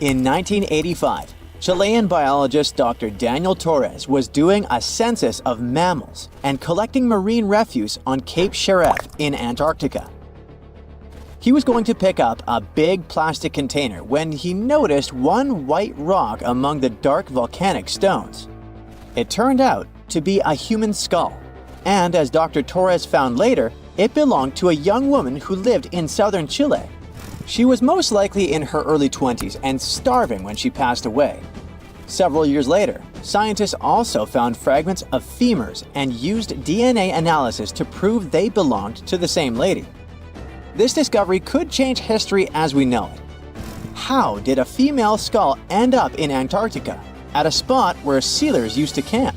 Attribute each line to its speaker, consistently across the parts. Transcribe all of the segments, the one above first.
Speaker 1: In 1985, Chilean biologist Dr. Daniel Torres was doing a census of mammals and collecting marine refuse on Cape Sheref in Antarctica. He was going to pick up a big plastic container when he noticed one white rock among the dark volcanic stones. It turned out to be a human skull, and as Dr. Torres found later, it belonged to a young woman who lived in southern Chile. She was most likely in her early 20s and starving when she passed away. Several years later, scientists also found fragments of femurs and used DNA analysis to prove they belonged to the same lady. This discovery could change history as we know it. How did a female skull end up in Antarctica, at a spot where sealers used to camp?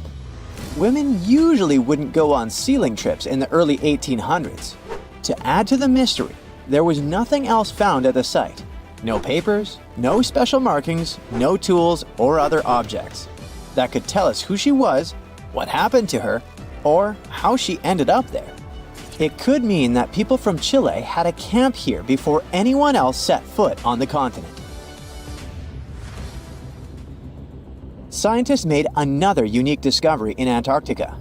Speaker 1: Women usually wouldn't go on sealing trips in the early 1800s. To add to the mystery, there was nothing else found at the site. No papers, no special markings, no tools or other objects that could tell us who she was, what happened to her, or how she ended up there. It could mean that people from Chile had a camp here before anyone else set foot on the continent. Scientists made another unique discovery in Antarctica,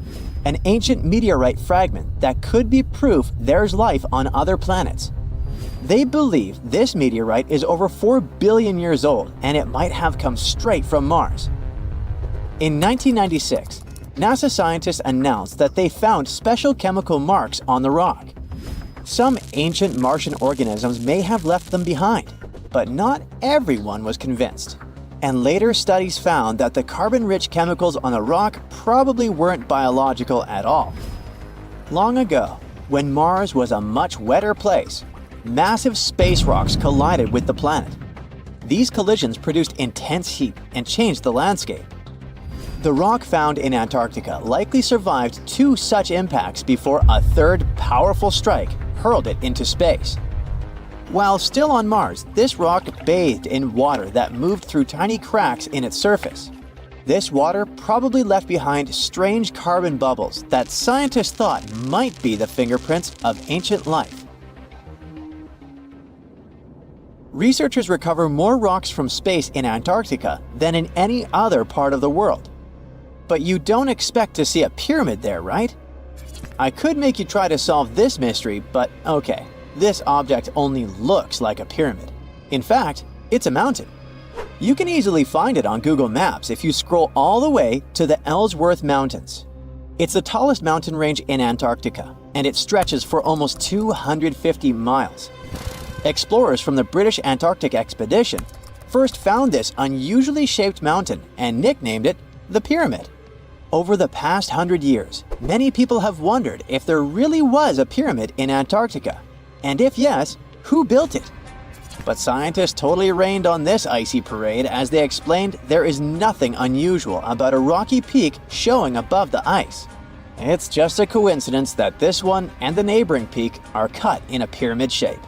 Speaker 1: an ancient meteorite fragment that could be proof there's life on other planets. They believe this meteorite is over 4 billion years old and it might have come straight from Mars. In 1996, NASA scientists announced that they found special chemical marks on the rock. Some ancient Martian organisms may have left them behind, but not everyone was convinced. And later studies found that the carbon-rich chemicals on the rock probably weren't biological at all. Long ago, when Mars was a much wetter place, massive space rocks collided with the planet. These collisions produced intense heat and changed the landscape. The rock found in Antarctica likely survived 2 such impacts before a third powerful strike hurled it into space. While still on Mars, this rock bathed in water that moved through tiny cracks in its surface. This water probably left behind strange carbon bubbles that scientists thought might be the fingerprints of ancient life. Researchers recover more rocks from space in Antarctica than in any other part of the world. But you don't expect to see a pyramid there, right? I could make you try to solve this mystery, but okay, this object only looks like a pyramid. In fact, it's a mountain. You can easily find it on Google Maps if you scroll all the way to the Ellsworth Mountains. It's the tallest mountain range in Antarctica, and it stretches for almost 250 miles. Explorers from the British Antarctic Expedition first found this unusually shaped mountain and nicknamed it the Pyramid. Over the past 100 years, many people have wondered if there really was a pyramid in Antarctica, and if yes, who built it? But scientists totally rained on this icy parade as they explained there is nothing unusual about a rocky peak showing above the ice. It's just a coincidence that this one and the neighboring peak are cut in a pyramid shape.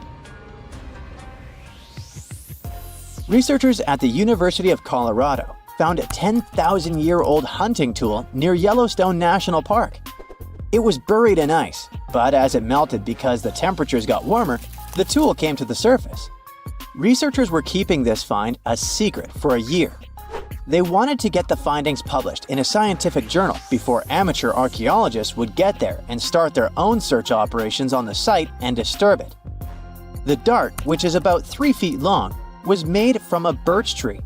Speaker 1: Researchers at the University of Colorado found a 10,000-year-old hunting tool near Yellowstone National Park. It was buried in ice, but as it melted because the temperatures got warmer, the tool came to the surface. Researchers were keeping this find a secret for a year. They wanted to get the findings published in a scientific journal before amateur archaeologists would get there and start their own search operations on the site and disturb it. The dart, which is about 3 feet long, was made from a birch tree,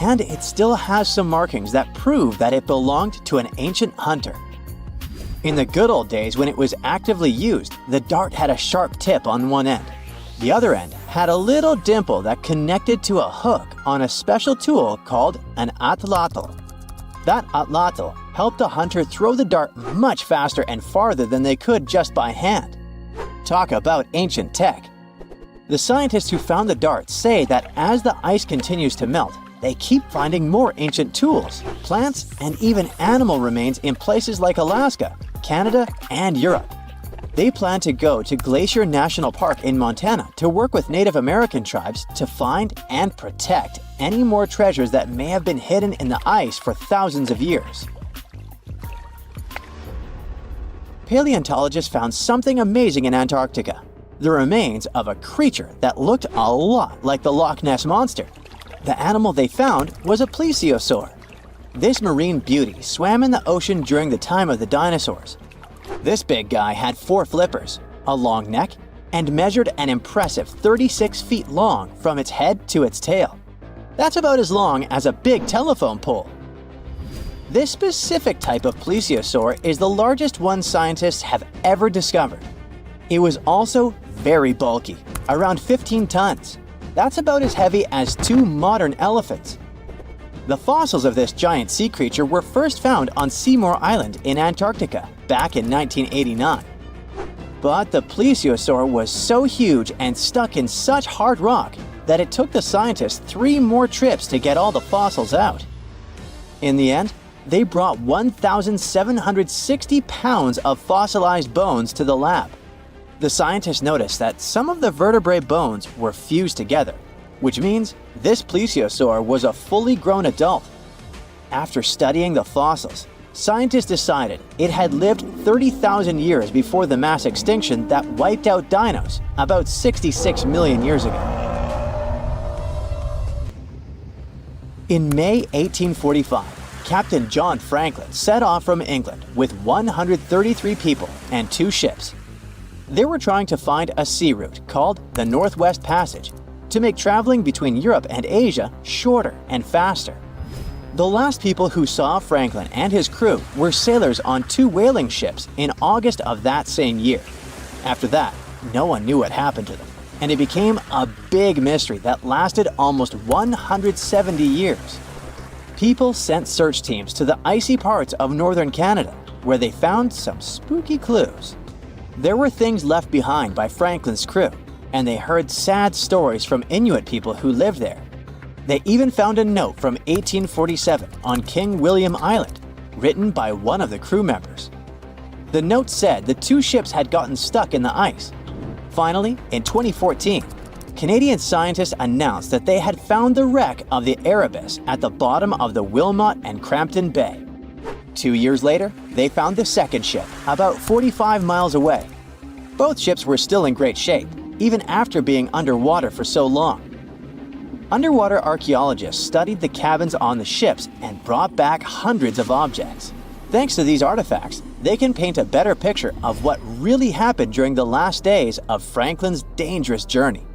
Speaker 1: and it still has some markings that prove that it belonged to an ancient hunter. In the good old days when it was actively used, the dart had a sharp tip on one end. The other end had a little dimple that connected to a hook on a special tool called an atlatl. That atlatl helped a hunter throw the dart much faster and farther than they could just by hand. Talk about ancient tech. The scientists who found the dart say that as the ice continues to melt, they keep finding more ancient tools, plants, and even animal remains in places like Alaska, Canada, and Europe. They plan to go to Glacier National Park in Montana to work with Native American tribes to find and protect any more treasures that may have been hidden in the ice for thousands of years. Paleontologists found something amazing in Antarctica: the remains of a creature that looked a lot like the Loch Ness Monster. The animal they found was a plesiosaur. This marine beauty swam in the ocean during the time of the dinosaurs. This big guy had 4 flippers, a long neck, and measured an impressive 36 feet long from its head to its tail. That's about as long as a big telephone pole. This specific type of plesiosaur is the largest one scientists have ever discovered. It was also very bulky, around 15 tons. That's about as heavy as 2 modern elephants. The fossils of this giant sea creature were first found on Seymour Island in Antarctica back in 1989. But the plesiosaur was so huge and stuck in such hard rock that it took the scientists 3 more trips to get all the fossils out. In the end, they brought 1,760 pounds of fossilized bones to the lab. The scientists noticed that some of the vertebrae bones were fused together, which means this plesiosaur was a fully grown adult. After studying the fossils, scientists decided it had lived 30,000 years before the mass extinction that wiped out dinos about 66 million years ago. In May 1845, Captain John Franklin set off from England with 133 people and 2 ships. They were trying to find a sea route called the Northwest Passage to make traveling between Europe and Asia shorter and faster. The last people who saw Franklin and his crew were sailors on 2 whaling ships in August of that same year. After that, no one knew what happened to them, and it became a big mystery that lasted almost 170 years. People sent search teams to the icy parts of northern Canada, where they found some spooky clues. There were things left behind by Franklin's crew, and they heard sad stories from Inuit people who lived there. They even found a note from 1847 on King William Island, written by one of the crew members. The note said the 2 ships had gotten stuck in the ice. Finally, in 2014, Canadian scientists announced that they had found the wreck of the Erebus at the bottom of the Wilmot and Crampton Bay. 2 years later, they found the second ship, about 45 miles away. Both ships were still in great shape, even after being underwater for so long. Underwater archaeologists studied the cabins on the ships and brought back hundreds of objects. Thanks to these artifacts, they can paint a better picture of what really happened during the last days of Franklin's dangerous journey.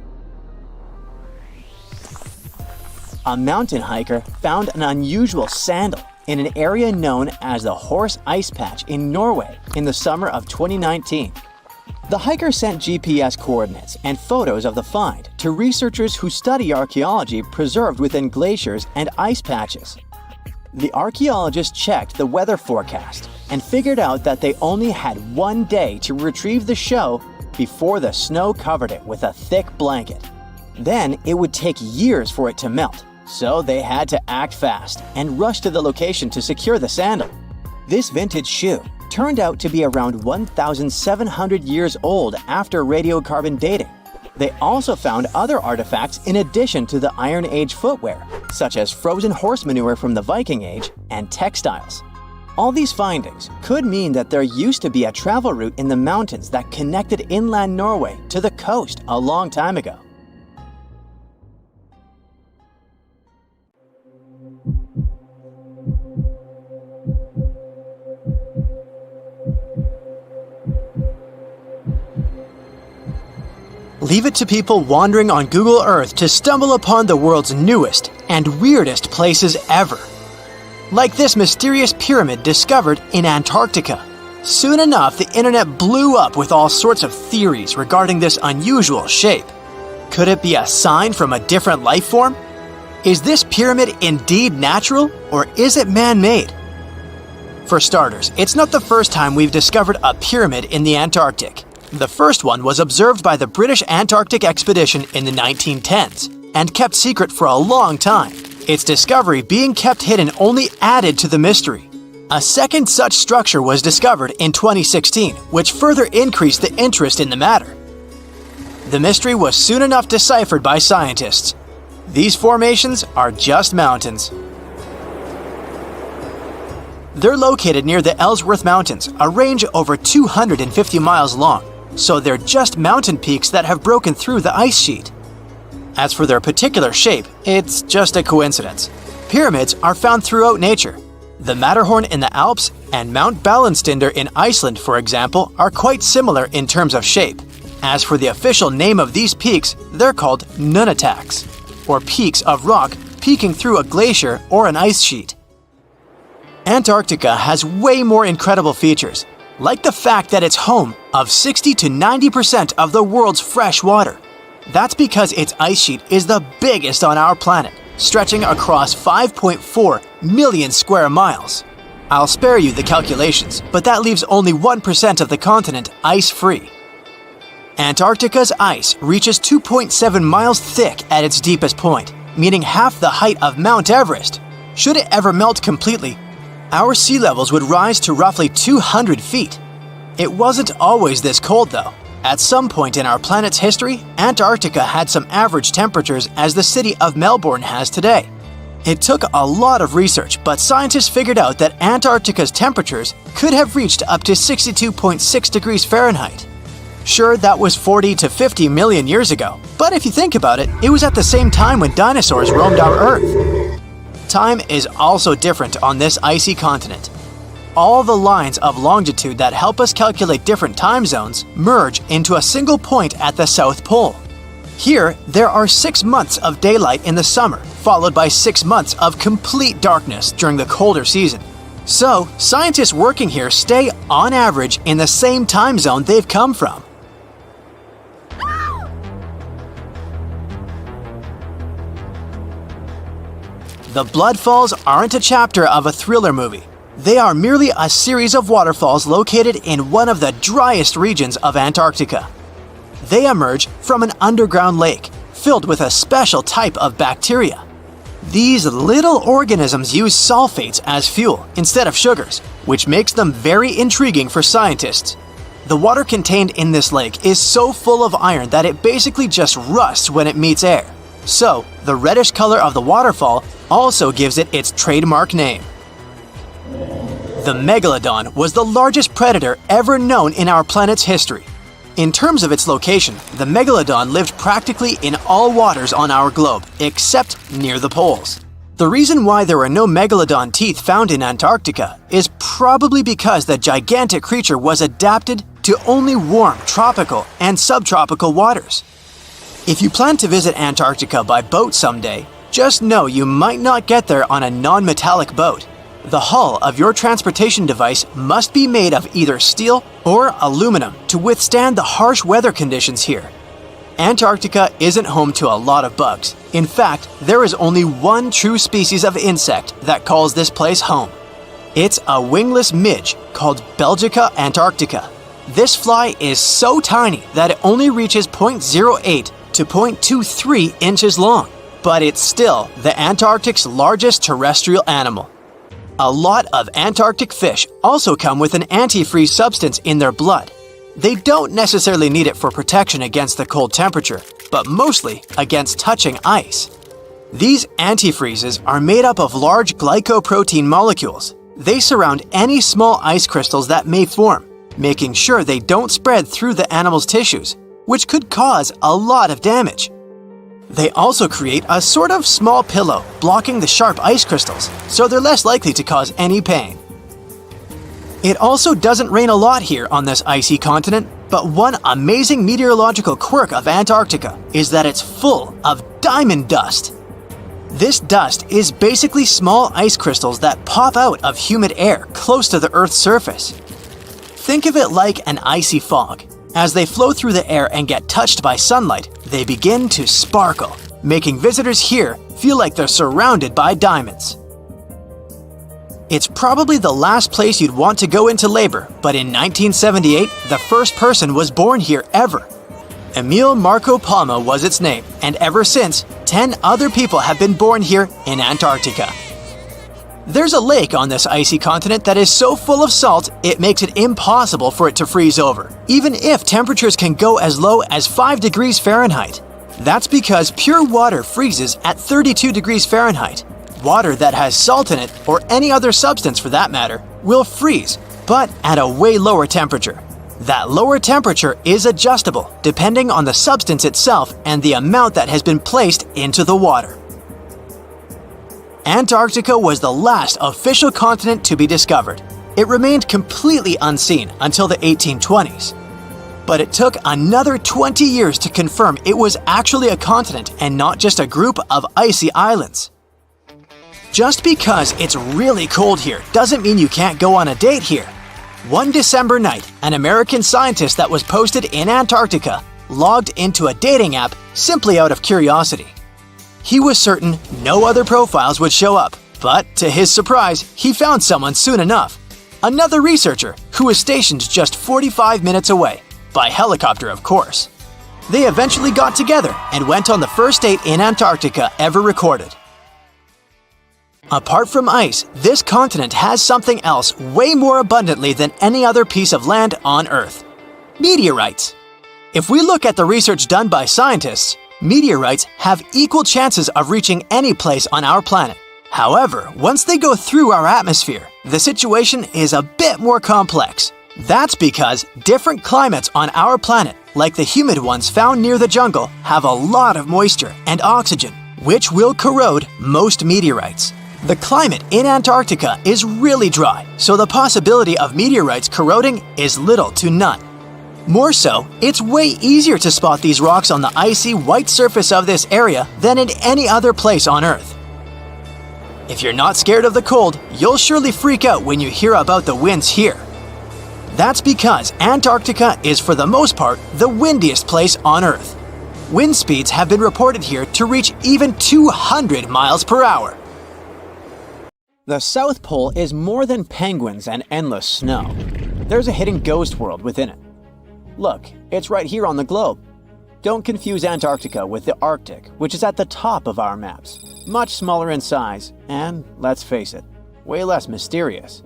Speaker 1: A mountain hiker found an unusual sandal in an area known as the Horse Ice Patch in Norway in the summer of 2019. The hiker sent GPS coordinates and photos of the find to researchers who study archaeology preserved within glaciers and ice patches. The archaeologists checked the weather forecast and figured out that they only had 1 day to retrieve the show before the snow covered it with a thick blanket. Then it would take years for it to melt, so they had to act fast and rush to the location to secure the sandal. This vintage shoe turned out to be around 1,700 years old after radiocarbon dating. They also found other artifacts in addition to the Iron Age footwear, such as frozen horse manure from the Viking Age and textiles. All these findings could mean that there used to be a travel route in the mountains that connected inland Norway to the coast a long time ago. Leave it to people wandering on Google Earth to stumble upon the world's newest and weirdest places ever. Like this mysterious pyramid discovered in Antarctica. Soon enough, the internet blew up with all sorts of theories regarding this unusual shape. Could it be a sign from a different life form? Is this pyramid indeed natural, or is it man-made? For starters, it's not the first time we've discovered a pyramid in the Antarctic. The first one was observed by the British Antarctic expedition in the 1910s and kept secret for a long time. Its discovery being kept hidden only added to the mystery. A second such structure was discovered in 2016, which further increased the interest in the matter. The mystery was soon enough deciphered by scientists. These formations are just mountains. They're located near the Ellsworth Mountains, a range over 250 miles long. So they're just mountain peaks that have broken through the ice sheet. As for their particular shape, it's just a coincidence. Pyramids are found throughout nature. The Matterhorn in the Alps and Mount Ballenstinder in Iceland, for example, are quite similar in terms of shape. As for the official name of these peaks, they're called nunataks, or peaks of rock peeking through a glacier or an ice sheet. Antarctica has way more incredible features, like the fact that it's home of 60 to 90% of the world's fresh water. That's because its ice sheet is the biggest on our planet, stretching across 5.4 million square miles. I'll spare you the calculations, but that leaves only 1% of the continent ice-free. Antarctica's ice reaches 2.7 miles thick at its deepest point, meaning half the height of Mount Everest. Should it ever melt completely, our sea levels would rise to roughly 200 feet. It wasn't always this cold, though. At some point in our planet's history, Antarctica had some average temperatures as the city of Melbourne has today. It took a lot of research, but scientists figured out that Antarctica's temperatures could have reached up to 62.6 degrees Fahrenheit. Sure, that was 40 to 50 million years ago, but if you think about it, it was at the same time when dinosaurs roamed our Earth. Time is also different on this icy continent. All the lines of longitude that help us calculate different time zones merge into a single point at the South Pole. Here, there are 6 months of daylight in the summer, followed by 6 months of complete darkness during the colder season. So, scientists working here stay, on average, in the same time zone they've come from. The Blood Falls aren't a chapter of a thriller movie. They are merely a series of waterfalls located in one of the driest regions of Antarctica. They emerge from an underground lake filled with a special type of bacteria. These little organisms use sulfates as fuel instead of sugars, which makes them very intriguing for scientists. The water contained in this lake is so full of iron that it basically just rusts when it meets air. So, the reddish color of the waterfall also gives it its trademark name. The megalodon was the largest predator ever known in our planet's history. In terms of its location, the megalodon lived practically in all waters on our globe, except near the poles. The reason why there were no megalodon teeth found in Antarctica is probably because the gigantic creature was adapted to only warm tropical and subtropical waters. If you plan to visit Antarctica by boat someday, just know you might not get there on a non-metallic boat. The hull of your transportation device must be made of either steel or aluminum to withstand the harsh weather conditions here. Antarctica isn't home to a lot of bugs. In fact, there is only one true species of insect that calls this place home. It's a wingless midge called Belgica antarctica. This fly is so tiny that it only reaches 0.08 to 0.23 inches long, but it's still the Antarctic's largest terrestrial animal. A lot of Antarctic fish also come with an antifreeze substance in their blood. They don't necessarily need it for protection against the cold temperature, but mostly against touching ice. These antifreezes are made up of large glycoprotein molecules. They surround any small ice crystals that may form, making sure they don't spread through the animal's tissues, which could cause a lot of damage. They also create a sort of small pillow blocking the sharp ice crystals, so they're less likely to cause any pain. It also doesn't rain a lot here on this icy continent, but one amazing meteorological quirk of Antarctica is that it's full of diamond dust. This dust is basically small ice crystals that pop out of humid air close to the Earth's surface. Think of it like an icy fog. As they flow through the air and get touched by sunlight, they begin to sparkle, making visitors here feel like they're surrounded by diamonds. It's probably the last place you'd want to go into labor, but in 1978, the first person was born here ever. Emil Marco Palma was its name, and ever since, 10 other people have been born here in Antarctica. There's a lake on this icy continent that is so full of salt, it makes it impossible for it to freeze over, even if temperatures can go as low as 5 degrees Fahrenheit. That's because pure water freezes at 32 degrees Fahrenheit. Water that has salt in it, or any other substance for that matter, will freeze, but at a way lower temperature. That lower temperature is adjustable depending on the substance itself and the amount that has been placed into the water. Antarctica was the last official continent to be discovered. It remained completely unseen until the 1820s. But it took another 20 years to confirm it was actually a continent and not just a group of icy islands. Just because it's really cold here doesn't mean you can't go on a date here. One December night, an American scientist that was posted in Antarctica logged into a dating app simply out of curiosity. He was certain no other profiles would show up, but to his surprise, he found someone soon enough. Another researcher who was stationed just 45 minutes away, by helicopter of course. They eventually got together and went on the first date in Antarctica ever recorded. Apart from ice, this continent has something else way more abundantly than any other piece of land on Earth: meteorites. If we look at the research done by scientists, meteorites have equal chances of reaching any place on our planet. However, once they go through our atmosphere, the situation is a bit more complex. That's because different climates on our planet, like the humid ones found near the jungle, have a lot of moisture and oxygen, which will corrode most meteorites. The climate in Antarctica is really dry, so the possibility of meteorites corroding is little to none. More so, it's way easier to spot these rocks on the icy white surface of this area than in any other place on Earth. If you're not scared of the cold, you'll surely freak out when you hear about the winds here. That's because Antarctica is for the most part the windiest place on Earth. Wind speeds have been reported here to reach even 200 miles per hour. The South Pole is more than penguins and endless snow. There's a hidden ghost world within it. Look, it's right here on the globe. Don't confuse Antarctica with the Arctic, which is at the top of our maps. Much smaller in size, and let's face it, way less mysterious.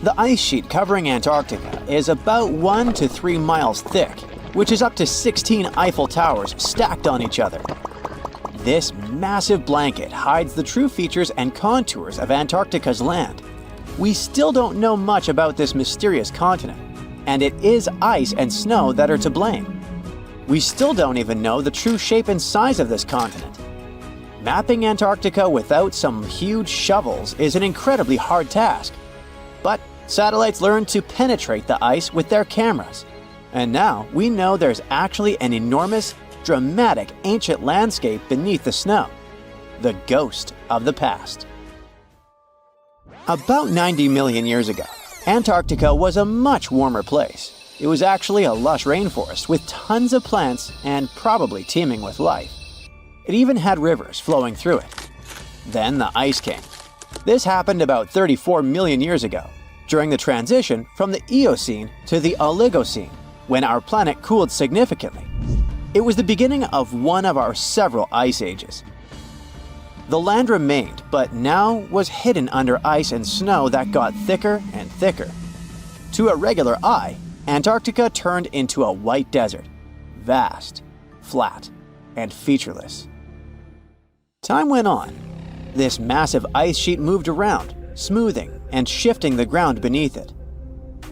Speaker 1: The ice sheet covering Antarctica is about 1 to 3 miles thick, which is up to 16 Eiffel Towers stacked on each other. This massive blanket hides the true features and contours of Antarctica's land. We still don't know much about this mysterious continent, and it is ice and snow that are to blame. We still don't even know the true shape and size of this continent. Mapping Antarctica without some huge shovels is an incredibly hard task. But satellites learned to penetrate the ice with their cameras. And now we know there's actually an enormous, dramatic ancient landscape beneath the snow. The ghost of the past. About 90 million years ago, Antarctica was a much warmer place. It was actually a lush rainforest with tons of plants and probably teeming with life. It even had rivers flowing through it. Then the ice came. This happened about 34 million years ago, during the transition from the Eocene to the Oligocene, when our planet cooled significantly. It was the beginning of one of our several ice ages. The land remained, but now was hidden under ice and snow that got thicker and thicker. To a regular eye, Antarctica turned into a white desert, vast, flat, and featureless. Time went on. This massive ice sheet moved around, smoothing and shifting the ground beneath it.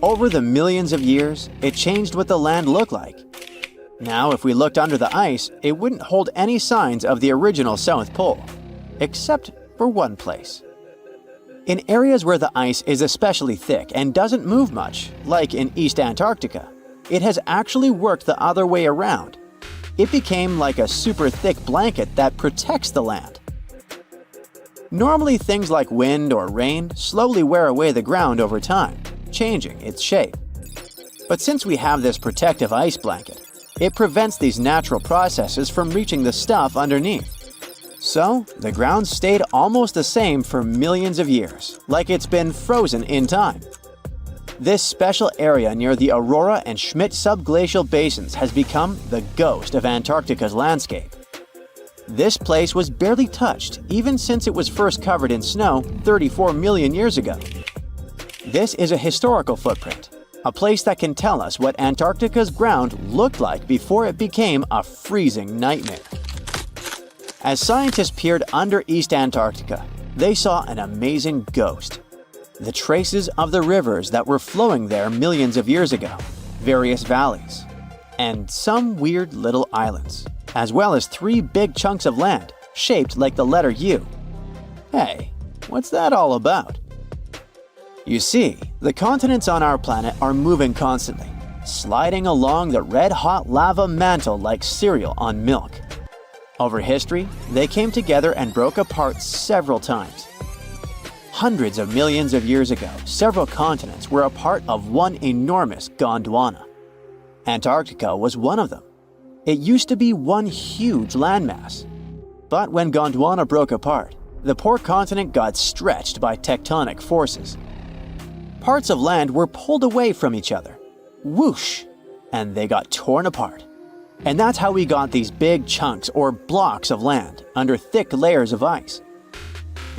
Speaker 1: Over the millions of years, it changed what the land looked like. Now, if we looked under the ice, it wouldn't hold any signs of the original South Pole, except for one place. In areas where the ice is especially thick and doesn't move much, like in East Antarctica, it has actually worked the other way around. It became like a super thick blanket that protects the land. Normally, things like wind or rain slowly wear away the ground over time, changing its shape. But since we have this protective ice blanket, it prevents these natural processes from reaching the stuff underneath. So, the ground stayed almost the same for millions of years, like it's been frozen in time. This special area near the Aurora and Schmidt subglacial basins has become the ghost of Antarctica's landscape. This place was barely touched even since it was first covered in snow 34 million years ago. This is a historical footprint, a place that can tell us what Antarctica's ground looked like before it became a freezing nightmare. As scientists peered under East Antarctica, they saw an amazing ghost. The traces of the rivers that were flowing there millions of years ago. various valleys, and some weird little islands, as well as 3 big chunks of land shaped like the letter U. Hey, what's that all about? You see, the continents on our planet are moving constantly, sliding along the red-hot lava mantle like cereal on milk. Over history, they came together and broke apart several times. Hundreds of millions of years ago, several continents were a part of one enormous Gondwana. Antarctica was one of them. It used to be one huge landmass. But when Gondwana broke apart, the poor continent got stretched by tectonic forces. Parts of land were pulled away from each other. Whoosh! And they got torn apart. And that's how we got these big chunks or blocks of land under thick layers of ice.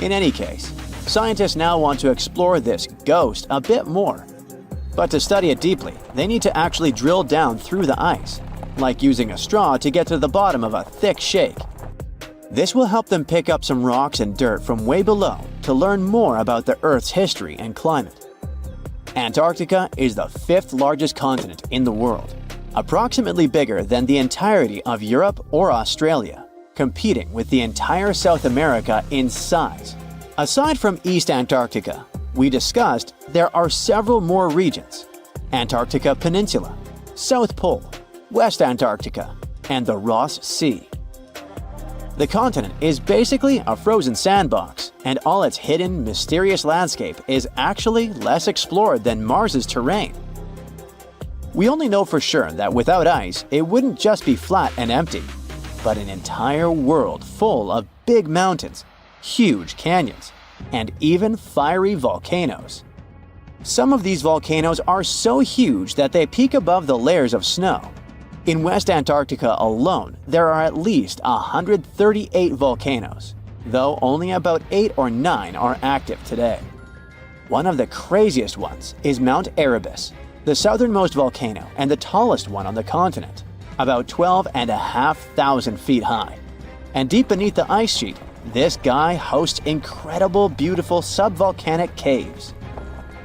Speaker 1: In any case, scientists now want to explore this ghost a bit more. But to study it deeply, they need to actually drill down through the ice, like using a straw to get to the bottom of a thick shake. This will help them pick up some rocks and dirt from way below to learn more about the Earth's history and climate. Antarctica is the 5th largest continent in the world, approximately bigger than the entirety of Europe or Australia, competing with the entire South America in size. Aside from East Antarctica, we discussed there are several more regions: Antarctica Peninsula, South Pole, West Antarctica, and the Ross Sea. The continent is basically a frozen sandbox, and all its hidden, mysterious landscape is actually less explored than Mars's terrain. We only know for sure that without ice, it wouldn't just be flat and empty, but an entire world full of big mountains, huge canyons, and even fiery volcanoes. Some of these volcanoes are so huge that they peak above the layers of snow. In West Antarctica alone, there are at least 138 volcanoes, though only about 8 or 9 are active today. One of the craziest ones is Mount Erebus, the southernmost volcano and the tallest one on the continent, about 12,500 feet high. And deep beneath the ice sheet, this guy hosts incredible, beautiful subvolcanic caves.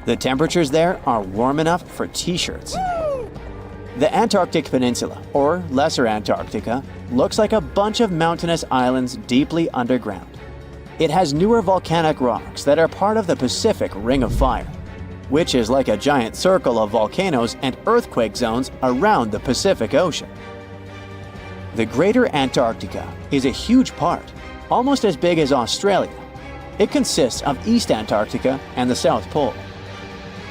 Speaker 1: The temperatures there are warm enough for t-shirts. The Antarctic Peninsula, or Lesser Antarctica, looks like a bunch of mountainous islands deeply underground. It has newer volcanic rocks that are part of the Pacific Ring of Fire, which is like a giant circle of volcanoes and earthquake zones around the Pacific Ocean. The Greater Antarctica is a huge part, almost as big as Australia. It consists of East Antarctica and the South Pole.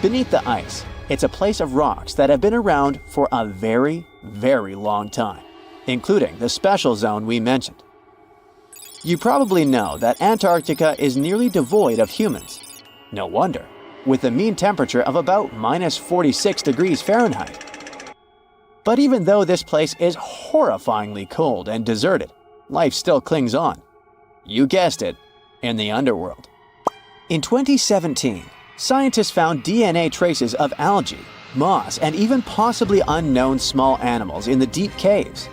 Speaker 1: Beneath the ice, it's a place of rocks that have been around for a very, very long time, including the special zone we mentioned. You probably know that Antarctica is nearly devoid of humans. No wonder, with a mean temperature of about -46 degrees Fahrenheit. But even though this place is horrifyingly cold and deserted, life still clings on. You guessed it, in the underworld. In 2017, scientists found DNA traces of algae, moss, and even possibly unknown small animals in the deep caves.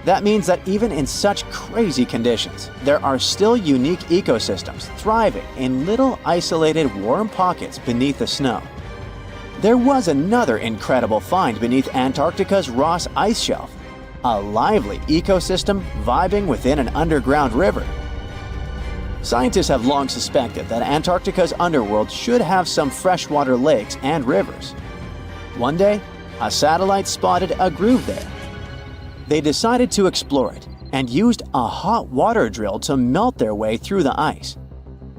Speaker 1: That means that even in such crazy conditions, there are still unique ecosystems thriving in little isolated warm pockets beneath the snow. There was another incredible find beneath Antarctica's Ross Ice Shelf, a lively ecosystem vibing within an underground river. Scientists have long suspected that Antarctica's underworld should have some freshwater lakes and rivers. One day, a satellite spotted a groove there. They decided to explore it and used a hot water drill to melt their way through the ice.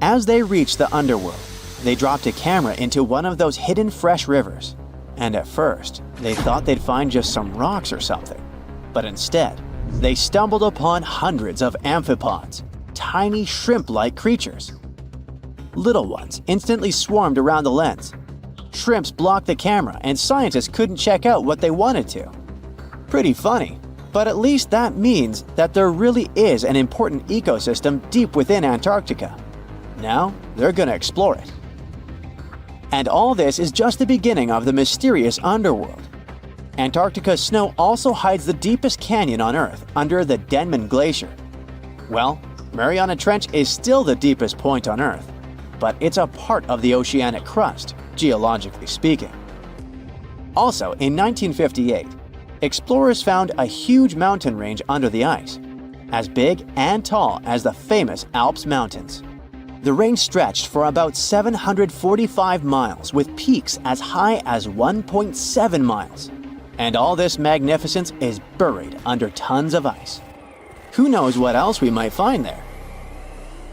Speaker 1: As they reached the underworld, they dropped a camera into one of those hidden fresh rivers. And at first, they thought they'd find just some rocks or something. But instead, they stumbled upon hundreds of amphipods, tiny shrimp-like creatures. Little ones instantly swarmed around the lens. Shrimps blocked the camera and scientists couldn't check out what they wanted to. Pretty funny, but at least that means that there really is an important ecosystem deep within Antarctica. Now, they're gonna explore it. And all this is just the beginning of the mysterious underworld. Antarctica's snow also hides the deepest canyon on Earth under the Denman Glacier. Well, Mariana Trench is still the deepest point on Earth, but it's a part of the oceanic crust, geologically speaking. Also, in 1958, explorers found a huge mountain range under the ice, as big and tall as the famous Alps Mountains. The range stretched for about 745 miles with peaks as high as 1.7 miles. And all this magnificence is buried under tons of ice. Who knows what else we might find there?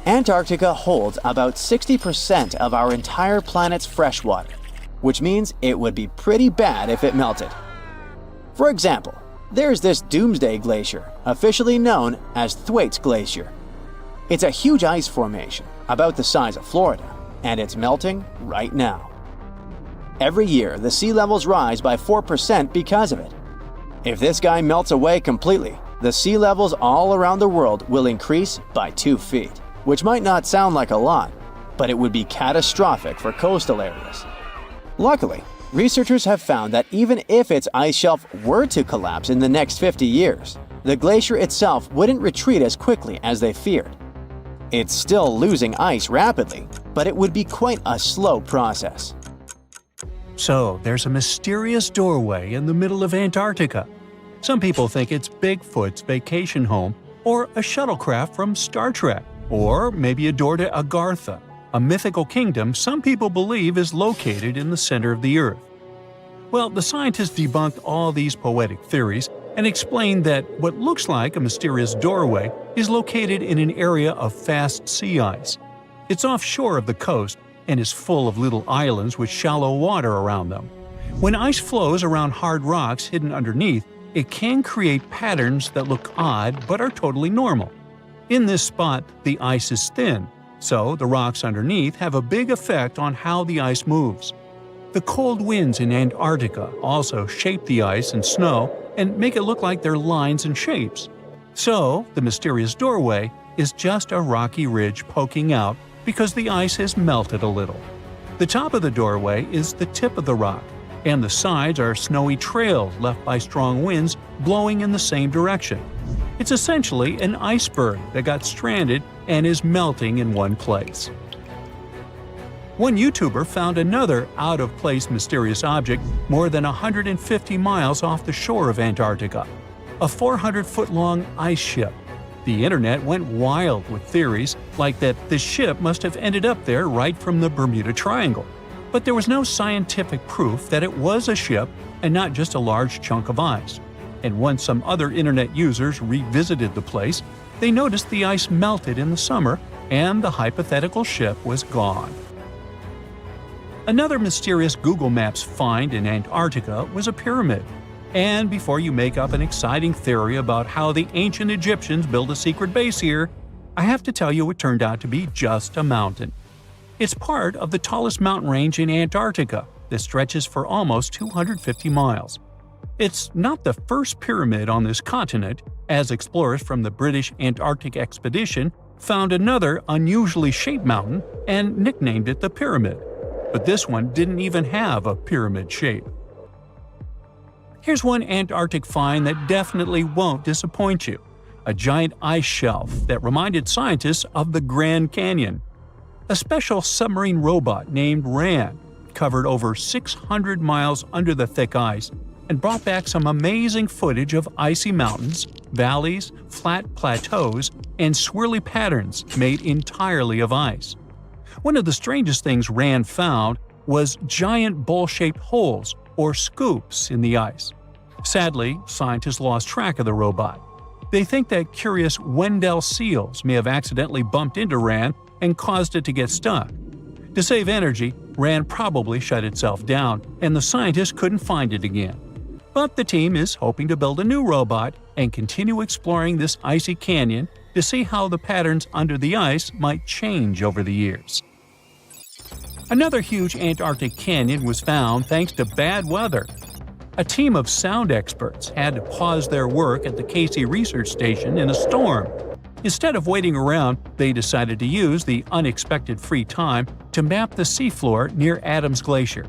Speaker 1: Antarctica holds about 60% of our entire planet's fresh water, which means it would be pretty bad if it melted. For example, there's this Doomsday Glacier, officially known as Thwaites Glacier. It's a huge ice formation, about the size of Florida, and it's melting right now. Every year, the sea levels rise by 4% because of it. If this guy melts away completely, the sea levels all around the world will increase by 2 feet, which might not sound like a lot, but it would be catastrophic for coastal areas. Luckily, researchers have found that even if its ice shelf were to collapse in the next 50 years, the glacier itself wouldn't retreat as quickly as they feared. It's still losing ice rapidly, but it would be quite a slow process.
Speaker 2: So, there's a mysterious doorway in the middle of Antarctica. Some people think it's Bigfoot's vacation home, or a shuttlecraft from Star Trek, or maybe a door to Agartha, a mythical kingdom some people believe is located in the center of the Earth. Well, the scientists debunked all these poetic theories and explained that what looks like a mysterious doorway is located in an area of fast sea ice. It's offshore of the coast and is full of little islands with shallow water around them. When ice flows around hard rocks hidden underneath, it can create patterns that look odd but are totally normal. In this spot, the ice is thin, so the rocks underneath have a big effect on how the ice moves. The cold winds in Antarctica also shape the ice and snow and make it look like they're lines and shapes. So, the mysterious doorway is just a rocky ridge poking out because the ice has melted a little. The top of the doorway is the tip of the rock, and the sides are snowy trails left by strong winds blowing in the same direction. It's essentially an iceberg that got stranded and is melting in one place. One YouTuber found another out-of-place mysterious object more than 150 miles off the shore of Antarctica, a 400-foot-long ice ship. The internet went wild with theories like that the ship must have ended up there right from the Bermuda Triangle. But there was no scientific proof that it was a ship and not just a large chunk of ice. And once some other internet users revisited the place, they noticed the ice melted in the summer and the hypothetical ship was gone. Another mysterious Google Maps find in Antarctica was a pyramid. And before you make up an exciting theory about how the ancient Egyptians built a secret base here, I have to tell you it turned out to be just a mountain. It's part of the tallest mountain range in Antarctica that stretches for almost 250 miles. It's not the first pyramid on this continent, as explorers from the British Antarctic Expedition found another unusually shaped mountain and nicknamed it the Pyramid. But this one didn't even have a pyramid shape. Here's one Antarctic find that definitely won't disappoint you: a giant ice shelf that reminded scientists of the Grand Canyon. A special submarine robot named RAN covered over 600 miles under the thick ice and brought back some amazing footage of icy mountains, valleys, flat plateaus, and swirly patterns made entirely of ice. One of the strangest things RAN found was giant bowl-shaped holes, or scoops, in the ice. Sadly, scientists lost track of the robot. They think that curious Wendell seals may have accidentally bumped into RAN and caused it to get stuck. To save energy, RAN probably shut itself down, and the scientists couldn't find it again. But the team is hoping to build a new robot and continue exploring this icy canyon to see how the patterns under the ice might change over the years. Another huge Antarctic canyon was found thanks to bad weather. A team of sound experts had to pause their work at the Casey Research Station in a storm. Instead of waiting around, they decided to use the unexpected free time to map the seafloor near Adams Glacier.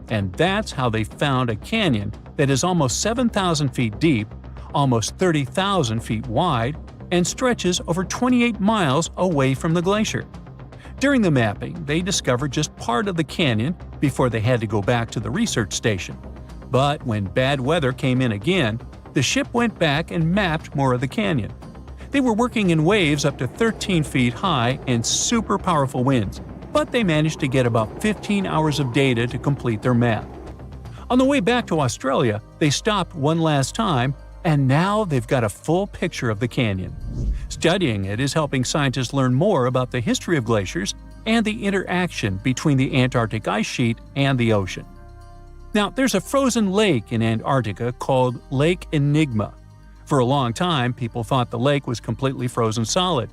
Speaker 2: And that's how they found a canyon that is almost 7,000 feet deep, almost 30,000 feet wide, and stretches over 28 miles away from the glacier. During the mapping, they discovered just part of the canyon before they had to go back to the research station. But when bad weather came in again, the ship went back and mapped more of the canyon. They were working in waves up to 13 feet high and super powerful winds, but they managed to get about 15 hours of data to complete their map. On the way back to Australia, they stopped one last time, and now they've got a full picture of the canyon. Studying it is helping scientists learn more about the history of glaciers and the interaction between the Antarctic ice sheet and the ocean. Now, there's a frozen lake in Antarctica called Lake Enigma. For a long time, people thought the lake was completely frozen solid.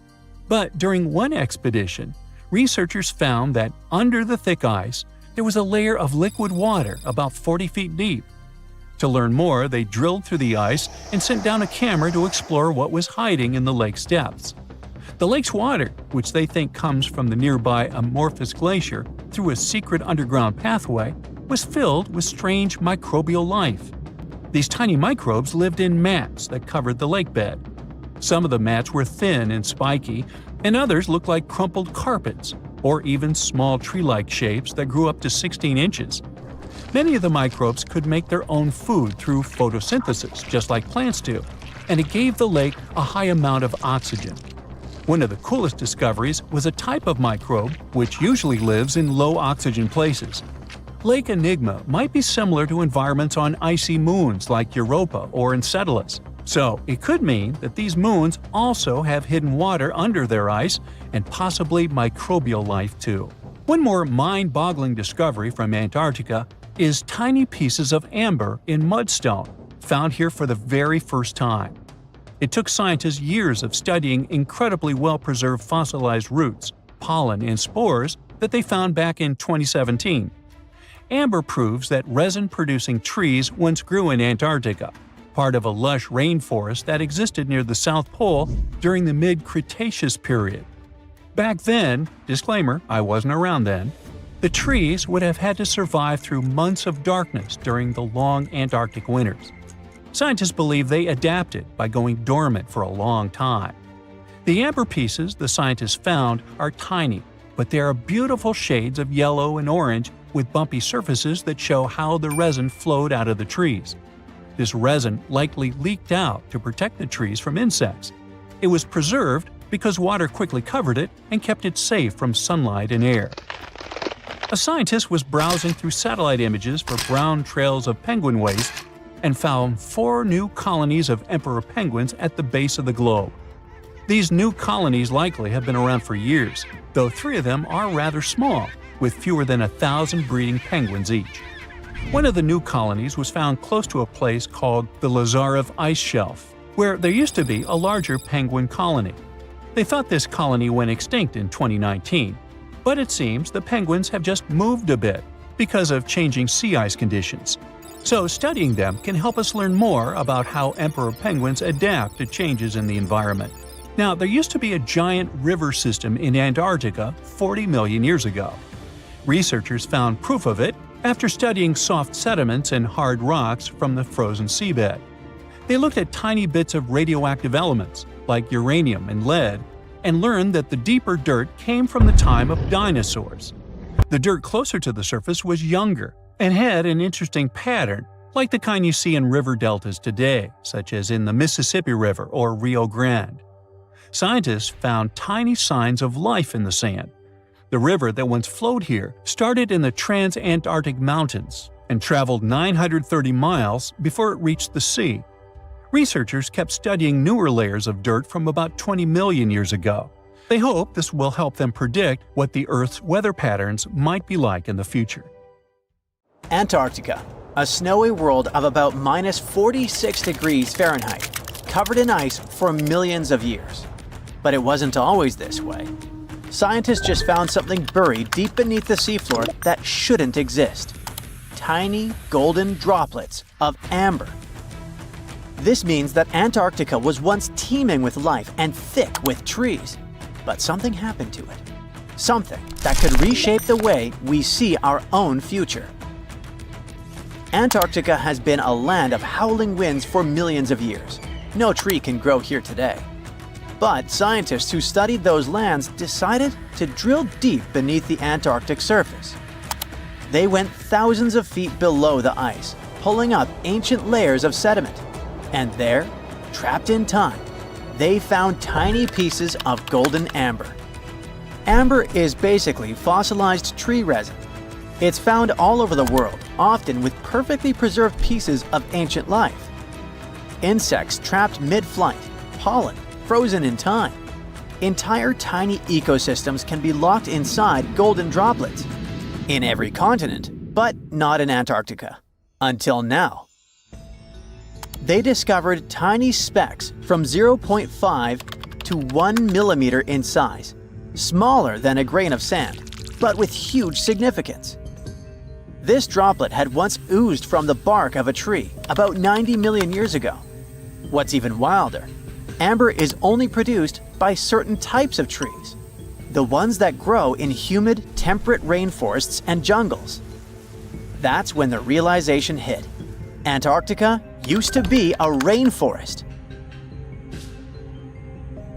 Speaker 2: But during one expedition, researchers found that under the thick ice, there was a layer of liquid water about 40 feet deep. To learn more, they drilled through the ice and sent down a camera to explore what was hiding in the lake's depths. The lake's water, which they think comes from the nearby Amorphous Glacier through a secret underground pathway, was filled with strange microbial life. These tiny microbes lived in mats that covered the lake bed. Some of the mats were thin and spiky, and others looked like crumpled carpets, or even small tree-like shapes that grew up to 16 inches. Many of the microbes could make their own food through photosynthesis, just like plants do, and it gave the lake a high amount of oxygen. One of the coolest discoveries was a type of microbe which usually lives in low-oxygen places. Lake Enigma might be similar to environments on icy moons like Europa or Enceladus, so it could mean that these moons also have hidden water under their ice and possibly microbial life too. One more mind-boggling discovery from Antarctica is tiny pieces of amber in mudstone, found here for the very first time. It took scientists years of studying incredibly well-preserved fossilized roots, pollen, and spores that they found back in 2017. Amber proves that resin-producing trees once grew in Antarctica, part of a lush rainforest that existed near the South Pole during the mid-Cretaceous period. Back then, disclaimer, I wasn't around then, the trees would have had to survive through months of darkness during the long Antarctic winters. Scientists believe they adapted by going dormant for a long time. The amber pieces the scientists found are tiny, but they are beautiful shades of yellow and orange with bumpy surfaces that show how the resin flowed out of the trees. This resin likely leaked out to protect the trees from insects. It was preserved because water quickly covered it and kept it safe from sunlight and air. A scientist was browsing through satellite images for brown trails of penguin waste and found 4 new colonies of emperor penguins at the base of the globe. These new colonies likely have been around for years, though 3 of them are rather small, with fewer than 1,000 breeding penguins each. One of the new colonies was found close to a place called the Lazarev Ice Shelf, where there used to be a larger penguin colony. They thought this colony went extinct in 2019, but it seems the penguins have just moved a bit because of changing sea ice conditions. So studying them can help us learn more about how emperor penguins adapt to changes in the environment. Now, there used to be a giant river system in Antarctica 40 million years ago. Researchers found proof of it after studying soft sediments and hard rocks from the frozen seabed. They looked at tiny bits of radioactive elements, like uranium and lead, and learned that the deeper dirt came from the time of dinosaurs. The dirt closer to the surface was younger and had an interesting pattern, like the kind you see in river deltas today, such as in the Mississippi River or Rio Grande. Scientists found tiny signs of life in the sand. The river that once flowed here started in the Trans-Antarctic Mountains and traveled 930 miles before it reached the sea. Researchers kept studying newer layers of dirt from about 20 million years ago. They hope this will help them predict what the Earth's weather patterns might be like in the future.
Speaker 1: Antarctica, a snowy world of about minus 46 degrees Fahrenheit, covered in ice for millions of years. But it wasn't always this way. Scientists just found something buried deep beneath the seafloor that shouldn't exist. Tiny golden droplets of amber. This means that Antarctica was once teeming with life and thick with trees. But something happened to it. Something that could reshape the way we see our own future. Antarctica has been a land of howling winds for millions of years. No tree can grow here today. But scientists who studied those lands decided to drill deep beneath the Antarctic surface. They went thousands of feet below the ice pulling up ancient layers of sediment. And there, trapped in time, they found tiny pieces of golden amber. Amber is basically fossilized tree resin. It's found all over the world, often with perfectly preserved pieces of ancient life. Insects trapped mid-flight, pollen frozen in time. Entire tiny ecosystems can be locked inside golden droplets. In every continent, but not in Antarctica. Until now. They discovered tiny specks from 0.5 to 1 millimeter in size, smaller than a grain of sand, but with huge significance. This droplet had once oozed from the bark of a tree about 90 million years ago. What's even wilder, amber is only produced by certain types of trees, the ones that grow in humid, temperate rainforests and jungles. That's when the realization hit. Antarctica used to be a rainforest.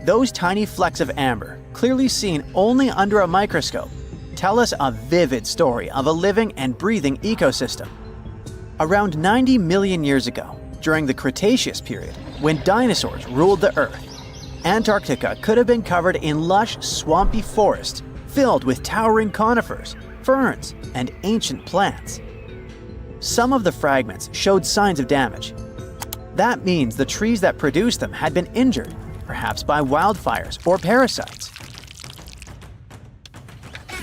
Speaker 1: Those tiny flecks of amber, clearly seen only under a microscope, tell us a vivid story of a living and breathing ecosystem. Around 90 million years ago, during the Cretaceous period, when dinosaurs ruled the Earth, Antarctica could have been covered in lush, swampy forests filled with towering conifers, ferns, and ancient plants. Some of the fragments showed signs of damage. That means the trees that produced them had been injured, perhaps by wildfires or parasites.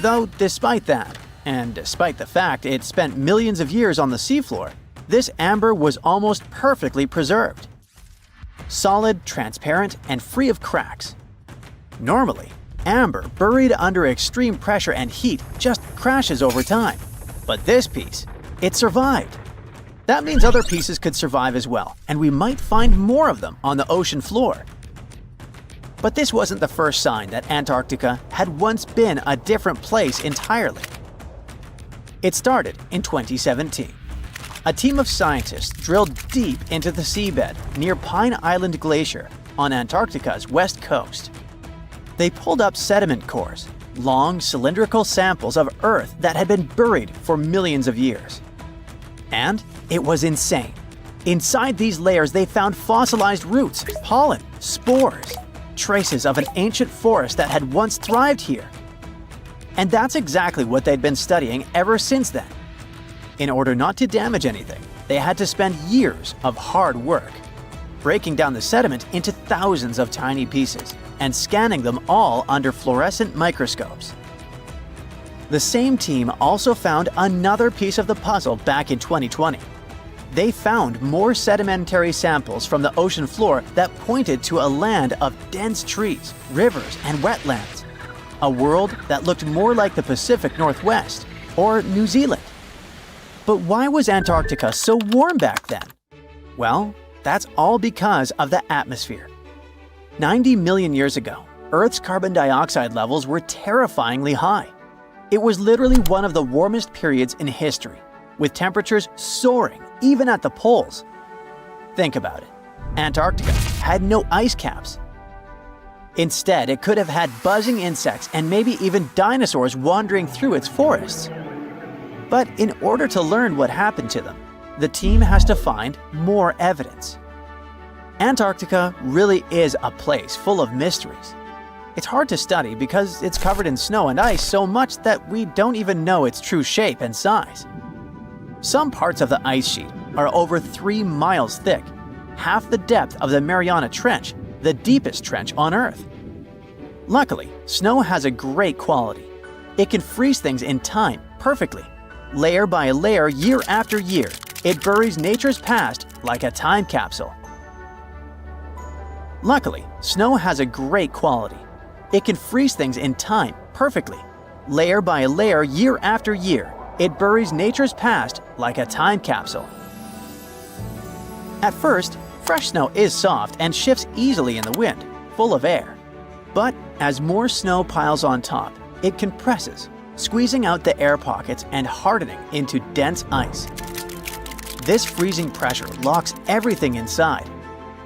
Speaker 1: Though despite that, and despite the fact it spent millions of years on the seafloor, this amber was almost perfectly preserved. Solid, transparent, and free of cracks. Normally, amber buried under extreme pressure and heat just crashes over time. But this piece, it survived. That means other pieces could survive as well, and we might find more of them on the ocean floor. But this wasn't the first sign that Antarctica had once been a different place entirely. It started in 2017. A team of scientists drilled deep into the seabed near Pine Island Glacier on Antarctica's west coast. They pulled up sediment cores, long cylindrical samples of Earth that had been buried for millions of years. And it was insane. Inside these layers they found fossilized roots, pollen, spores, traces of an ancient forest that had once thrived here. And that's exactly what they'd been studying ever since then. In order not to damage anything, they had to spend years of hard work, breaking down the sediment into thousands of tiny pieces and scanning them all under fluorescent microscopes. The same team also found another piece of the puzzle back in 2020. They found more sedimentary samples from the ocean floor that pointed to a land of dense trees, rivers, and wetlands. A world that looked more like the Pacific Northwest or New Zealand. But why was Antarctica so warm back then? Well, that's all because of the atmosphere. 90 million years ago, Earth's carbon dioxide levels were terrifyingly high. It was literally one of the warmest periods in history, with temperatures soaring even at the poles. Think about it. Antarctica had no ice caps. Instead, it could have had buzzing insects and maybe even dinosaurs wandering through its forests. But in order to learn what happened to them, the team has to find more evidence. Antarctica really is a place full of mysteries. It's hard to study because it's covered in snow and ice so much that we don't even know its true shape and size. Some parts of the ice sheet are over 3 miles thick, half the depth of the Mariana Trench, the deepest trench on Earth. Luckily, snow has a great quality. It can freeze things in time perfectly. Layer by layer, year after year, it buries nature's past like a time capsule. Luckily, snow has a great quality. It can freeze things in time perfectly. Layer by layer, year after year, it buries nature's past like a time capsule. At first, fresh snow is soft and shifts easily in the wind, full of air. But as more snow piles on top, it compresses, squeezing out the air pockets and hardening into dense ice. This freezing pressure locks everything inside.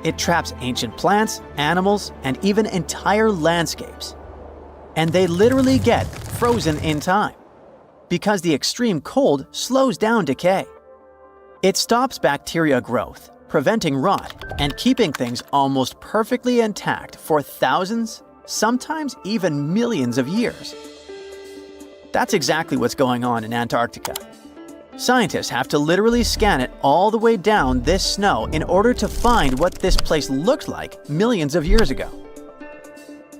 Speaker 1: It traps ancient plants, animals, and even entire landscapes. And they literally get frozen in time, because the extreme cold slows down decay. It stops bacteria growth, preventing rot, and keeping things almost perfectly intact for thousands, sometimes even millions of years. That's exactly what's going on in Antarctica. Scientists have to literally scan it all the way down this snow in order to find what this place looked like millions of years ago.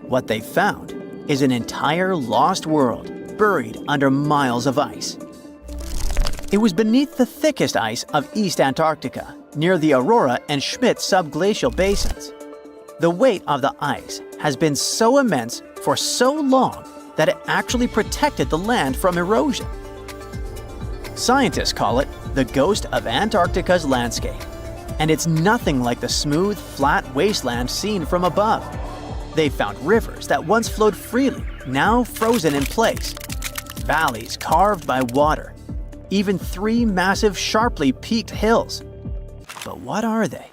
Speaker 1: What they found is an entire lost world buried under miles of ice. It was beneath the thickest ice of East Antarctica, near the Aurora and Schmidt subglacial basins. The weight of the ice has been so immense for so long that it actually protected the land from erosion. Scientists call it the ghost of Antarctica's landscape, and it's nothing like the smooth, flat wasteland seen from above. They found rivers that once flowed freely, now frozen in place, valleys carved by water, even 3 massive, sharply peaked hills. But what are they?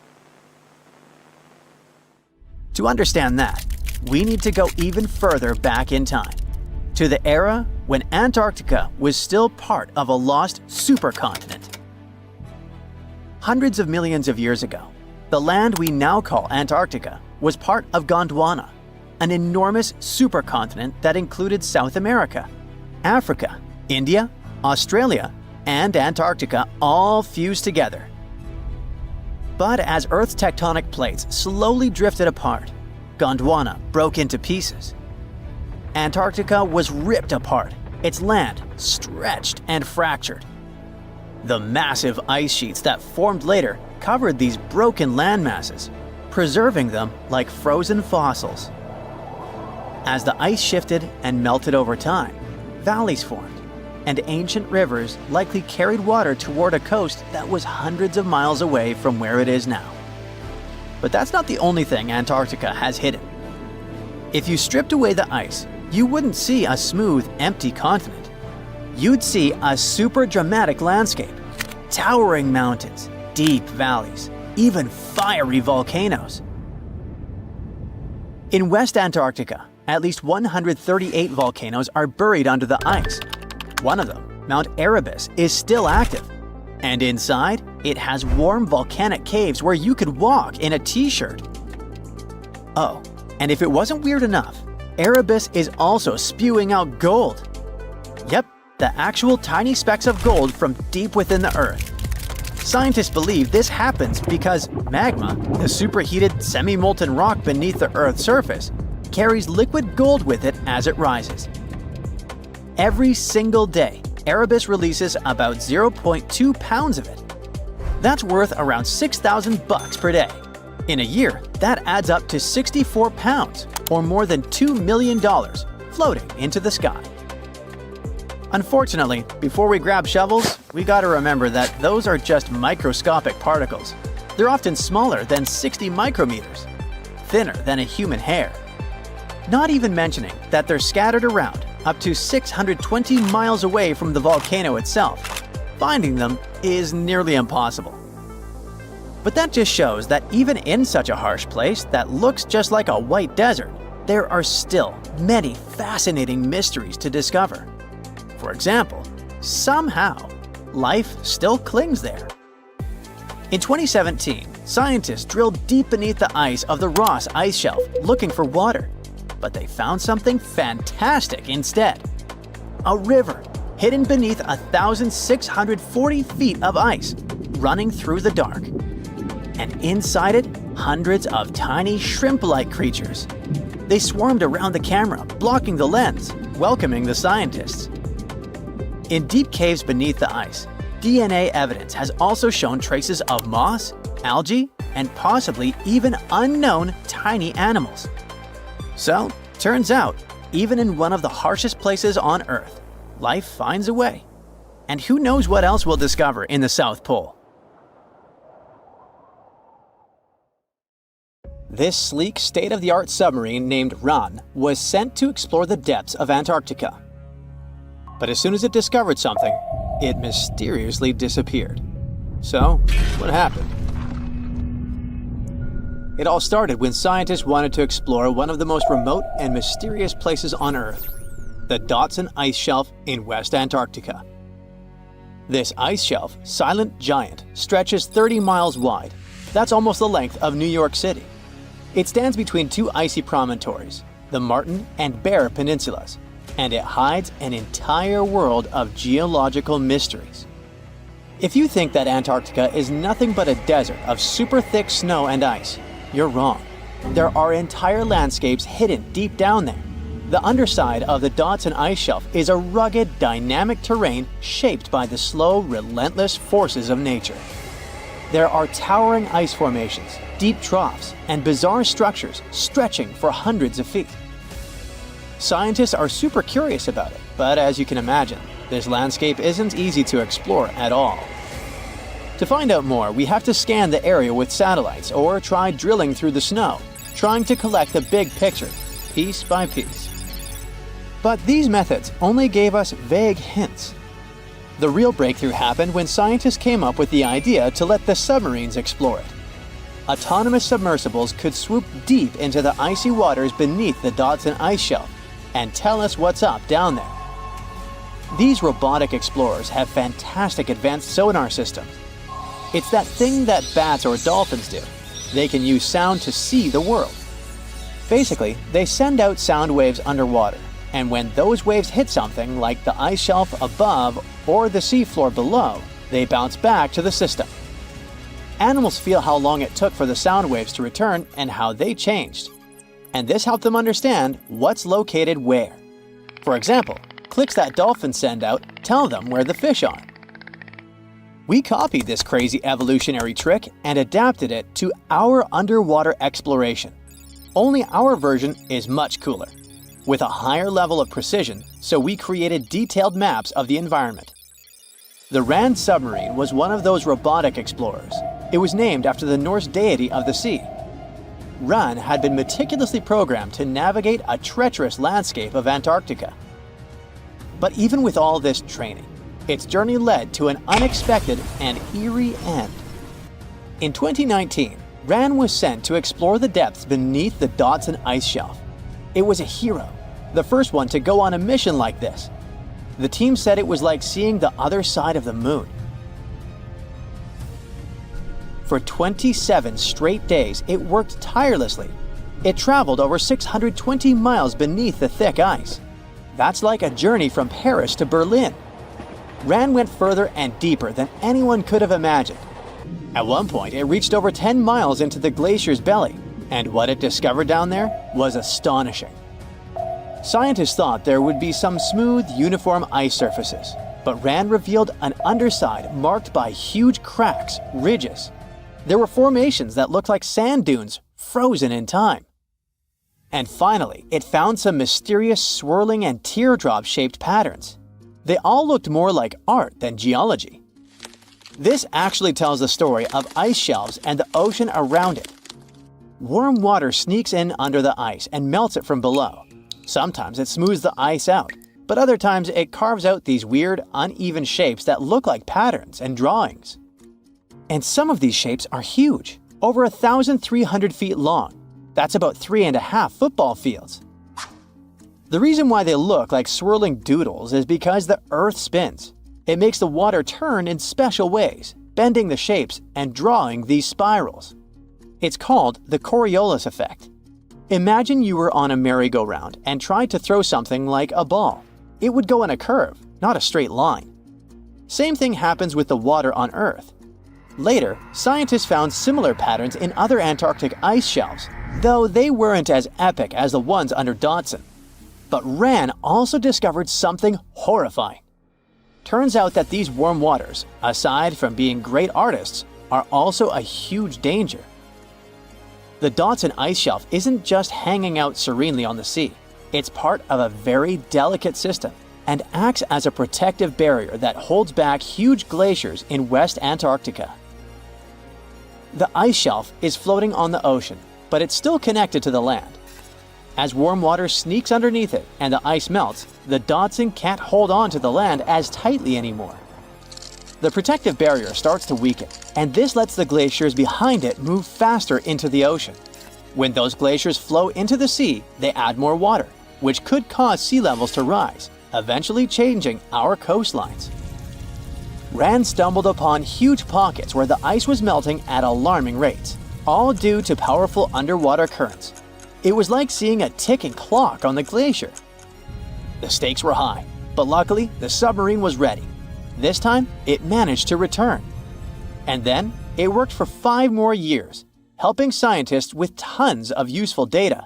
Speaker 1: To understand that, we need to go even further back in time, to the era when Antarctica was still part of a lost supercontinent. Hundreds of millions of years ago, the land we now call Antarctica was part of Gondwana, an enormous supercontinent that included South America, Africa, India, Australia, and Antarctica all fused together. But as Earth's tectonic plates slowly drifted apart, Gondwana broke into pieces. Antarctica was ripped apart, its land stretched and fractured. The massive ice sheets that formed later covered these broken land masses, preserving them like frozen fossils. As the ice shifted and melted over time, valleys formed, and ancient rivers likely carried water toward a coast that was hundreds of miles away from where it is now. But that's not the only thing Antarctica has hidden. If you stripped away the ice, you wouldn't see a smooth, empty continent. You'd see a super dramatic landscape, towering mountains, deep valleys, even fiery volcanoes. In West Antarctica, at least 138 volcanoes are buried under the ice. One of them, Mount Erebus, is still active. And inside, it has warm volcanic caves where you could walk in a t-shirt. Oh, and if it wasn't weird enough, Erebus is also spewing out gold. Yep, the actual tiny specks of gold from deep within the Earth. Scientists believe this happens because magma, the superheated semi-molten rock beneath the Earth's surface, carries liquid gold with it as it rises. Every single day, Erebus releases about 0.2 pounds of it. That's worth around $6,000 per day. In a year, that adds up to 64 pounds, or more than $2 million, floating into the sky. Unfortunately, before we grab shovels, we gotta remember that those are just microscopic particles. They're often smaller than 60 micrometers, thinner than a human hair. Not even mentioning that they're scattered around up to 620 miles away from the volcano itself. Finding them is nearly impossible. But that just shows that even in such a harsh place that looks just like a white desert, there are still many fascinating mysteries to discover. For example, somehow, life still clings there. In 2017, scientists drilled deep beneath the ice of the Ross Ice Shelf looking for water. But they found something fantastic instead. A river hidden beneath 1,640 feet of ice, running through the dark. And inside it, hundreds of tiny shrimp-like creatures. They swarmed around the camera, blocking the lens, welcoming the scientists. In deep caves beneath the ice, DNA evidence has also shown traces of moss, algae, and possibly even unknown tiny animals. So, turns out, even in one of the harshest places on Earth, life finds a way. And who knows what else we'll discover in the South Pole. This sleek, state-of-the-art submarine named Ran was sent to explore the depths of Antarctica. But as soon as it discovered something, it mysteriously disappeared. So, what happened? It all started when scientists wanted to explore one of the most remote and mysterious places on Earth, the Dotson Ice Shelf in West Antarctica. This ice shelf, Silent Giant, stretches 30 miles wide. That's almost the length of New York City. It stands between two icy promontories, the Martin and Bear Peninsulas, and it hides an entire world of geological mysteries. If you think that Antarctica is nothing but a desert of super thick snow and ice, you're wrong. There are entire landscapes hidden deep down there. The underside of the Dodson ice shelf is a rugged, dynamic terrain shaped by the slow, relentless forces of nature. There are towering ice formations, deep troughs, and bizarre structures stretching for hundreds of feet. Scientists are super curious about it, but as you can imagine, this landscape isn't easy to explore at all. To find out more, we have to scan the area with satellites or try drilling through the snow, trying to collect the big picture, piece by piece. But these methods only gave us vague hints. The real breakthrough happened when scientists came up with the idea to let the submarines explore it. Autonomous submersibles could swoop deep into the icy waters beneath the Dodson ice shelf and tell us what's up down there. These robotic explorers have fantastic advanced sonar systems. It's that thing that bats or dolphins do. They can use sound to see the world. Basically, they send out sound waves underwater, and when those waves hit something like the ice shelf above or the seafloor below, they bounce back to the system. Animals feel how long it took for the sound waves to return and how they changed. And this helped them understand what's located where. For example, clicks that dolphins send out tell them where the fish are. We copied this crazy evolutionary trick and adapted it to our underwater exploration. Only our version is much cooler, with a higher level of precision, so we created detailed maps of the environment. The Rand submarine was one of those robotic explorers. It was named after the Norse deity of the sea. Ran had been meticulously programmed to navigate a treacherous landscape of Antarctica. But even with all this training, its journey led to an unexpected and eerie end. In 2019, Ran was sent to explore the depths beneath the Dodson ice shelf. It was a hero, the first one to go on a mission like this. The team said it was like seeing the other side of the moon. For 27 straight days, it worked tirelessly. It traveled over 620 miles beneath the thick ice. That's like a journey from Paris to Berlin. Ran went further and deeper than anyone could have imagined. At one point, it reached over 10 miles into the glacier's belly, and what it discovered down there was astonishing. Scientists thought there would be some smooth, uniform ice surfaces, but Ran revealed an underside marked by huge cracks, ridges. There were formations that looked like sand dunes, frozen in time. And finally, it found some mysterious swirling and teardrop-shaped patterns. They all looked more like art than geology. This actually tells the story of ice shelves and the ocean around it. Warm water sneaks in under the ice and melts it from below. Sometimes it smooths the ice out, but other times it carves out these weird, uneven shapes that look like patterns and drawings. And some of these shapes are huge, over 1,300 feet long. That's about 3.5 football fields. The reason why they look like swirling doodles is because the Earth spins. It makes the water turn in special ways, bending the shapes and drawing these spirals. It's called the Coriolis effect. Imagine you were on a merry-go-round and tried to throw something like a ball. It would go in a curve, not a straight line. Same thing happens with the water on Earth. Later, scientists found similar patterns in other Antarctic ice shelves, though they weren't as epic as the ones under Dodson. But Ran also discovered something horrifying. Turns out that these warm waters, aside from being great artists, are also a huge danger. The Dodson ice shelf isn't just hanging out serenely on the sea. It's part of a very delicate system and acts as a protective barrier that holds back huge glaciers in West Antarctica. The ice shelf is floating on the ocean, but it's still connected to the land. As warm water sneaks underneath it and the ice melts, the Dodson can't hold on to the land as tightly anymore. The protective barrier starts to weaken, and this lets the glaciers behind it move faster into the ocean. When those glaciers flow into the sea, they add more water, which could cause sea levels to rise, eventually changing our coastlines. Rand stumbled upon huge pockets where the ice was melting at alarming rates, all due to powerful underwater currents. It was like seeing a ticking clock on the glacier. The stakes were high, but luckily the submarine was ready. This time, it managed to return. And then, it worked for 5 more years, helping scientists with tons of useful data.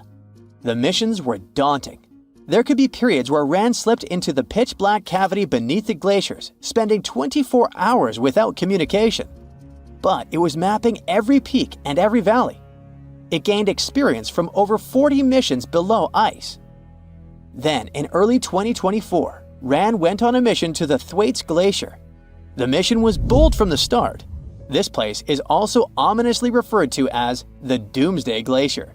Speaker 1: The missions were daunting. There could be periods where Rand slipped into the pitch-black cavity beneath the glaciers, spending 24 hours without communication. But it was mapping every peak and every valley. It gained experience from over 40 missions below ice. Then, in early 2024, Rand went on a mission to the Thwaites Glacier. The mission was bold from the start. This place is also ominously referred to as the Doomsday Glacier.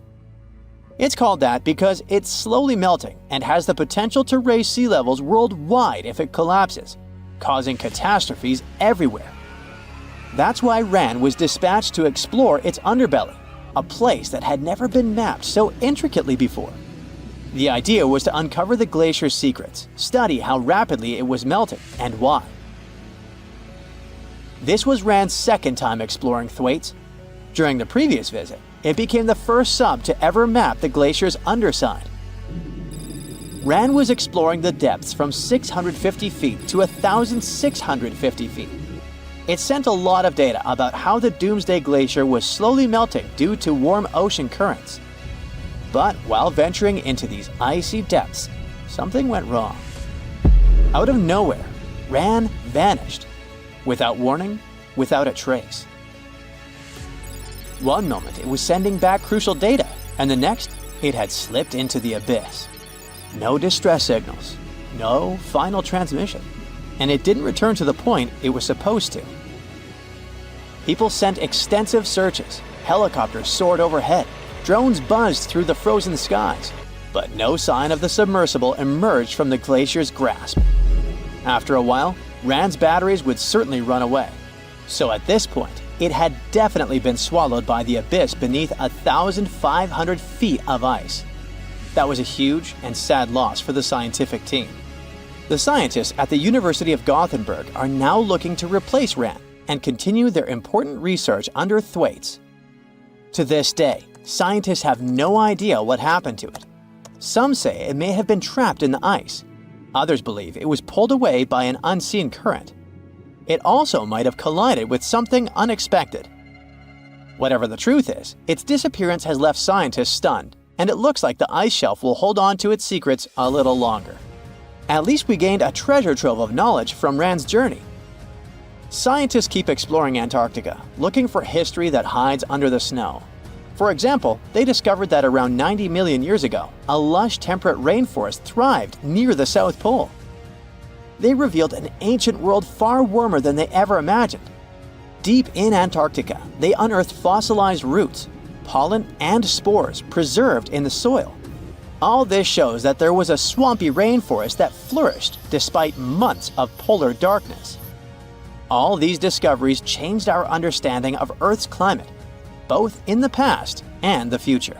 Speaker 1: It's called that because it's slowly melting and has the potential to raise sea levels worldwide if it collapses, causing catastrophes everywhere. That's why Rand was dispatched to explore its underbelly, a place that had never been mapped so intricately before. The idea was to uncover the glacier's secrets, study how rapidly it was melting and why. This was Rand's second time exploring Thwaites. During the previous visit, it became the first sub to ever map the glacier's underside. Rand was exploring the depths from 650 feet to 1,650 feet. It sent a lot of data about how the Doomsday Glacier was slowly melting due to warm ocean currents. But while venturing into these icy depths, something went wrong. Out of nowhere, Rand vanished. Without warning, without a trace. One moment it was sending back crucial data, and the next, it had slipped into the abyss. No distress signals, no final transmission, and it didn't return to the point it was supposed to. People sent extensive searches, helicopters soared overhead, drones buzzed through the frozen skies, but no sign of the submersible emerged from the glacier's grasp. After a while, Rand's batteries would certainly run away. So at this point, it had definitely been swallowed by the abyss beneath 1,500 feet of ice. That was a huge and sad loss for the scientific team. The scientists at the University of Gothenburg are now looking to replace Rand and continue their important research under Thwaites. To this day, scientists have no idea what happened to it. Some say it may have been trapped in the ice. Others believe it was pulled away by an unseen current. It also might have collided with something unexpected. Whatever the truth is, its disappearance has left scientists stunned, and it looks like the ice shelf will hold on to its secrets a little longer. At least we gained a treasure trove of knowledge from Rand's journey. Scientists keep exploring Antarctica, looking for history that hides under the snow. For example, they discovered that around 90 million years ago, a lush temperate rainforest thrived near the South Pole. They revealed an ancient world far warmer than they ever imagined. Deep in Antarctica, they unearthed fossilized roots, pollen, and spores preserved in the soil. All this shows that there was a swampy rainforest that flourished despite months of polar darkness. All these discoveries changed our understanding of Earth's climate, both in the past and the future.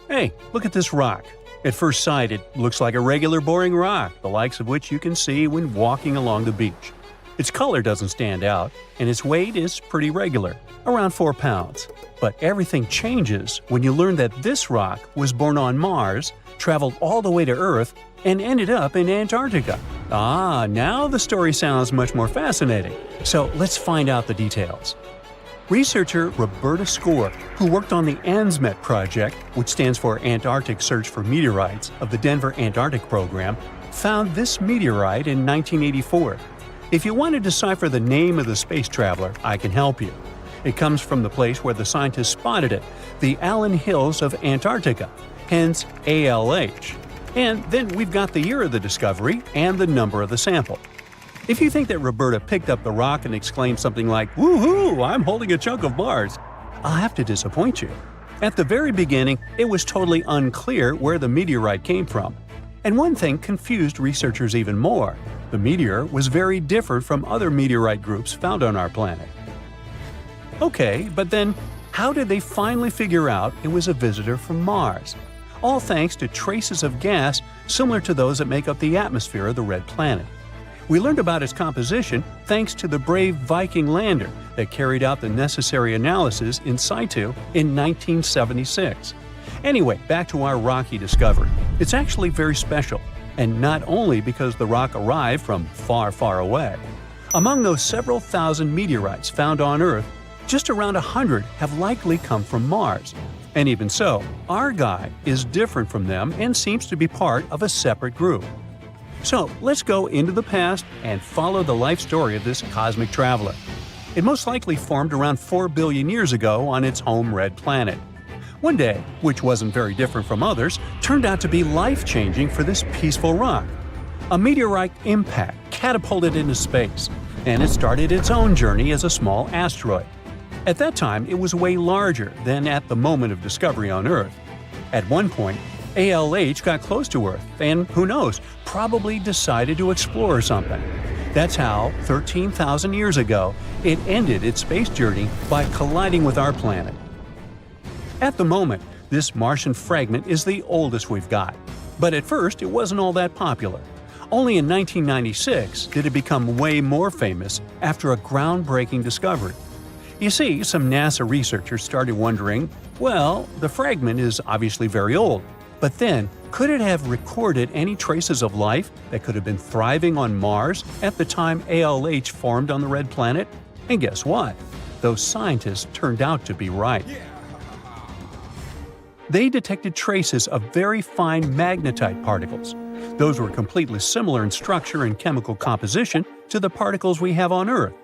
Speaker 2: Hey, look at this rock. At first sight, it looks like a regular boring rock, the likes of which you can see when walking along the beach. Its color doesn't stand out, and its weight is pretty regular, around 4 pounds. But everything changes when you learn that this rock was born on Mars, traveled all the way to Earth, and ended up in Antarctica. Ah, now the story sounds much more fascinating. So let's find out the details. Researcher Roberta Skor, who worked on the ANSMET project, which stands for Antarctic Search for Meteorites, of the Denver Antarctic Program, found this meteorite in 1984. If you want to decipher the name of the space traveler, I can help you. It comes from the place where the scientists spotted it, the Allen Hills of Antarctica, hence ALH. And then we've got the year of the discovery and the number of the sample. If you think that Roberta picked up the rock and exclaimed something like, "Woohoo, I'm holding a chunk of Mars," I'll have to disappoint you. At the very beginning, it was totally unclear where the meteorite came from. And one thing confused researchers even more. The meteor was very different from other meteorite groups found on our planet. Okay, but then how did they finally figure out it was a visitor from Mars? All thanks to traces of gas similar to those that make up the atmosphere of the red planet. We learned about its composition thanks to the brave Viking lander that carried out the necessary analysis in situ in 1976. Anyway, back to our rocky discovery. It's actually very special, and not only because the rock arrived from far, far away. Among those several thousand meteorites found on Earth, just around 100 have likely come from Mars. And even so, our guy is different from them and seems to be part of a separate group. So let's go into the past and follow the life story of this cosmic traveler. It most likely formed around 4 billion years ago on its home red planet. One day, which wasn't very different from others, turned out to be life-changing for this peaceful rock. A meteorite impact catapulted into space, and it started its own journey as a small asteroid. At that time, it was way larger than at the moment of discovery on Earth. At one point, ALH got close to Earth and, who knows, probably decided to explore something. That's how, 13,000 years ago, it ended its space journey by colliding with our planet. At the moment, this Martian fragment is the oldest we've got. But at first, it wasn't all that popular. Only in 1996 did it become way more famous after a groundbreaking discovery. You see, some NASA researchers started wondering, well, the fragment is obviously very old, but then, could it have recorded any traces of life that could have been thriving on Mars at the time ALH formed on the red planet? And guess what? Those scientists turned out to be right. They detected traces of very fine magnetite particles. Those were completely similar in structure and chemical composition to the particles we have on Earth.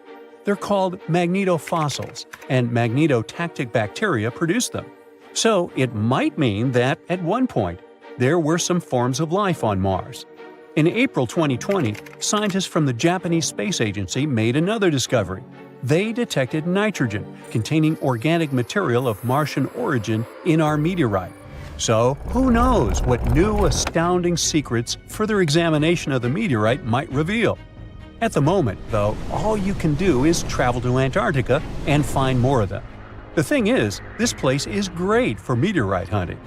Speaker 2: They're called magnetofossils, and magnetotactic bacteria produce them. So it might mean that, at one point, there were some forms of life on Mars. In April 2020, scientists from the Japanese Space Agency made another discovery. They detected nitrogen containing organic material of Martian origin in our meteorite. So, who knows what new astounding secrets further examination of the meteorite might reveal? At the moment, though, all you can do is travel to Antarctica and find more of them. The thing is, this place is great for meteorite hunting.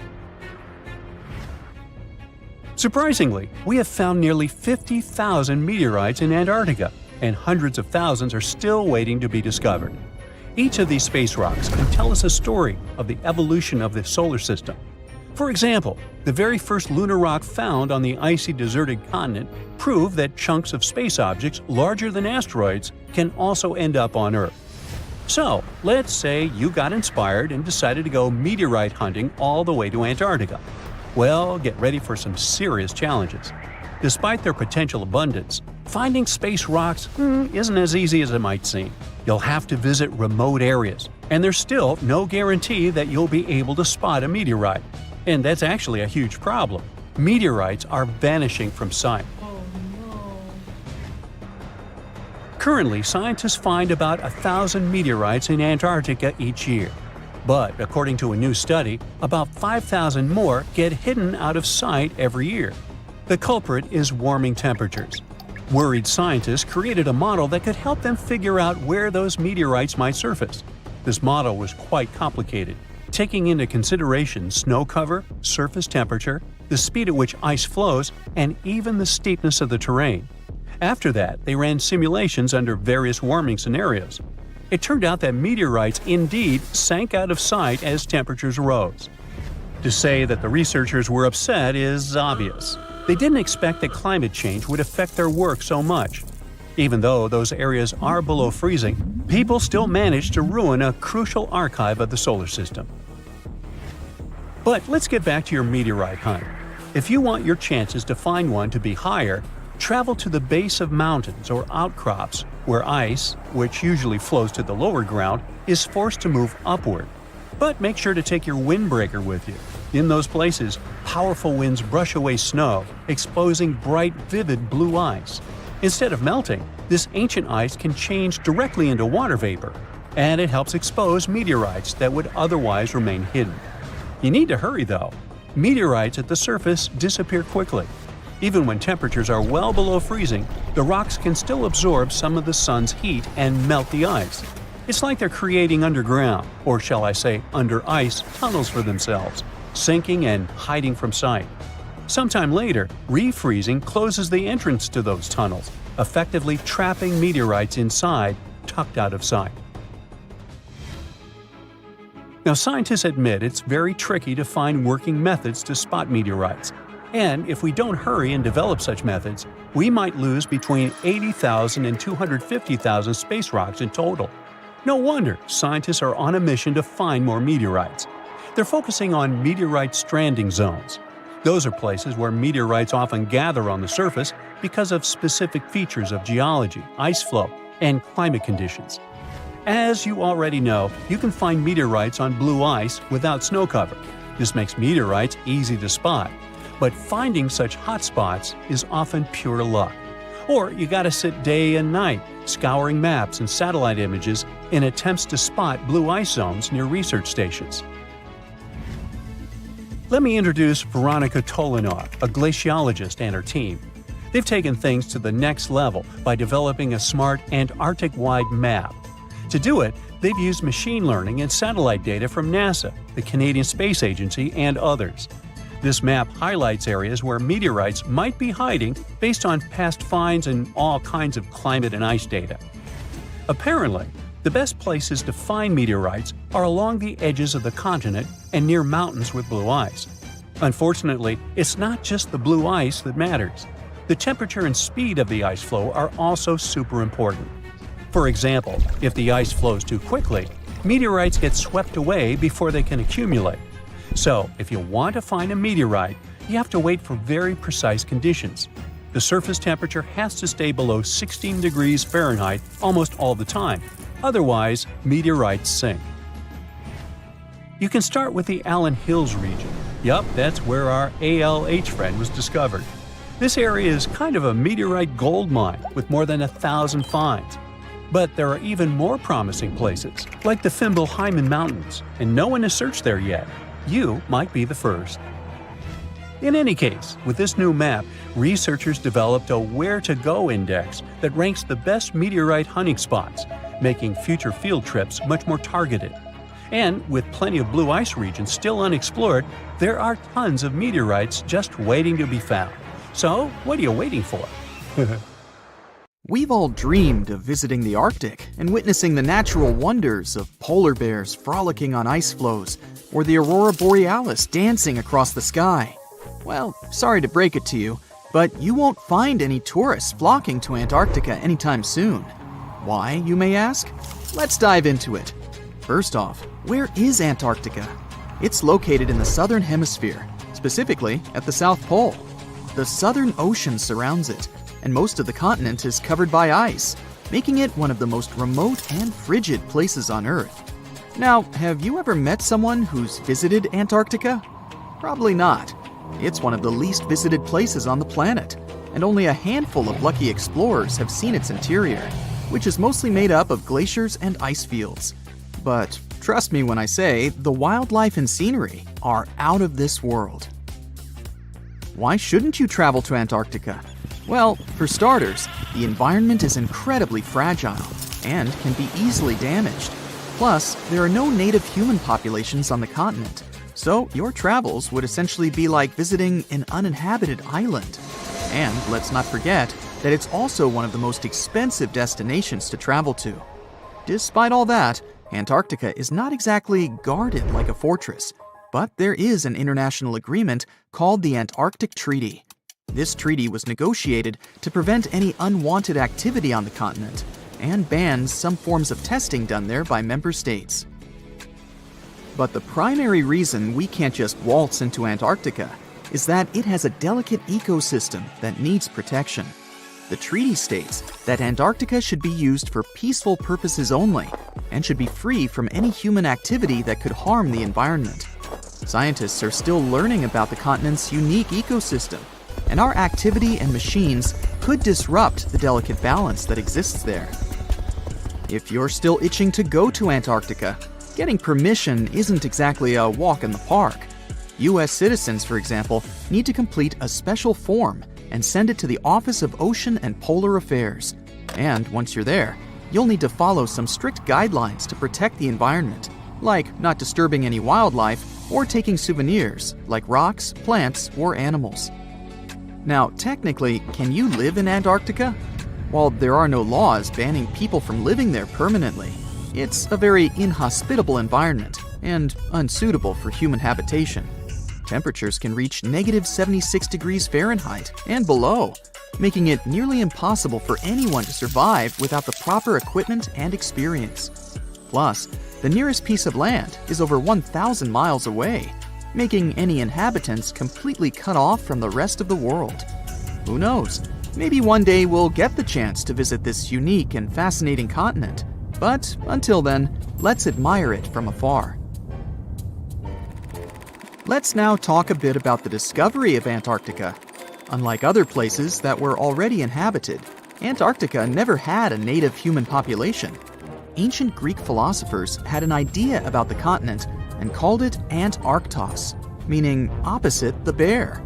Speaker 2: Surprisingly, we have found nearly 50,000 meteorites in Antarctica, and hundreds of thousands are still waiting to be discovered. Each of these space rocks can tell us a story of the evolution of the solar system. For example, the very first lunar rock found on the icy deserted continent proved that chunks of space objects larger than asteroids can also end up on Earth. So, let's say you got inspired and decided to go meteorite hunting all the way to Antarctica. Well, get ready for some serious challenges. Despite their potential abundance, finding space rocks isn't as easy as it might seem. You'll have to visit remote areas, and there's still no guarantee that you'll be able to spot a meteorite. And that's actually a huge problem. Meteorites are vanishing from sight. Currently, scientists find about 1,000 meteorites in Antarctica each year. But according to a new study, about 5,000 more get hidden out of sight every year. The culprit is warming temperatures. Worried scientists created a model that could help them figure out where those meteorites might surface. This model was quite complicated, taking into consideration snow cover, surface temperature, the speed at which ice flows, and even the steepness of the terrain. After that, they ran simulations under various warming scenarios. It turned out that meteorites indeed sank out of sight as temperatures rose. To say that the researchers were upset is obvious. They didn't expect that climate change would affect their work so much. Even though those areas are below freezing, people still managed to ruin a crucial archive of the solar system. But let's get back to your meteorite hunt. If you want your chances to find one to be higher, travel to the base of mountains or outcrops where ice, which usually flows to the lower ground, is forced to move upward. But make sure to take your windbreaker with you. In those places, powerful winds brush away snow, exposing bright, vivid blue ice. Instead of melting, this ancient ice can change directly into water vapor, and it helps expose meteorites that would otherwise remain hidden. You need to hurry, though. Meteorites at the surface disappear quickly. Even when temperatures are well below freezing, the rocks can still absorb some of the sun's heat and melt the ice. It's like they're creating underground, or shall I say under ice, tunnels for themselves, sinking and hiding from sight. Sometime later, refreezing closes the entrance to those tunnels, effectively trapping meteorites inside, tucked out of sight. Now, scientists admit it's very tricky to find working methods to spot meteorites, and if we don't hurry and develop such methods, we might lose between 80,000 and 250,000 space rocks in total. No wonder scientists are on a mission to find more meteorites. They're focusing on meteorite stranding zones. Those are places where meteorites often gather on the surface because of specific features of geology, ice flow, and climate conditions. As you already know, you can find meteorites on blue ice without snow cover. This makes meteorites easy to spot. But finding such hotspots is often pure luck. Or you gotta sit day and night, scouring maps and satellite images in attempts to spot blue ice zones near research stations. Let me introduce Veronika Tolanov, a glaciologist, and her team. They've taken things to the next level by developing a smart Antarctic-wide map. To do it, they've used machine learning and satellite data from NASA, the Canadian Space Agency, and others. This map highlights areas where meteorites might be hiding based on past finds and all kinds of climate and ice data. Apparently, the best places to find meteorites are along the edges of the continent and near mountains with blue ice. Unfortunately, it's not just the blue ice that matters. The temperature and speed of the ice flow are also super important. For example, if the ice flows too quickly, meteorites get swept away before they can accumulate. So, if you want to find a meteorite, you have to wait for very precise conditions. The surface temperature has to stay below 16 degrees Fahrenheit almost all the time. Otherwise, meteorites sink. You can start with the Allen Hills region. Yup, that's where our ALH friend was discovered. This area is kind of a meteorite gold mine with more than 1,000 finds. But there are even more promising places, like the Fimbulheimen Mountains, and no one has searched there yet. You might be the first. In any case, with this new map, researchers developed a where-to-go index that ranks the best meteorite hunting spots, making future field trips much more targeted. And with plenty of blue ice regions still unexplored, there are tons of meteorites just waiting to be found. So, what are you waiting for?
Speaker 3: We've all dreamed of visiting the Arctic and witnessing the natural wonders of polar bears frolicking on ice floes or the aurora borealis dancing across the sky. Well, sorry to break it to you, but you won't find any tourists flocking to Antarctica anytime soon. Why, you may ask? Let's dive into it. First off, where is Antarctica? It's located in the southern hemisphere, specifically at the South Pole. The Southern Ocean surrounds it, and most of the continent is covered by ice, making it one of the most remote and frigid places on Earth. Now, have you ever met someone who's visited Antarctica? Probably not. It's one of the least visited places on the planet, and only a handful of lucky explorers have seen its interior, which is mostly made up of glaciers and ice fields. But trust me when I say the wildlife and scenery are out of this world. Why shouldn't you travel to Antarctica? Well, for starters, the environment is incredibly fragile and can be easily damaged. Plus, there are no native human populations on the continent, so your travels would essentially be like visiting an uninhabited island. And let's not forget that it's also one of the most expensive destinations to travel to. Despite all that, Antarctica is not exactly guarded like a fortress, but there is an international agreement called the Antarctic Treaty. This treaty was negotiated to prevent any unwanted activity on the continent and bans some forms of testing done there by member states. But the primary reason we can't just waltz into Antarctica is that it has a delicate ecosystem that needs protection. The treaty states that Antarctica should be used for peaceful purposes only and should be free from any human activity that could harm the environment. Scientists are still learning about the continent's unique ecosystem, and our activity and machines could disrupt the delicate balance that exists there. If you're still itching to go to Antarctica, getting permission isn't exactly a walk in the park. U.S. citizens, for example, need to complete a special form and send it to the Office of Ocean and Polar Affairs. And once you're there, you'll need to follow some strict guidelines to protect the environment, like not disturbing any wildlife or taking souvenirs like rocks, plants, or animals. Now, technically, can you live in Antarctica? While there are no laws banning people from living there permanently, it's a very inhospitable environment and unsuitable for human habitation. Temperatures can reach -76 degrees Fahrenheit and below, making it nearly impossible for anyone to survive without the proper equipment and experience. Plus, the nearest piece of land is over 1,000 miles away, making any inhabitants completely cut off from the rest of the world. Who knows? Maybe one day we'll get the chance to visit this unique and fascinating continent. But until then, let's admire it from afar. Let's now talk a bit about the discovery of Antarctica. Unlike other places that were already inhabited, Antarctica never had a native human population. Ancient Greek philosophers had an idea about the continent and called it Antarktos, meaning opposite the bear.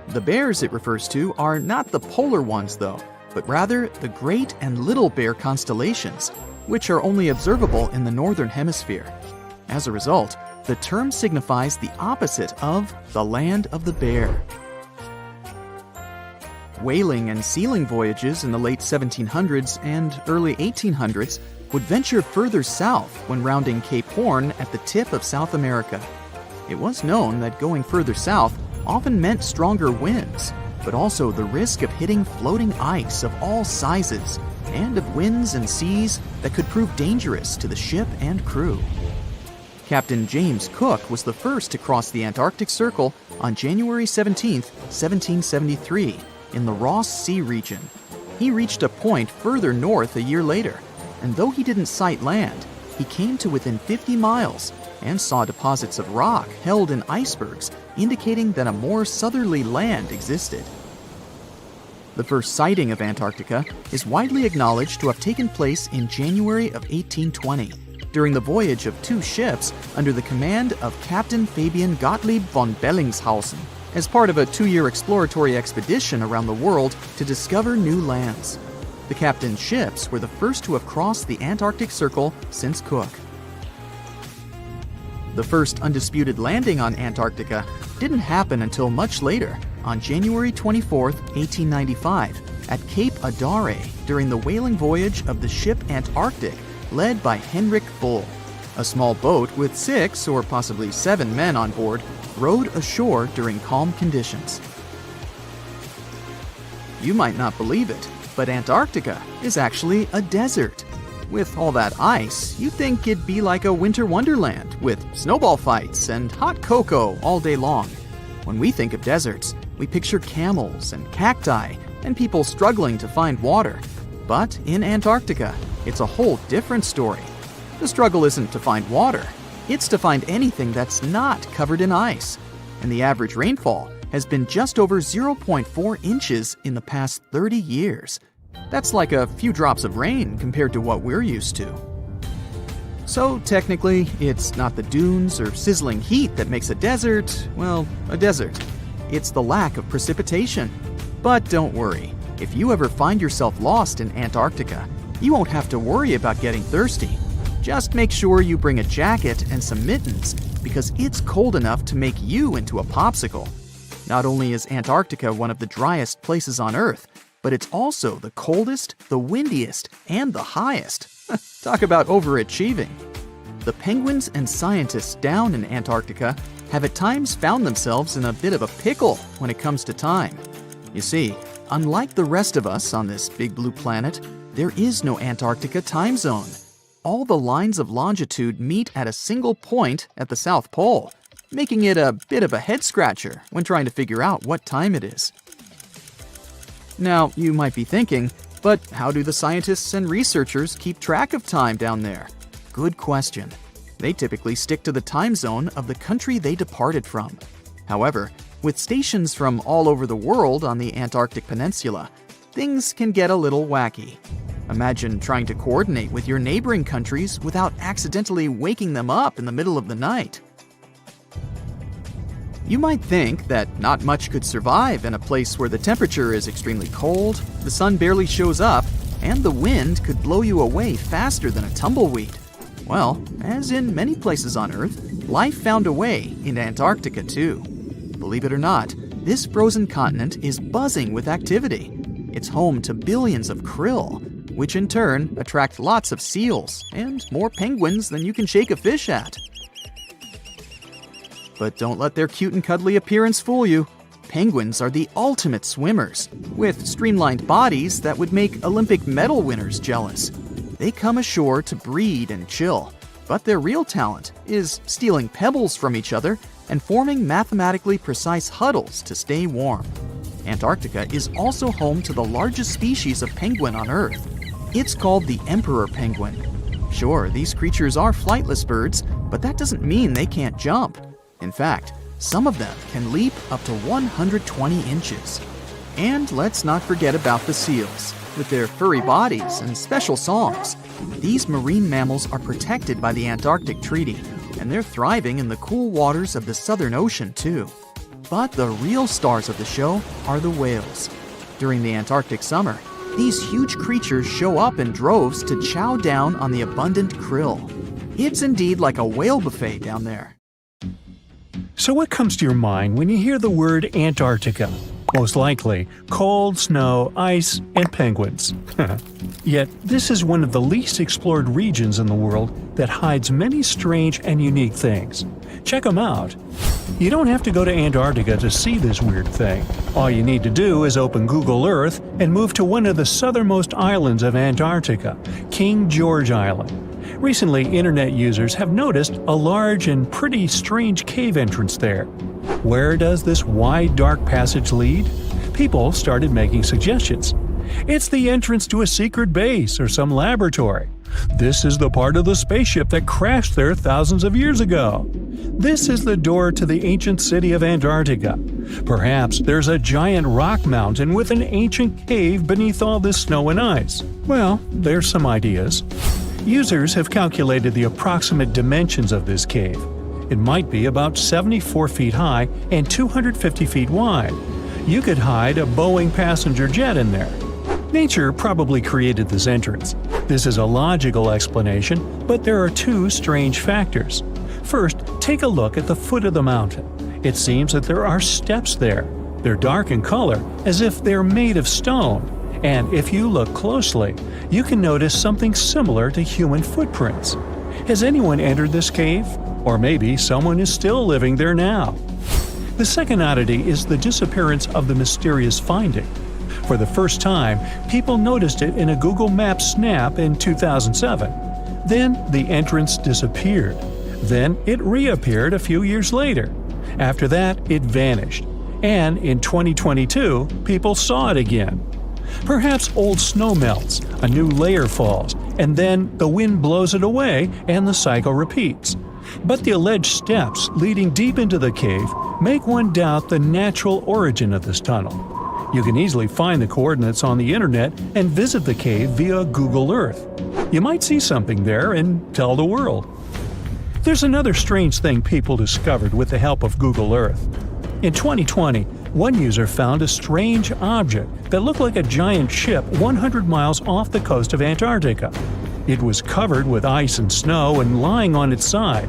Speaker 3: The bears it refers to are not the polar ones though, but rather the Great and Little Bear constellations, which are only observable in the northern hemisphere. As a result, the term signifies the opposite of the land of the bear. Whaling and sealing voyages in the late 1700s and early 1800s would venture further south when rounding Cape Horn at the tip of South America. It was known that going further south often meant stronger winds, but also the risk of hitting floating ice of all sizes and of winds and seas that could prove dangerous to the ship and crew. Captain James Cook was the first to cross the Antarctic Circle on January 17, 1773, in the Ross Sea region. He reached a point further north a year later, and though he didn't sight land, he came to within 50 miles and saw deposits of rock held in icebergs, indicating that a more southerly land existed. The first sighting of Antarctica is widely acknowledged to have taken place in January of 1820, during the voyage of two ships under the command of Captain Fabian Gottlieb von Bellingshausen, as part of a 2-year exploratory expedition around the world to discover new lands. The captain's ships were the first to have crossed the Antarctic Circle since Cook. The first undisputed landing on Antarctica didn't happen until much later, on January 24, 1895, at Cape Adare during the whaling voyage of the ship Antarctic, led by Henrik Bull. A small boat with 6 or possibly 7 men on board rowed ashore during calm conditions. You might not believe it, but Antarctica is actually a desert. With all that ice, you'd think it'd be like a winter wonderland with snowball fights and hot cocoa all day long. When we think of deserts, we picture camels and cacti and people struggling to find water. But in Antarctica, it's a whole different story. The struggle isn't to find water, it's to find anything that's not covered in ice. And the average rainfall has been just over 0.4 inches in the past 30 years. That's like a few drops of rain compared to what we're used to. So technically, it's not the dunes or sizzling heat that makes a desert, well, a desert. It's the lack of precipitation. But don't worry, if you ever find yourself lost in Antarctica, you won't have to worry about getting thirsty. Just make sure you bring a jacket and some mittens, because it's cold enough to make you into a popsicle. Not only is Antarctica one of the driest places on Earth, but it's also the coldest, the windiest, and the highest. Talk about overachieving. The penguins and scientists down in Antarctica have at times found themselves in a bit of a pickle when it comes to time. You see, unlike the rest of us on this big blue planet, there is no Antarctica time zone. All the lines of longitude meet at a single point at the South Pole, making it a bit of a head-scratcher when trying to figure out what time it is. Now, you might be thinking, but how do the scientists and researchers keep track of time down there? Good question. They typically stick to the time zone of the country they departed from. However, with stations from all over the world on the Antarctic Peninsula, things can get a little wacky. Imagine trying to coordinate with your neighboring countries without accidentally waking them up in the middle of the night. You might think that not much could survive in a place where the temperature is extremely cold, the sun barely shows up, and the wind could blow you away faster than a tumbleweed. Well, as in many places on Earth, life found a way in Antarctica too. Believe it or not, this frozen continent is buzzing with activity. It's home to billions of krill, which in turn attract lots of seals and more penguins than you can shake a fish at. But don't let their cute and cuddly appearance fool you. Penguins are the ultimate swimmers, with streamlined bodies that would make Olympic medal winners jealous. They come ashore to breed and chill, but their real talent is stealing pebbles from each other and forming mathematically precise huddles to stay warm. Antarctica is also home to the largest species of penguin on Earth. It's called the emperor penguin. Sure, these creatures are flightless birds, but that doesn't mean they can't jump. In fact, some of them can leap up to 120 inches. And let's not forget about the seals. With their furry bodies and special songs, these marine mammals are protected by the Antarctic Treaty, and they're thriving in the cool waters of the Southern Ocean too. But the real stars of the show are the whales. During the Antarctic summer, these huge creatures show up in droves to chow down on the abundant krill. It's indeed like a whale buffet down there.
Speaker 2: So what comes to your mind when you hear the word Antarctica? Most likely, cold, snow, ice, and penguins. Yet, this is one of the least explored regions in the world that hides many strange and unique things. Check them out. You don't have to go to Antarctica to see this weird thing. All you need to do is open Google Earth and move to one of the southernmost islands of Antarctica, King George Island. Recently, internet users have noticed a large and pretty strange cave entrance there. Where does this wide, dark passage lead? People started making suggestions. It's the entrance to a secret base or some laboratory. This is the part of the spaceship that crashed there thousands of years ago. This is the door to the ancient city of Antarctica. Perhaps there's a giant rock mountain with an ancient cave beneath all this snow and ice. Well, there's some ideas. Users have calculated the approximate dimensions of this cave. It might be about 74 feet high and 250 feet wide. You could hide a Boeing passenger jet in there. Nature probably created this entrance. This is a logical explanation, but there are two strange factors. First, take a look at the foot of the mountain. It seems that there are steps there. They're dark in color, as if they're made of stone. And if you look closely, you can notice something similar to human footprints. Has anyone entered this cave? Or maybe someone is still living there now. The second oddity is the disappearance of the mysterious finding. For the first time, people noticed it in a Google Maps snap in 2007. Then the entrance disappeared. Then it reappeared a few years later. After that, it vanished. And in 2022, people saw it again. Perhaps old snow melts, a new layer falls, and then the wind blows it away and the cycle repeats. But the alleged steps leading deep into the cave make one doubt the natural origin of this tunnel. You can easily find the coordinates on the internet and visit the cave via Google Earth. You might see something there and tell the world. There's another strange thing people discovered with the help of Google Earth. In 2020, one user found a strange object that looked like a giant ship 100 miles off the coast of Antarctica. It was covered with ice and snow and lying on its side.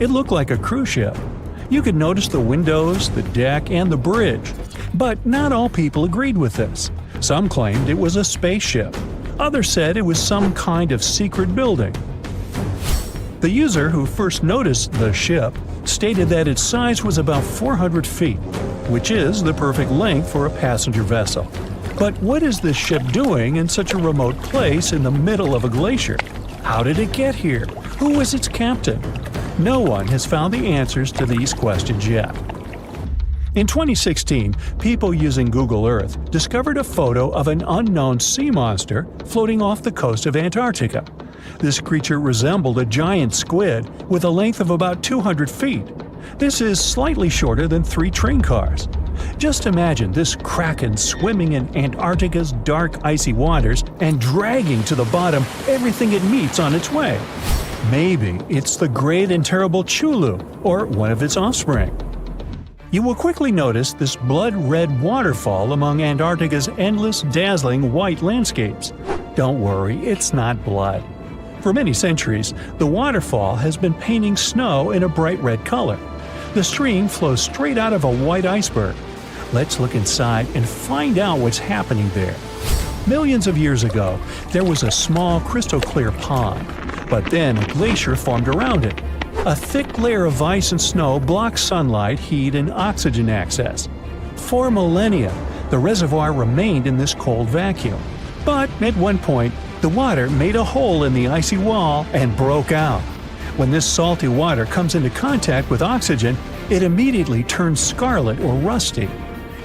Speaker 2: It looked like a cruise ship. You could notice the windows, the deck, and the bridge. But not all people agreed with this. Some claimed it was a spaceship. Others said it was some kind of secret building. The user who first noticed the ship stated that its size was about 400 feet, which is the perfect length for a passenger vessel. But what is this ship doing in such a remote place in the middle of a glacier? How did it get here? Who was its captain? No one has found the answers to these questions yet. In 2016, people using Google Earth discovered a photo of an unknown sea monster floating off the coast of Antarctica. This creature resembled a giant squid with a length of about 200 feet. This is slightly shorter than 3 train cars. Just imagine this kraken swimming in Antarctica's dark, icy waters and dragging to the bottom everything it meets on its way. Maybe it's the great and terrible Chulu, or one of its offspring. You will quickly notice this blood-red waterfall among Antarctica's endless, dazzling white landscapes. Don't worry, it's not blood. For many centuries, the waterfall has been painting snow in a bright red color. The stream flows straight out of a white iceberg. Let's look inside and find out what's happening there. Millions of years ago, there was a small crystal-clear pond, but then a glacier formed around it. A thick layer of ice and snow blocked sunlight, heat, and oxygen access. For millennia, the reservoir remained in this cold vacuum. But at one point, the water made a hole in the icy wall and broke out. When this salty water comes into contact with oxygen, it immediately turns scarlet or rusty.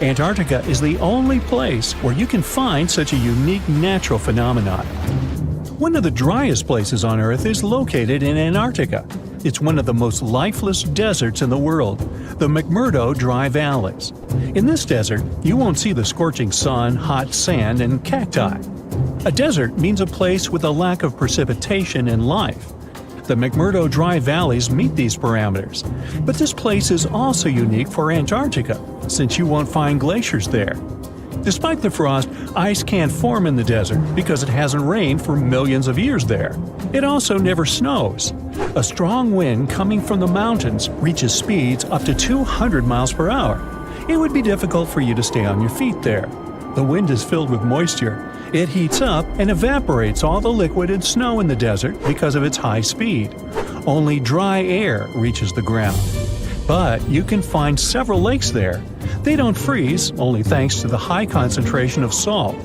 Speaker 2: Antarctica is the only place where you can find such a unique natural phenomenon. One of the driest places on Earth is located in Antarctica. It's one of the most lifeless deserts in the world, the McMurdo Dry Valleys. In this desert, you won't see the scorching sun, hot sand, and cacti. A desert means a place with a lack of precipitation and life. The McMurdo Dry Valleys meet these parameters. But this place is also unique for Antarctica, since you won't find glaciers there. Despite the frost, ice can't form in the desert because it hasn't rained for millions of years there. It also never snows. A strong wind coming from the mountains reaches speeds up to 200 miles per hour. It would be difficult for you to stay on your feet there. The wind is filled with moisture. It heats up and evaporates all the liquid and snow in the desert because of its high speed. Only dry air reaches the ground. But you can find several lakes there. They don't freeze, only thanks to the high concentration of salt.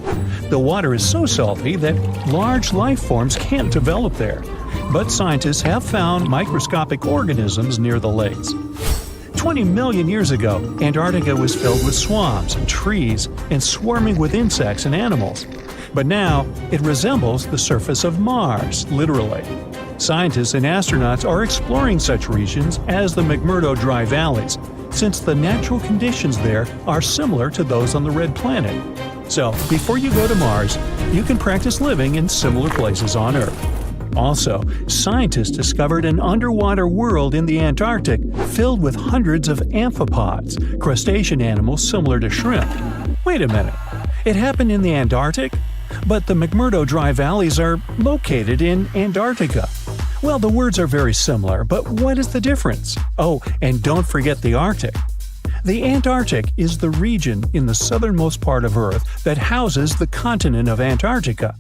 Speaker 2: The water is so salty that large life forms can't develop there. But scientists have found microscopic organisms near the lakes. 20 million years ago, Antarctica was filled with swamps, trees, and swarming with insects and animals. But now, it resembles the surface of Mars, literally. Scientists and astronauts are exploring such regions as the McMurdo Dry Valleys, since the natural conditions there are similar to those on the Red Planet. So, before you go to Mars, you can practice living in similar places on Earth. Also, scientists discovered an underwater world in the Antarctic filled with hundreds of amphipods, crustacean animals similar to shrimp. Wait a minute, it happened in the Antarctic? But the McMurdo Dry Valleys are located in Antarctica. Well, the words are very similar, but what is the difference? Oh, and don't forget the Arctic. The Antarctic is the region in the southernmost part of Earth that houses the continent of Antarctica,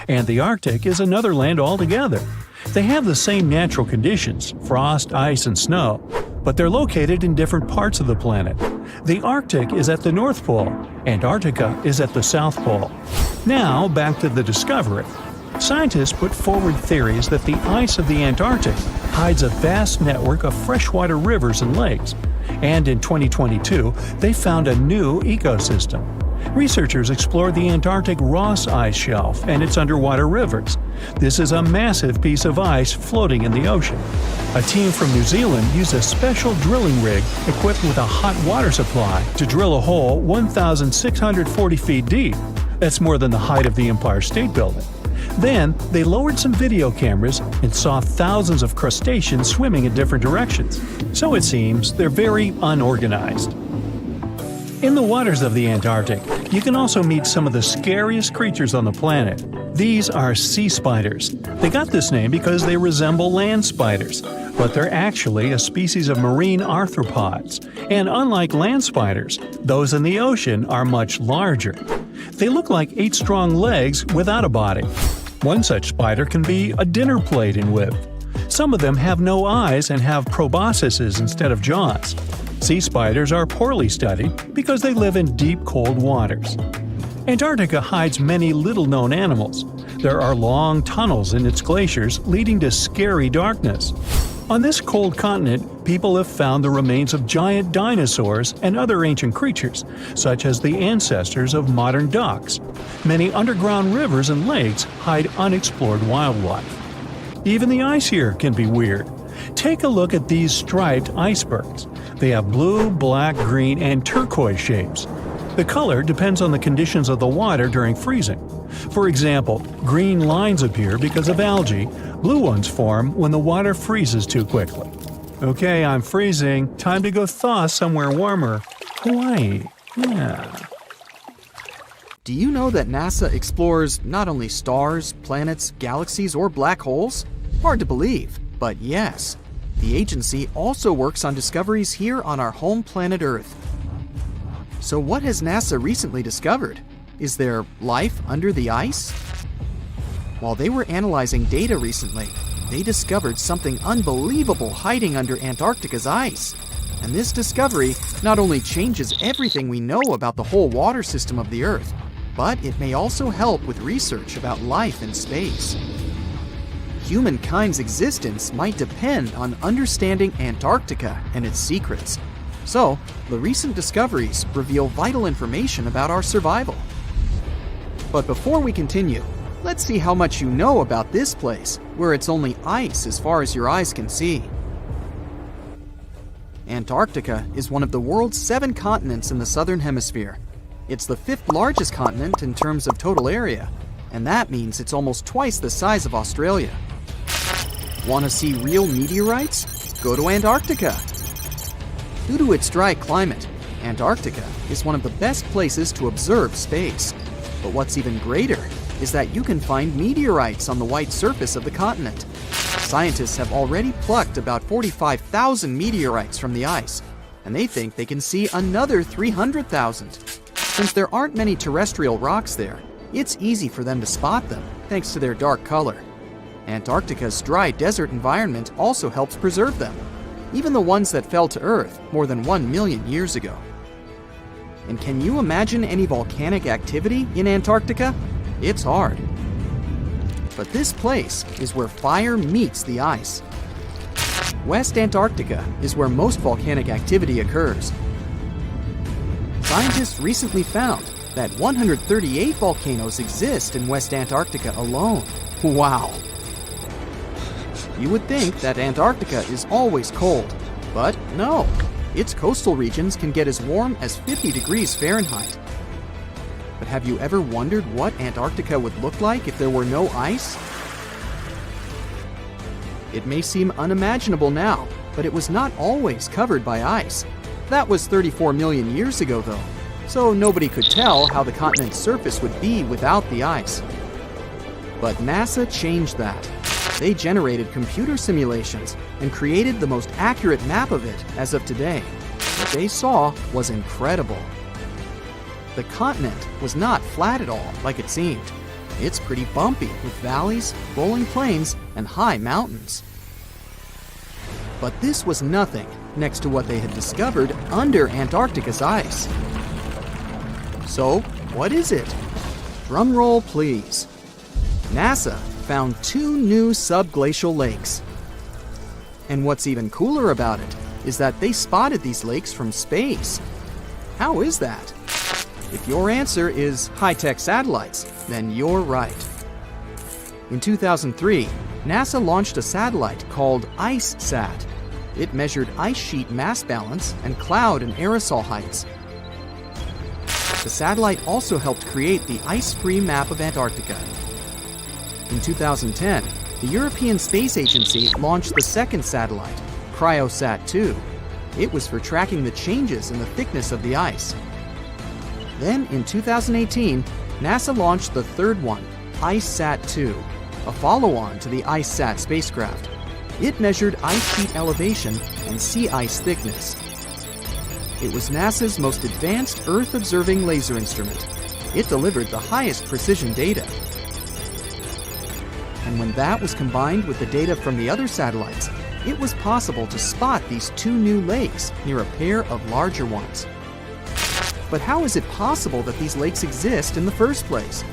Speaker 2: and the Arctic is another land altogether. They have the same natural conditions, frost, ice, and snow, but they're located in different parts of the planet. The Arctic is at the North Pole, Antarctica is at the South Pole. Now, back to the discovery. Scientists put forward theories that the ice of the Antarctic hides a vast network of freshwater rivers and lakes. And in 2022, they found a new ecosystem. Researchers explored the Antarctic Ross Ice Shelf and its underwater rivers. This is a massive piece of ice floating in the ocean. A team from New Zealand used a special drilling rig equipped with a hot water supply to drill a hole 1,640 feet deep. That's more than the height of the Empire State Building. Then, they lowered some video cameras and saw thousands of crustaceans swimming in different directions. So it seems they're very unorganized. In the waters of the Antarctic, you can also meet some of the scariest creatures on the planet. These are sea spiders. They got this name because they resemble land spiders, but they're actually a species of marine arthropods. And unlike land spiders, those in the ocean are much larger. They look like 8 strong legs without a body. One such spider can be a dinner plate in width. Some of them have no eyes and have proboscises instead of jaws. Sea spiders are poorly studied because they live in deep, cold waters. Antarctica hides many little-known animals. There are long tunnels in its glaciers leading to scary darkness. On this cold continent, people have found the remains of giant dinosaurs and other ancient creatures, such as the ancestors of modern ducks. Many underground rivers and lakes hide unexplored wildlife. Even the ice here can be weird. Take a look at these striped icebergs. They have blue, black, green, and turquoise shapes. The color depends on the conditions of the water during freezing. For example, green lines appear because of algae, blue ones form when the water freezes too quickly. Okay, I'm freezing. Time to go thaw somewhere warmer. Hawaii. Yeah.
Speaker 3: Do you know that NASA explores not only stars, planets, galaxies, or black holes? Hard to believe, but yes. The agency also works on discoveries here on our home planet Earth. So what has NASA recently discovered? Is there life under the ice? While they were analyzing data recently, they discovered something unbelievable hiding under Antarctica's ice. And this discovery not only changes everything we know about the whole water system of the Earth, but it may also help with research about life in space. Humankind's existence might depend on understanding Antarctica and its secrets. So, the recent discoveries reveal vital information about our survival. But before we continue, let's see how much you know about this place, where it's only ice as far as your eyes can see. Antarctica is one of the world's 7 continents in the southern hemisphere. It's the 5th largest continent in terms of total area, and that means it's almost twice the size of Australia. Want to see real meteorites? Go to Antarctica. Due to its dry climate, Antarctica is one of the best places to observe space. But what's even greater is that you can find meteorites on the white surface of the continent. Scientists have already plucked about 45,000 meteorites from the ice, and they think they can see another 300,000. Since there aren't many terrestrial rocks there, it's easy for them to spot them, thanks to their dark color. Antarctica's dry desert environment also helps preserve them, even the ones that fell to Earth more than 1 million years ago. And can you imagine any volcanic activity in Antarctica? It's hard. But this place is where fire meets the ice. West Antarctica is where most volcanic activity occurs. Scientists recently found that 138 volcanoes exist in West Antarctica alone. Wow! You would think that Antarctica is always cold, but no. Its coastal regions can get as warm as 50 degrees Fahrenheit. But have you ever wondered what Antarctica would look like if there were no ice? It may seem unimaginable now, but it was not always covered by ice. That was 34 million years ago, though, so nobody could tell how the continent's surface would be without the ice. But NASA changed that. They generated computer simulations and created the most accurate map of it as of today. What they saw was incredible. The continent was not flat at all like it seemed. It's pretty bumpy with valleys, rolling plains, and high mountains. But this was nothing next to what they had discovered under Antarctica's ice. So, what is it? Drum roll, please. NASA found 2 new subglacial lakes. And what's even cooler about it is that they spotted these lakes from space. How is that? If your answer is high-tech satellites, then you're right. In 2003, NASA launched a satellite called IceSat. It measured ice sheet mass balance and cloud and aerosol heights. The satellite also helped create the ice-free map of Antarctica. In 2010, the European Space Agency launched the second satellite, CryoSat-2. It was for tracking the changes in the thickness of the ice. Then, in 2018, NASA launched the third one, IceSat-2, a follow-on to the IceSat spacecraft. It measured ice sheet elevation and sea ice thickness. It was NASA's most advanced Earth-observing laser instrument. It delivered the highest precision data. And when that was combined with the data from the other satellites, it was possible to spot these 2 new lakes near a pair of larger ones. But how is it possible that these lakes exist in the first place?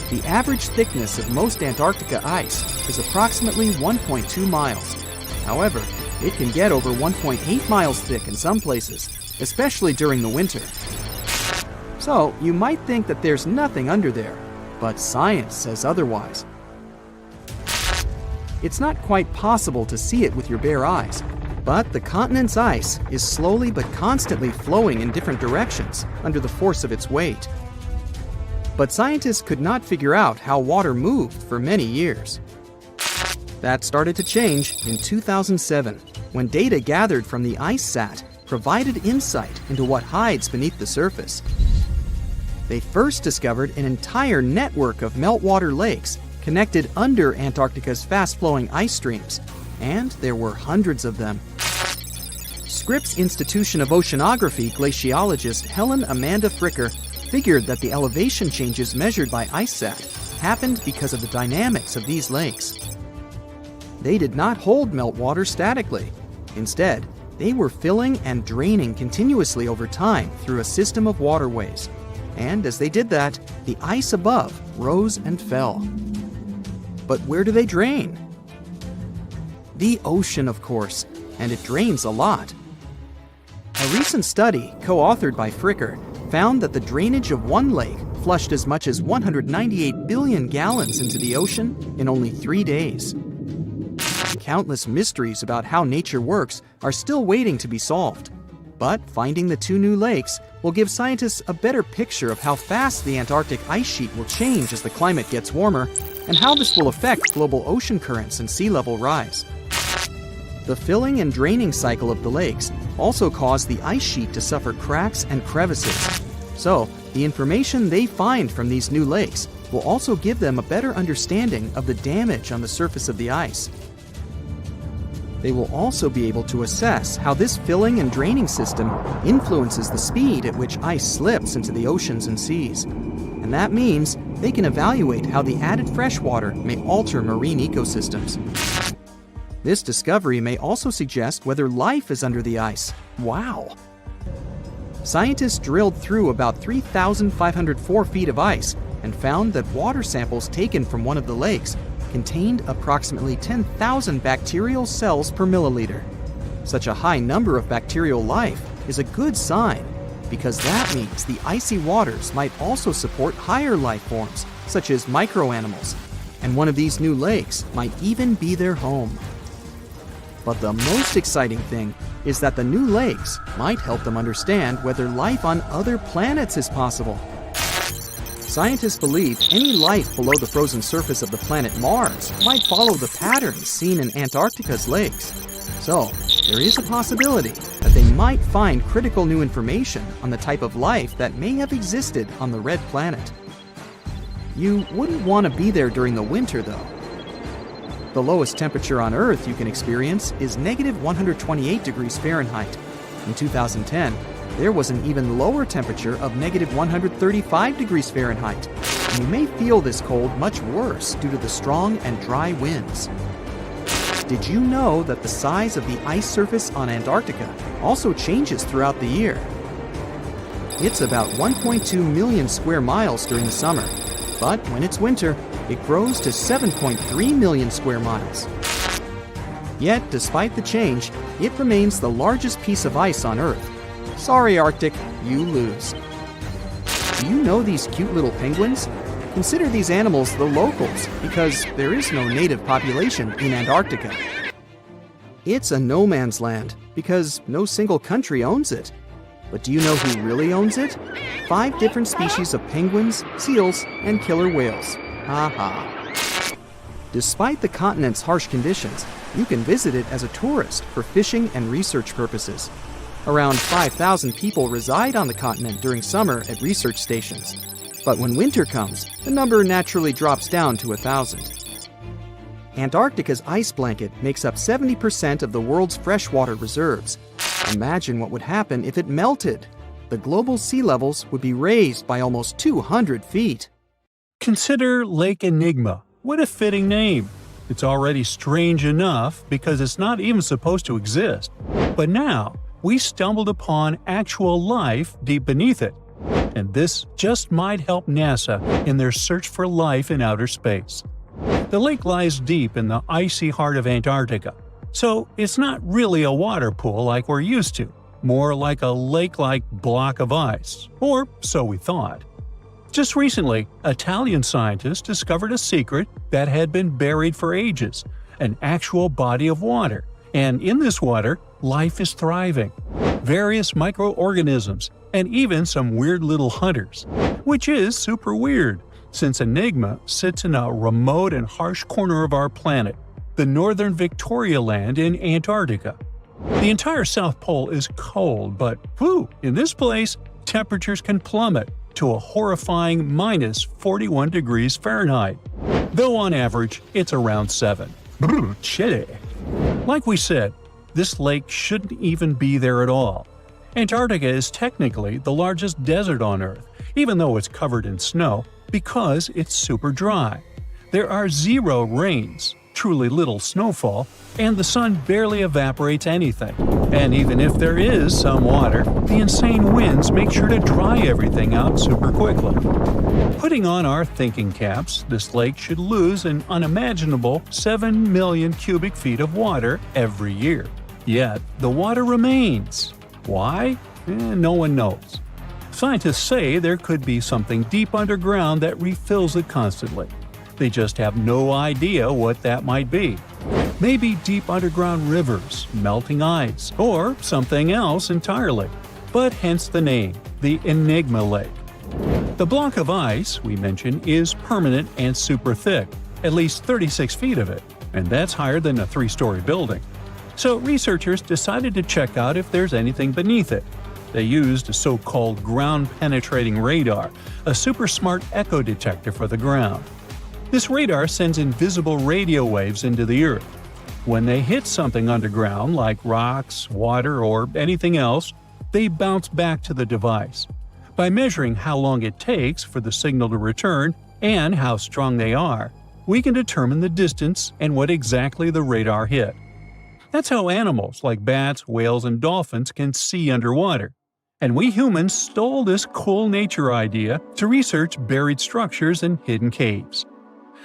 Speaker 3: The average thickness of most Antarctica ice is approximately 1.2 miles. However, it can get over 1.8 miles thick in some places, especially during the winter. So, you might think that there's nothing under there, but science says otherwise. It's not quite possible to see it with your bare eyes, but the continent's ice is slowly but constantly flowing in different directions under the force of its weight. But scientists could not figure out how water moved for many years. That started to change in 2007, when data gathered from the IceSat provided insight into what hides beneath the surface. They first discovered an entire network of meltwater lakes connected under Antarctica's fast-flowing ice streams, and there were hundreds of them. Scripps Institution of Oceanography glaciologist Helen Amanda Fricker figured that the elevation changes measured by IceSat happened because of the dynamics of these lakes. They did not hold meltwater statically. Instead, they were filling and draining continuously over time through a system of waterways. And as they did that, the ice above rose and fell. But where do they drain? The ocean, of course, and it drains a lot. A recent study, co-authored by Fricker, found that the drainage of one lake flushed as much as 198 billion gallons into the ocean in only 3 days. Countless mysteries about how nature works are still waiting to be solved. But finding the 2 new lakes will give scientists a better picture of how fast the Antarctic ice sheet will change as the climate gets warmer, and how this will affect global ocean currents and sea level rise. The filling and draining cycle of the lakes also caused the ice sheet to suffer cracks and crevices. So, the information they find from these new lakes will also give them a better understanding of the damage on the surface of the ice. They will also be able to assess how this filling and draining system influences the speed at which ice slips into the oceans and seas. And that means they can evaluate how the added fresh water may alter marine ecosystems. This discovery may also suggest whether life is under the ice. Wow! Scientists drilled through about 3,504 feet of ice and found that water samples taken from one of the lakes contained approximately 10,000 bacterial cells per milliliter. Such a high number of bacterial life is a good sign, because that means the icy waters might also support higher life forms, such as microanimals, and one of these new lakes might even be their home. But the most exciting thing is that the new lakes might help them understand whether life on other planets is possible. Scientists believe any life below the frozen surface of the planet Mars might follow the patterns seen in Antarctica's lakes. So, there is a possibility that they might find critical new information on the type of life that may have existed on the red planet. You wouldn't want to be there during the winter, though. The lowest temperature on Earth you can experience is negative 128 degrees Fahrenheit. In 2010, there was an even lower temperature of negative 135 degrees Fahrenheit, and you may feel this cold much worse due to the strong and dry winds. Did you know that the size of the ice surface on Antarctica also changes throughout the year? It's about 1.2 million square miles during the summer, but when it's winter, it grows to 7.3 million square miles. Yet, despite the change, it remains the largest piece of ice on Earth. Sorry, Arctic, you lose. Do you know these cute little penguins? Consider these animals the locals, because there is no native population in Antarctica. It's a no man's land, because no single country owns it. But do you know who really owns it? 5 different species of penguins, seals, and killer whales. Ha ha. Despite the continent's harsh conditions, you can visit it as a tourist for fishing and research purposes. Around 5,000 people reside on the continent during summer at research stations. But when winter comes, the number naturally drops down to 1,000. Antarctica's ice blanket makes up 70% of the world's freshwater reserves. Imagine what would happen if it melted. The global sea levels would be raised by almost 200 feet.
Speaker 2: Consider Lake Enigma. What a fitting name. It's already strange enough because it's not even supposed to exist. But now, we stumbled upon actual life deep beneath it. And this just might help NASA in their search for life in outer space. The lake lies deep in the icy heart of Antarctica, so it's not really a water pool like we're used to, more like a lake-like block of ice, or so we thought. Just recently, Italian scientists discovered a secret that had been buried for ages, an actual body of water, and in this water, life is thriving. Various microorganisms, and even some weird little hunters. Which is super weird, since Enigma sits in a remote and harsh corner of our planet, the northern Victoria Land in Antarctica. The entire South Pole is cold, but in this place, temperatures can plummet to a horrifying minus 41 degrees Fahrenheit, though on average it's around 7. Chilly. Like we said, this lake shouldn't even be there at all. Antarctica is technically the largest desert on Earth, even though it's covered in snow, because it's super dry. There are zero rains, truly little snowfall, and the sun barely evaporates anything. And even if there is some water, the insane winds make sure to dry everything out super quickly. Putting on our thinking caps, this lake should lose an unimaginable 7 million cubic feet of water every year. Yet, the water remains. Why? No one knows. Scientists say there could be something deep underground that refills it constantly. They just have no idea what that might be. Maybe deep underground rivers, melting ice, or something else entirely. But hence the name, the Enigma Lake. The block of ice we mentioned is permanent and super thick, at least 36 feet of it, and that's higher than a 3-story building. So researchers decided to check out if there's anything beneath it. They used a so-called ground-penetrating radar, a super smart echo detector for the ground. This radar sends invisible radio waves into the earth. When they hit something underground, like rocks, water, or anything else, they bounce back to the device. By measuring how long it takes for the signal to return and how strong they are, we can determine the distance and what exactly the radar hit. That's how animals like bats, whales, and dolphins can see underwater. And we humans stole this cool nature idea to research buried structures and hidden caves.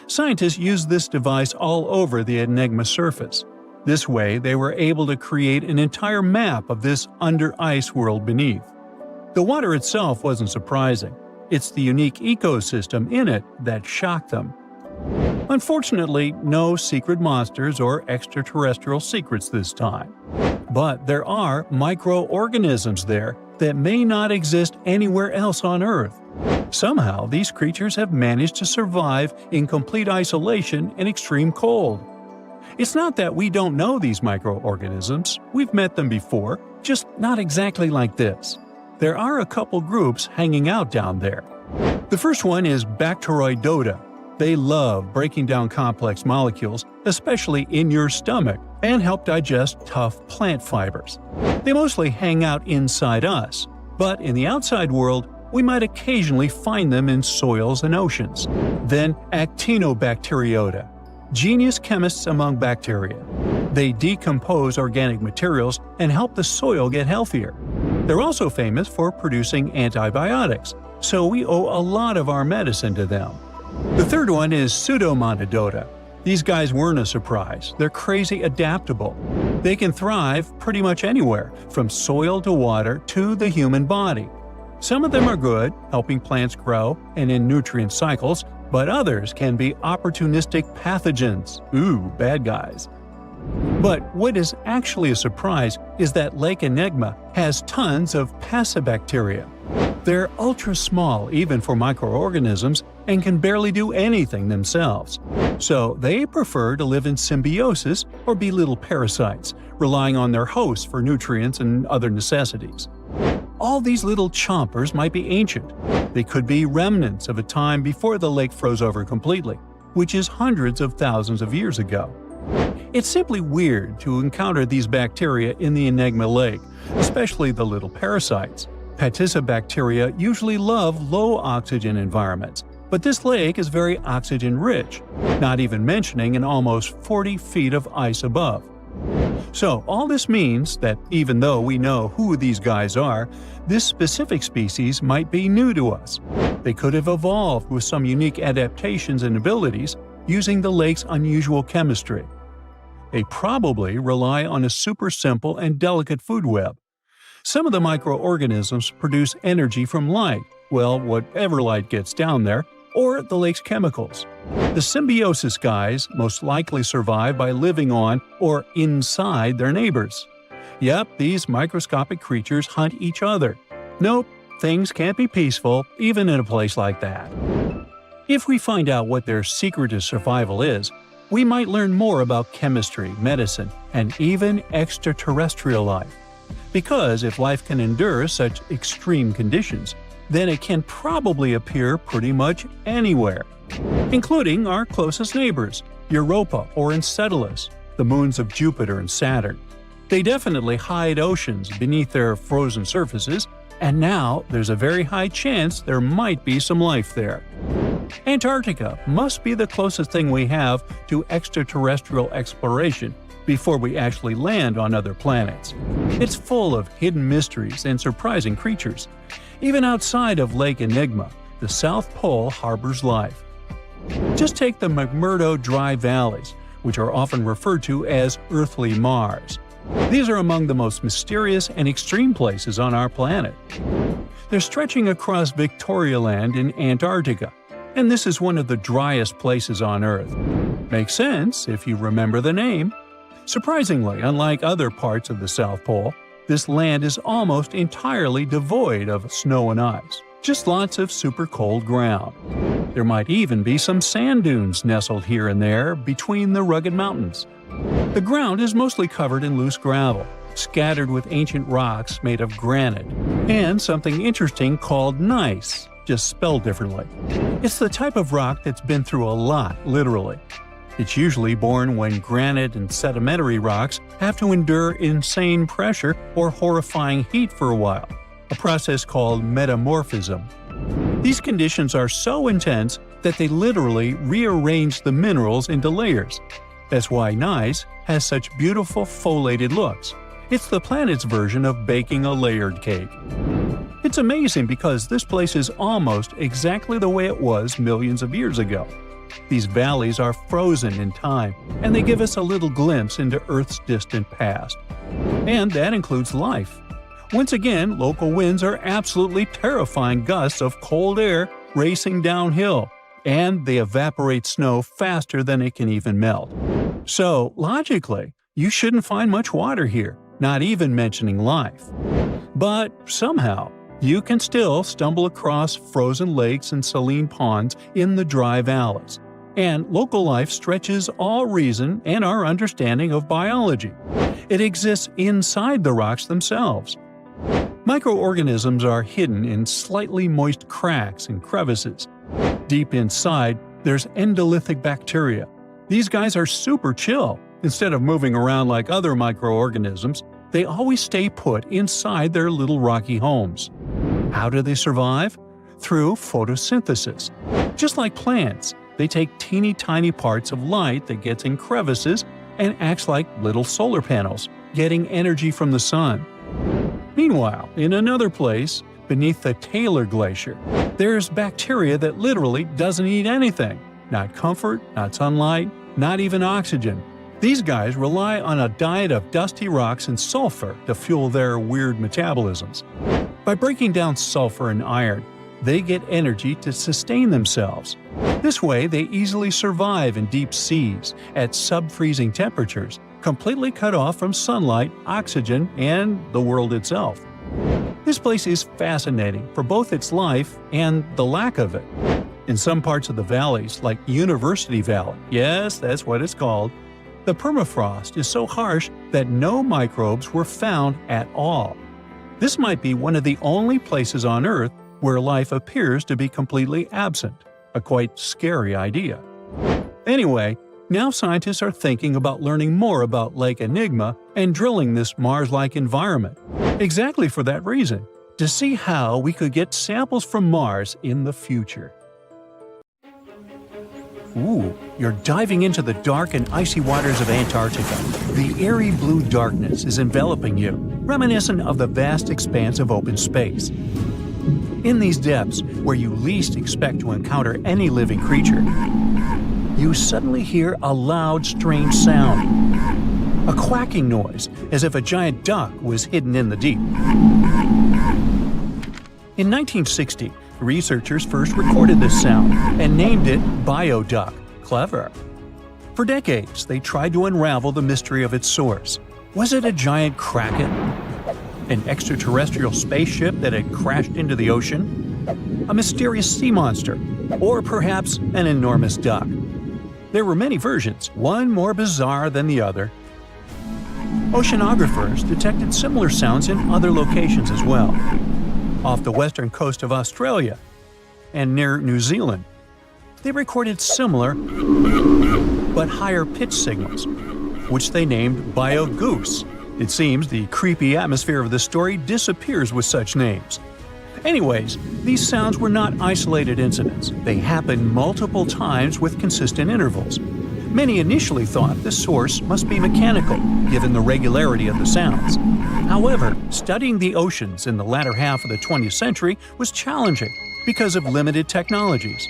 Speaker 2: Scientists used this device all over the Enigma surface. This way, they were able to create an entire map of this under-ice world beneath. The water itself wasn't surprising. It's the unique ecosystem in it that shocked them. Unfortunately, no secret monsters or extraterrestrial secrets this time. But there are microorganisms there that may not exist anywhere else on Earth. Somehow, these creatures have managed to survive in complete isolation and extreme cold. It's not that we don't know these microorganisms, we've met them before, just not exactly like this. There are a couple groups hanging out down there. The first one is Bacteroidota. They love breaking down complex molecules, especially in your stomach, and help digest tough plant fibers. They mostly hang out inside us, but in the outside world, we might occasionally find them in soils and oceans. Then Actinobacteriota, genius chemists among bacteria. They decompose organic materials and help the soil get healthier. They're also famous for producing antibiotics, so we owe a lot of our medicine to them. The third one is Pseudomonadota. These guys weren't a surprise. They're crazy adaptable. They can thrive pretty much anywhere, from soil to water to the human body. Some of them are good, helping plants grow and in nutrient cycles, but others can be opportunistic pathogens. Ooh, bad guys. But what is actually a surprise is that Lake Enigma has tons of passibacteria. They're ultra small even for microorganisms and can barely do anything themselves. So they prefer to live in symbiosis or be little parasites, relying on their hosts for nutrients and other necessities. All these little chompers might be ancient. They could be remnants of a time before the lake froze over completely, which is hundreds of thousands of years ago. It's simply weird to encounter these bacteria in the Enigma Lake, especially the little parasites. Passibacteria usually love low-oxygen environments, but this lake is very oxygen-rich, not even mentioning an almost 40 feet of ice above. So all this means that even though we know who these guys are, this specific species might be new to us. They could have evolved with some unique adaptations and abilities using the lake's unusual chemistry. They probably rely on a super simple and delicate food web. Some of the microorganisms produce energy from light, well, whatever light gets down there, or the lake's chemicals. The symbiosis guys most likely survive by living on or inside their neighbors. Yep, these microscopic creatures hunt each other. Nope, things can't be peaceful even in a place like that. If we find out what their secret to survival is, we might learn more about chemistry, medicine, and even extraterrestrial life. Because if life can endure such extreme conditions, then it can probably appear pretty much anywhere, including our closest neighbors, Europa or Enceladus, the moons of Jupiter and Saturn. They definitely hide oceans beneath their frozen surfaces, And now there's a very high chance there might be some life there. Antarctica must be the closest thing we have to extraterrestrial exploration before we actually land on other planets. It's full of hidden mysteries and surprising creatures. Even outside of Lake Enigma, the South Pole harbors life. Just take the McMurdo Dry Valleys, which are often referred to as Earthly Mars. These are among the most mysterious and extreme places on our planet. They're stretching across Victoria Land in Antarctica, and this is one of the driest places on Earth. Makes sense if you remember the name. Surprisingly, unlike other parts of the South Pole, this land is almost entirely devoid of snow and ice, just lots of super cold ground. There might even be some sand dunes nestled here and there between the rugged mountains. The ground is mostly covered in loose gravel, scattered with ancient rocks made of granite, and something interesting called gneiss, just spelled differently. It's the type of rock that's been through a lot, literally. It's usually born when granite and sedimentary rocks have to endure insane pressure or horrifying heat for a while, a process called metamorphism. These conditions are so intense that they literally rearrange the minerals into layers. That's why gneiss has such beautiful foliated looks. It's the planet's version of baking a layered cake. It's amazing because this place is almost exactly the way it was millions of years ago. These valleys are frozen in time, and they give us a little glimpse into Earth's distant past. And that includes life. Once again, local winds are absolutely terrifying gusts of cold air racing downhill, and they evaporate snow faster than it can even melt. So, logically, you shouldn't find much water here, not even mentioning life. But somehow, you can still stumble across frozen lakes and saline ponds in the dry valleys. And local life stretches all reason and our understanding of biology. It exists inside the rocks themselves. Microorganisms are hidden in slightly moist cracks and crevices. Deep inside, there's endolithic bacteria. These guys are super chill. Instead of moving around like other microorganisms, they always stay put inside their little rocky homes. How do they survive? Through photosynthesis. Just like plants, they take teeny tiny parts of light that gets in crevices and acts like little solar panels, getting energy from the sun. Meanwhile, in another place, beneath the Taylor Glacier, there's bacteria that literally doesn't eat anything. Not comfort, not sunlight, not even oxygen. These guys rely on a diet of dusty rocks and sulfur to fuel their weird metabolisms. By breaking down sulfur and iron, they get energy to sustain themselves. This way, they easily survive in deep seas at sub-freezing temperatures, completely cut off from sunlight, oxygen, and the world itself. This place is fascinating for both its life and the lack of it. In some parts of the valleys, like University Valley, yes, that's what it's called, the permafrost is so harsh that no microbes were found at all. This might be one of the only places on Earth where life appears to be completely absent, a quite scary idea. Anyway, now scientists are thinking about learning more about Lake Enigma and drilling this Mars-like environment, exactly for that reason, to see how we could get samples from Mars in the future. Ooh, you're diving into the dark and icy waters of Antarctica. The airy blue darkness is enveloping you, reminiscent of the vast expanse of open space. In these depths, where you least expect to encounter any living creature, you suddenly hear a loud, strange sound. A quacking noise, as if a giant duck was hidden in the deep. In 1960, researchers first recorded this sound and named it bioduck. Clever. For decades, they tried to unravel the mystery of its source. Was it a giant kraken? An extraterrestrial spaceship that had crashed into the ocean? A mysterious sea monster? Or perhaps an enormous duck? There were many versions, one more bizarre than the other. Oceanographers detected similar sounds in other locations as well. Off the western coast of Australia and near New Zealand, they recorded similar but higher pitch signals, which they named biogoose. It seems the creepy atmosphere of the story disappears with such names. Anyways, these sounds were not isolated incidents. They happened multiple times with consistent intervals. Many initially thought the source must be mechanical, given the regularity of the sounds. However, studying the oceans in the latter half of the 20th century was challenging because of limited technologies.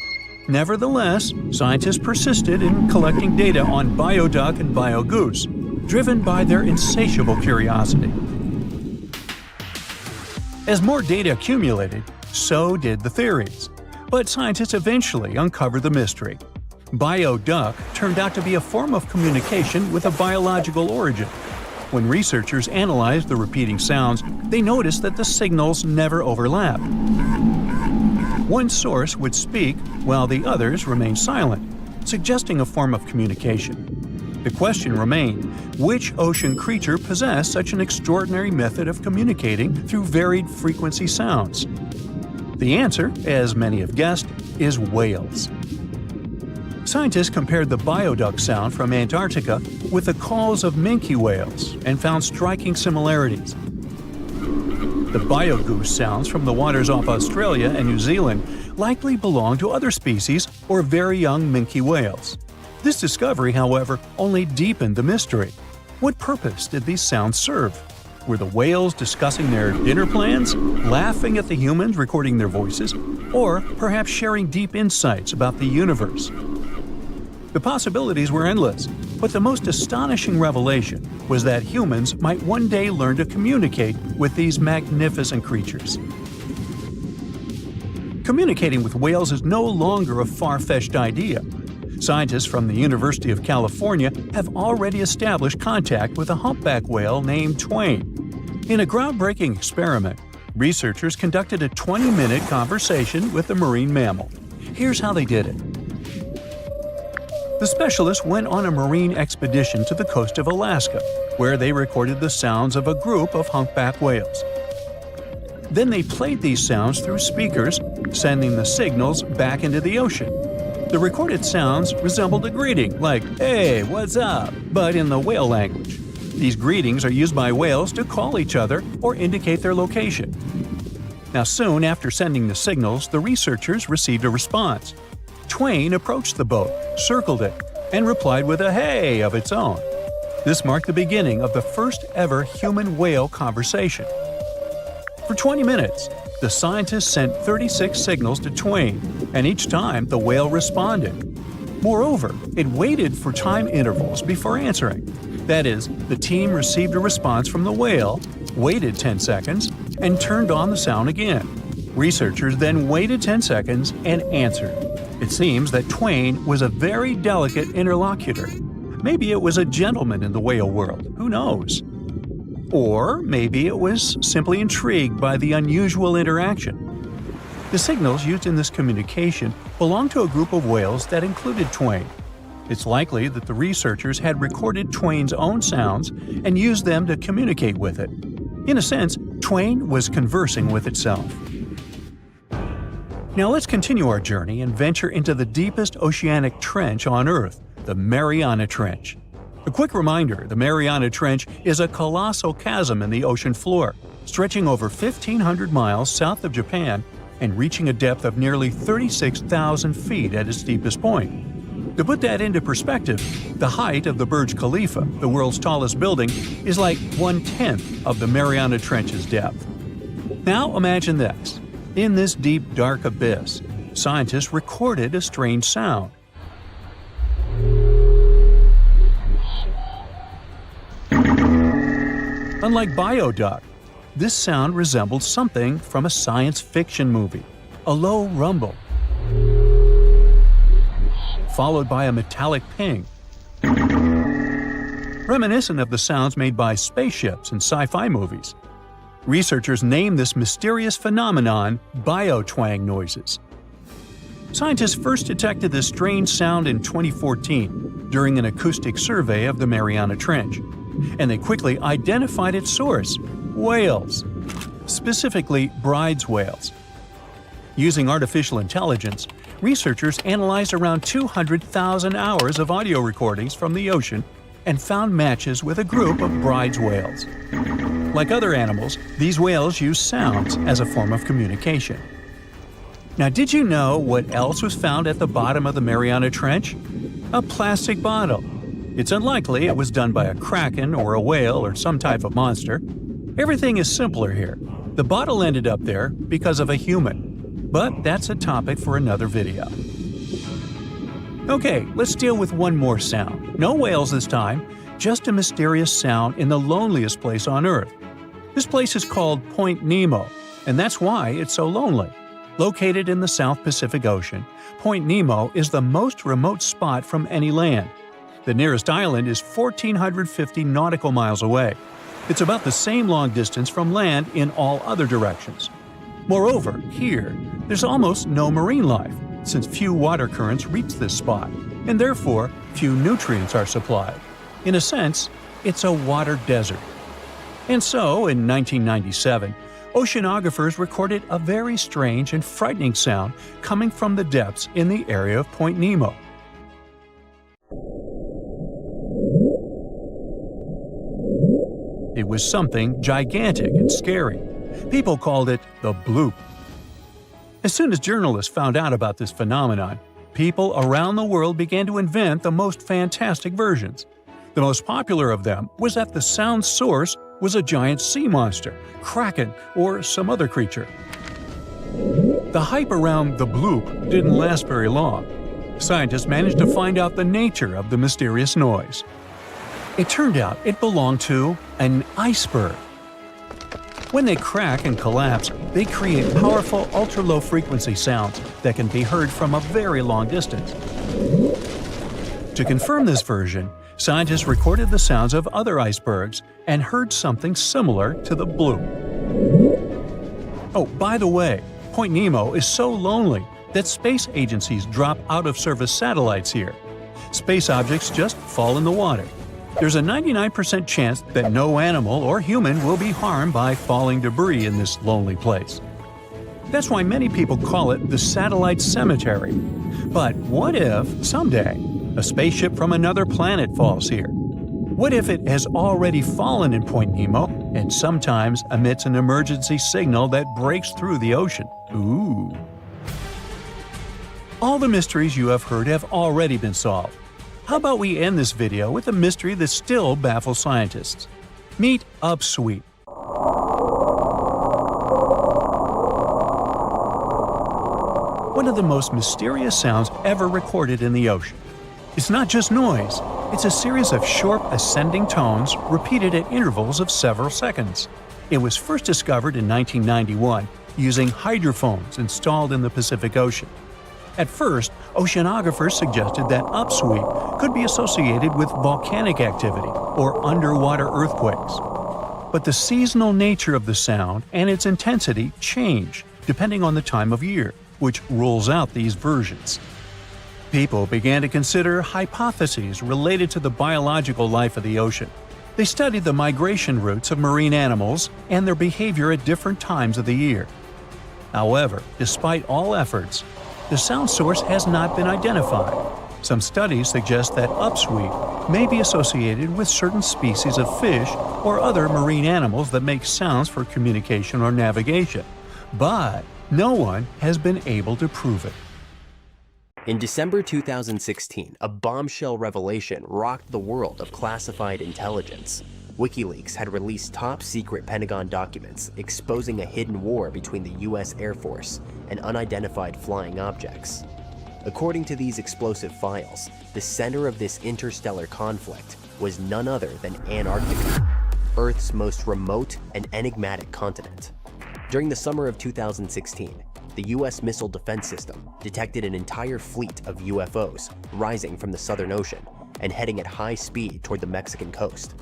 Speaker 2: Nevertheless, scientists persisted in collecting data on bioduck and biogoose, driven by their insatiable curiosity. As more data accumulated, so did the theories. But scientists eventually uncovered the mystery. Bioduck turned out to be a form of communication with a biological origin. When researchers analyzed the repeating sounds, they noticed that the signals never overlapped. One source would speak while the others remained silent, suggesting a form of communication. The question remained, which ocean creature possessed such an extraordinary method of communicating through varied frequency sounds? The answer, as many have guessed, is whales. Scientists compared the bioduck sound from Antarctica with the calls of minke whales and found striking similarities. The biogoose sounds from the waters off Australia and New Zealand likely belong to other species or very young minke whales. This discovery, however, only deepened the mystery. What purpose did these sounds serve? Were the whales discussing their dinner plans, laughing at the humans recording their voices, or perhaps sharing deep insights about the universe? The possibilities were endless, but the most astonishing revelation was that humans might one day learn to communicate with these magnificent creatures. Communicating with whales is no longer a far-fetched idea. Scientists from the University of California have already established contact with a humpback whale named Twain. In a groundbreaking experiment, researchers conducted a 20-minute conversation with the marine mammal. Here's how they did it. The specialists went on a marine expedition to the coast of Alaska, where they recorded the sounds of a group of humpback whales. Then they played these sounds through speakers, sending the signals back into the ocean. The recorded sounds resembled a greeting, like, "Hey, what's up?" but in the whale language. These greetings are used by whales to call each other or indicate their location. Now, soon after sending the signals, the researchers received a response. Twain approached the boat, circled it, and replied with a "hey" of its own. This marked the beginning of the first ever human-whale conversation. For 20 minutes, the scientists sent 36 signals to Twain, and each time the whale responded. Moreover, it waited for time intervals before answering. That is, the team received a response from the whale, waited 10 seconds, and turned on the sound again. Researchers then waited 10 seconds and answered. It seems that Twain was a very delicate interlocutor. Maybe it was a gentleman in the whale world, who knows? Or maybe it was simply intrigued by the unusual interaction. The signals used in this communication belonged to a group of whales that included Twain. It's likely that the researchers had recorded Twain's own sounds and used them to communicate with it. In a sense, Twain was conversing with itself. Now let's continue our journey and venture into the deepest oceanic trench on Earth, the Mariana Trench. A quick reminder, the Mariana Trench is a colossal chasm in the ocean floor, stretching over 1,500 miles south of Japan and reaching a depth of nearly 36,000 feet at its deepest point. To put that into perspective, the height of the Burj Khalifa, the world's tallest building, is like 1/10 of the Mariana Trench's depth. Now imagine this. In this deep, dark abyss, scientists recorded a strange sound. Unlike bioduck, this sound resembled something from a science fiction movie, a low rumble, followed by a metallic ping, reminiscent of the sounds made by spaceships in sci-fi movies. Researchers named this mysterious phenomenon biotwang noises. Scientists first detected this strange sound in 2014 during an acoustic survey of the Mariana Trench, and they quickly identified its source: whales, specifically Bride's whales. Using artificial intelligence, researchers analyzed around 200,000 hours of audio recordings from the ocean and found matches with a group of bride's whales. Like other animals, these whales use sounds as a form of communication. Now, did you know what else was found at the bottom of the Mariana Trench? A plastic bottle. It's unlikely it was done by a kraken or a whale or some type of monster. Everything is simpler here. The bottle ended up there because of a human. But that's a topic for another video. Okay, let's deal with one more sound. No whales this time, just a mysterious sound in the loneliest place on Earth. This place is called Point Nemo, and that's why it's so lonely. Located in the South Pacific Ocean, Point Nemo is the most remote spot from any land. The nearest island is 1,450 nautical miles away. It's about the same long distance from land in all other directions. Moreover, here, there's almost no marine life, since few water currents reach this spot, and therefore few nutrients are supplied. In a sense, it's a water desert. And so, in 1997, oceanographers recorded a very strange and frightening sound coming from the depths in the area of Point Nemo. It was something gigantic and scary. People called it the bloop. As soon as journalists found out about this phenomenon, people around the world began to invent the most fantastic versions. The most popular of them was that the sound source was a giant sea monster, kraken, or some other creature. The hype around the bloop didn't last very long. Scientists managed to find out the nature of the mysterious noise. It turned out it belonged to an iceberg. When they crack and collapse, they create powerful ultra-low frequency sounds that can be heard from a very long distance. To confirm this version, scientists recorded the sounds of other icebergs and heard something similar to the bloop. Oh, by the way, Point Nemo is so lonely that space agencies drop out-of-service satellites here. Space objects just fall in the water. There's a 99% chance that no animal or human will be harmed by falling debris in this lonely place. That's why many people call it the satellite cemetery. But what if, someday, a spaceship from another planet falls here? What if it has already fallen in Point Nemo and sometimes emits an emergency signal that breaks through the ocean? Ooh. All the mysteries you have heard have already been solved. How about we end this video with a mystery that still baffles scientists? Meet Upsweep. One of the most mysterious sounds ever recorded in the ocean. It's not just noise, it's a series of short ascending tones repeated at intervals of several seconds. It was first discovered in 1991 using hydrophones installed in the Pacific Ocean. At first, oceanographers suggested that upsweep could be associated with volcanic activity or underwater earthquakes. But the seasonal nature of the sound and its intensity change depending on the time of year, which rules out these versions. People began to consider hypotheses related to the biological life of the ocean. They studied the migration routes of marine animals and their behavior at different times of the year. However, despite all efforts, the sound source has not been identified. Some studies suggest that upsweep may be associated with certain species of fish or other marine animals that make sounds for communication or navigation, but no one has been able to prove it.
Speaker 4: In December 2016, a bombshell revelation rocked the world of classified intelligence. WikiLeaks had released top-secret Pentagon documents exposing a hidden war between the U.S. Air Force and unidentified flying objects. According to these explosive files, the center of this interstellar conflict was none other than Antarctica, Earth's most remote and enigmatic continent. During the summer of 2016, the U.S. Missile Defense System detected an entire fleet of UFOs rising from the Southern Ocean and heading at high speed toward the Mexican coast.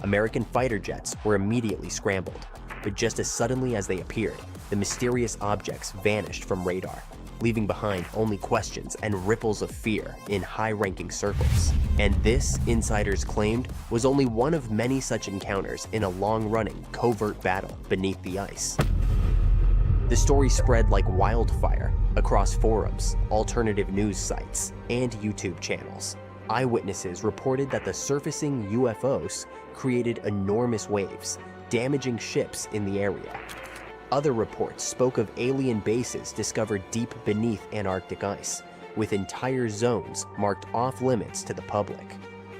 Speaker 4: American fighter jets were immediately scrambled, but just as suddenly as they appeared, the mysterious objects vanished from radar, leaving behind only questions and ripples of fear in high-ranking circles. And this, insiders claimed, was only one of many such encounters in a long-running, covert battle beneath the ice. The story spread like wildfire across forums, alternative news sites, and YouTube channels. eyewitnesses reported that the surfacing UFOs created enormous waves, damaging ships in the area. Other reports spoke of alien bases discovered deep beneath Antarctic ice, with entire zones marked off-limits to the public.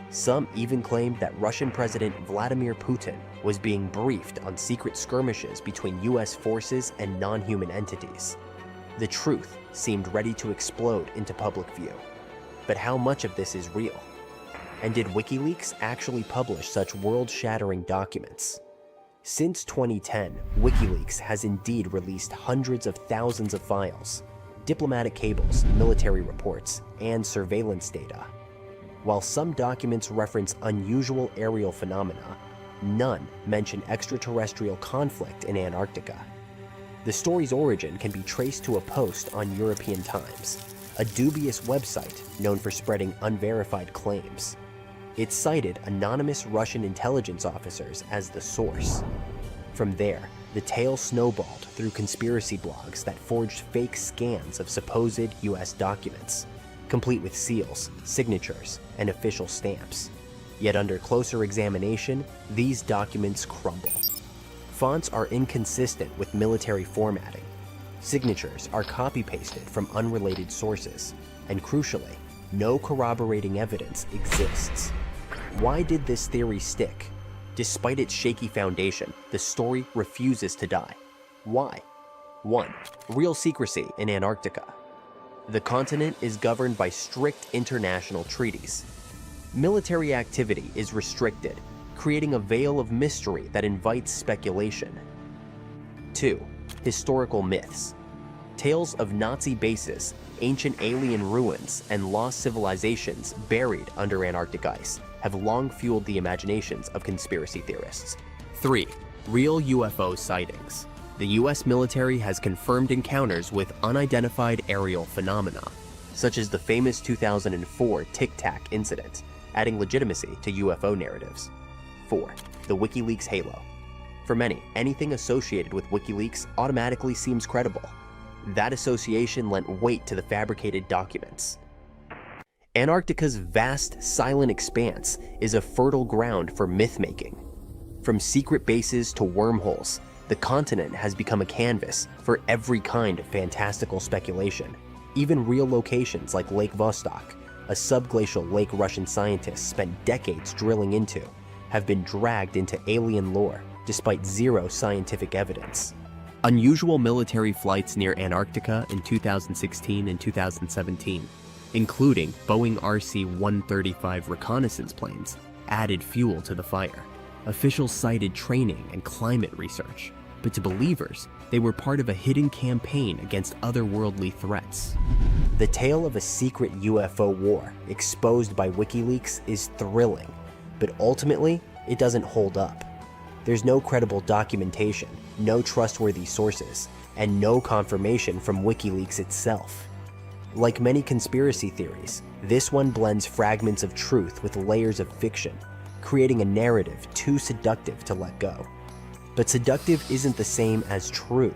Speaker 4: Some even claimed that Russian President Vladimir Putin was being briefed on secret skirmishes between US forces and non-human entities. The truth seemed ready to explode into public view. But how much of this is real? And did WikiLeaks actually publish such world-shattering documents? Since 2010, WikiLeaks has indeed released hundreds of thousands of files, diplomatic cables, military reports, and surveillance data. While some documents reference unusual aerial phenomena, none mention extraterrestrial conflict in Antarctica. The story's origin can be traced to a post on European Times, a dubious website known for spreading unverified claims. It cited anonymous Russian intelligence officers as the source. From there, the tale snowballed through conspiracy blogs that forged fake scans of supposed US documents, complete with seals, signatures, and official stamps. Yet under closer examination, these documents crumble. Fonts are inconsistent with military formatting. Signatures are copy-pasted from unrelated sources, and crucially, no corroborating evidence exists. Why did this theory stick? Despite its shaky foundation, the story refuses to die. Why? 1. Real secrecy in Antarctica. The continent is governed by strict international treaties. Military activity is restricted, creating a veil of mystery that invites speculation. 2. Historical myths. Tales of Nazi bases, ancient alien ruins, and lost civilizations buried under Antarctic ice have long fueled the imaginations of conspiracy theorists. 3. Real UFO sightings. The US military has confirmed encounters with unidentified aerial phenomena, such as the famous 2004 Tic Tac incident, adding legitimacy to UFO narratives. 4. The WikiLeaks halo. For many, anything associated with WikiLeaks automatically seems credible. That association lent weight to the fabricated documents. Antarctica's vast, silent expanse is a fertile ground for myth-making. From secret bases to wormholes, the continent has become a canvas for every kind of fantastical speculation. Even real locations like Lake Vostok, a subglacial lake Russian scientists spent decades drilling into, have been dragged into alien lore despite zero scientific evidence. Unusual military flights near Antarctica in 2016 and 2017, including Boeing RC-135 reconnaissance planes, added fuel to the fire. Officials cited training and climate research, but to believers, they were part of a hidden campaign against otherworldly threats. The tale of a secret UFO war exposed by WikiLeaks is thrilling, but ultimately, it doesn't hold up. There's no credible documentation, no trustworthy sources, and no confirmation from WikiLeaks itself. Like many conspiracy theories, this one blends fragments of truth with layers of fiction, creating a narrative too seductive to let go. But seductive isn't the same as true.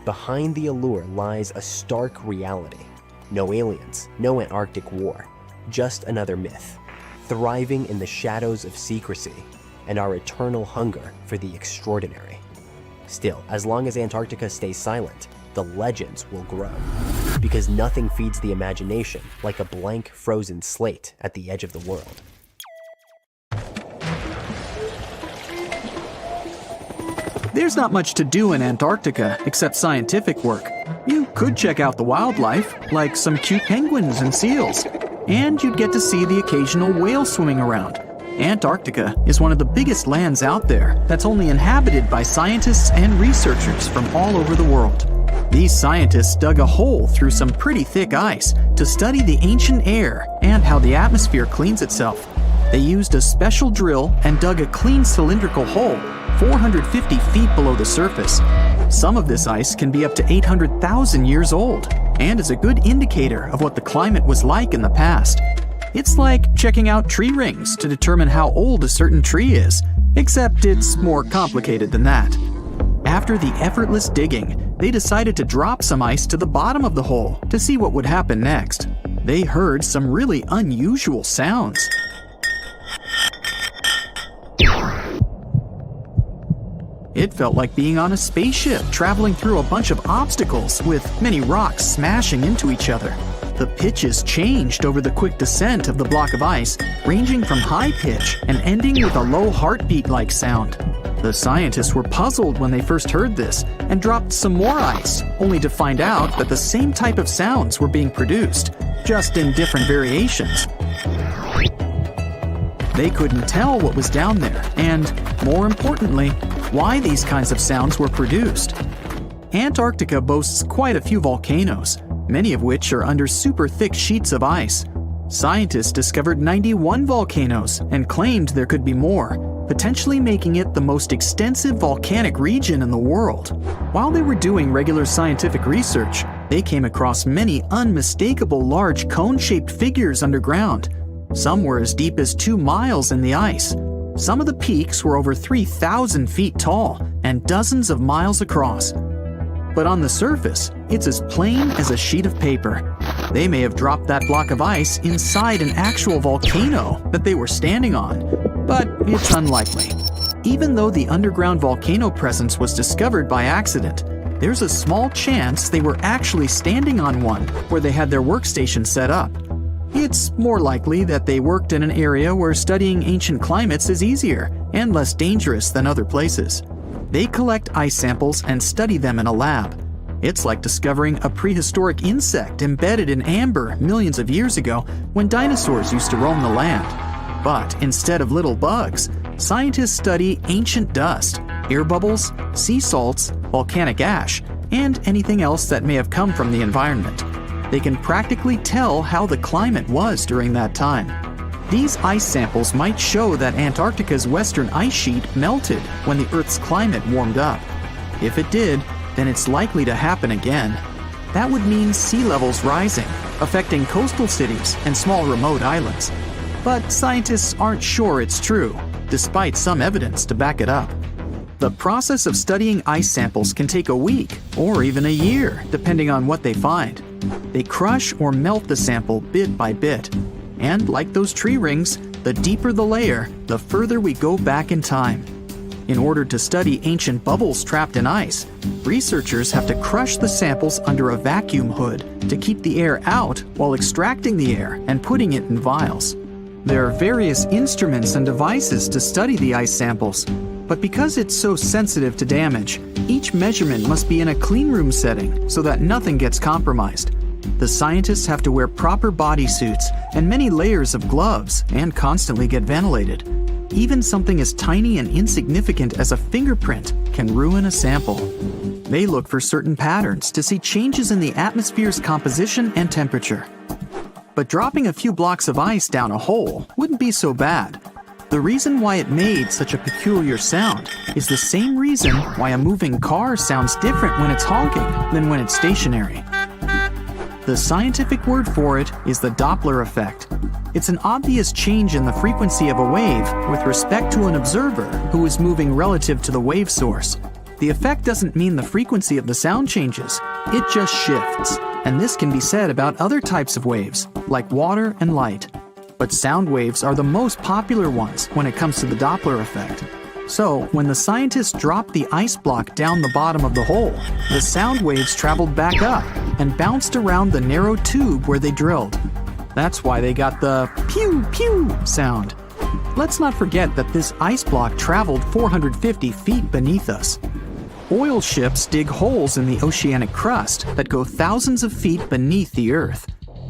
Speaker 4: Behind the allure lies a stark reality. No aliens, no Antarctic war, just another myth, thriving in the shadows of secrecy and our eternal hunger for the extraordinary. Still, as long as Antarctica stays silent, the legends will grow, because nothing feeds the imagination like a blank, frozen slate at the edge of the world.
Speaker 3: There's not much to do in Antarctica except scientific work. You could check out the wildlife, like some cute penguins and seals, and you'd get to see the occasional whale swimming around. Antarctica is one of the biggest lands out there that's only inhabited by scientists and researchers from all over the world. These scientists dug a hole through some pretty thick ice to study the ancient air and how the atmosphere cleans itself. They used a special drill and dug a clean cylindrical hole 450 feet below the surface. Some of this ice can be up to 800,000 years old and is a good indicator of what the climate was like in the past. It's like checking out tree rings to determine how old a certain tree is, except it's more complicated than that. After the effortless digging, they decided to drop some ice to the bottom of the hole to see what would happen next. they heard some really unusual sounds. It felt like being on a spaceship traveling through a bunch of obstacles with many rocks smashing into each other. The pitches changed over the quick descent of the block of ice, ranging from high pitch and ending with a low heartbeat-like sound. The scientists were puzzled when they first heard this and dropped some more ice, only to find out that the same type of sounds were being produced, just in different variations. They couldn't tell what was down there and, more importantly, why these kinds of sounds were produced. Antarctica boasts quite a few volcanoes, many of which are under super thick sheets of ice. Scientists discovered 91 volcanoes and claimed there could be more, potentially making it the most extensive volcanic region in the world. While they were doing regular scientific research, they came across many unmistakable large cone-shaped figures underground. Some were as deep as 2 miles in the ice. Some of the peaks were over 3,000 feet tall and dozens of miles across. But on the surface, it's as plain as a sheet of paper. They may have dropped that block of ice inside an actual volcano that they were standing on, but it's unlikely. Even though the underground volcano presence was discovered by accident, there's a small chance they were actually standing on one where they had their workstation set up. It's more likely that they worked in an area where studying ancient climates is easier and less dangerous than other places. They collect ice samples and study them in a lab. It's like discovering a prehistoric insect embedded in amber millions of years ago when dinosaurs used to roam the land. But instead of little bugs, scientists study ancient dust, air bubbles, sea salts, volcanic ash, and anything else that may have come from the environment. They can practically tell how the climate was during that time. These ice samples might show that Antarctica's western ice sheet melted when the Earth's climate warmed up. If it did, then it's likely to happen again. That would mean sea levels rising, affecting coastal cities and small remote islands. But scientists aren't sure it's true, despite some evidence to back it up. The process of studying ice samples can take a week or even a year, depending on what they find. They crush or melt the sample bit by bit. And like those tree rings, the deeper the layer, the further we go back in time. In order to study ancient bubbles trapped in ice, researchers have to crush the samples under a vacuum hood to keep the air out while extracting the air and putting it in vials. There are various instruments and devices to study the ice samples, but because it's so sensitive to damage, each measurement must be in a clean room setting so that nothing gets compromised. The scientists have to wear proper bodysuits and many layers of gloves and constantly get ventilated. Even something as tiny and insignificant as a fingerprint can ruin a sample. They look for certain patterns to see changes in the atmosphere's composition and temperature. But dropping a few blocks of ice down a hole wouldn't be so bad. The reason why it made such a peculiar sound is the same reason why a moving car sounds different when it's honking than when it's stationary. The scientific word for it is the Doppler effect. It's an obvious change in the frequency of a wave with respect to an observer who is moving relative to the wave source. The effect doesn't mean the frequency of the sound changes, it just shifts. And this can be said about other types of waves, like water and light. But sound waves are the most popular ones when it comes to the Doppler effect. So, when the scientists dropped the ice block down the bottom of the hole, the sound waves traveled back up and bounced around the narrow tube where they drilled. That's why they got the pew pew sound. Let's not forget that this ice block traveled 450 feet beneath us. Oil ships dig holes in the oceanic crust that go thousands of feet beneath the Earth.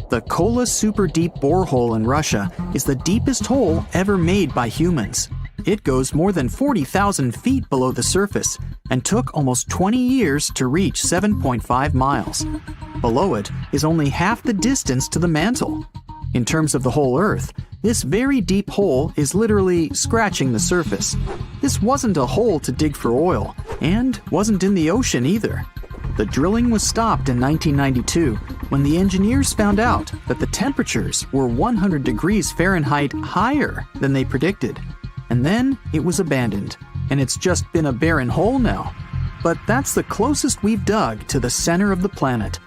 Speaker 3: The Kola Super Deep Borehole in Russia is the deepest hole ever made by humans. It goes more than 40,000 feet below the surface and took almost 20 years to reach 7.5 miles. Below it is only half the distance to the mantle. In terms of the whole Earth, this very deep hole is literally scratching the surface. This wasn't a hole to dig for oil, and wasn't in the ocean either. The drilling was stopped in 1992 when the engineers found out that the temperatures were 100 degrees Fahrenheit higher than they predicted. And then it was abandoned, and it's just been a barren hole now. But that's the closest we've dug to the center of the planet.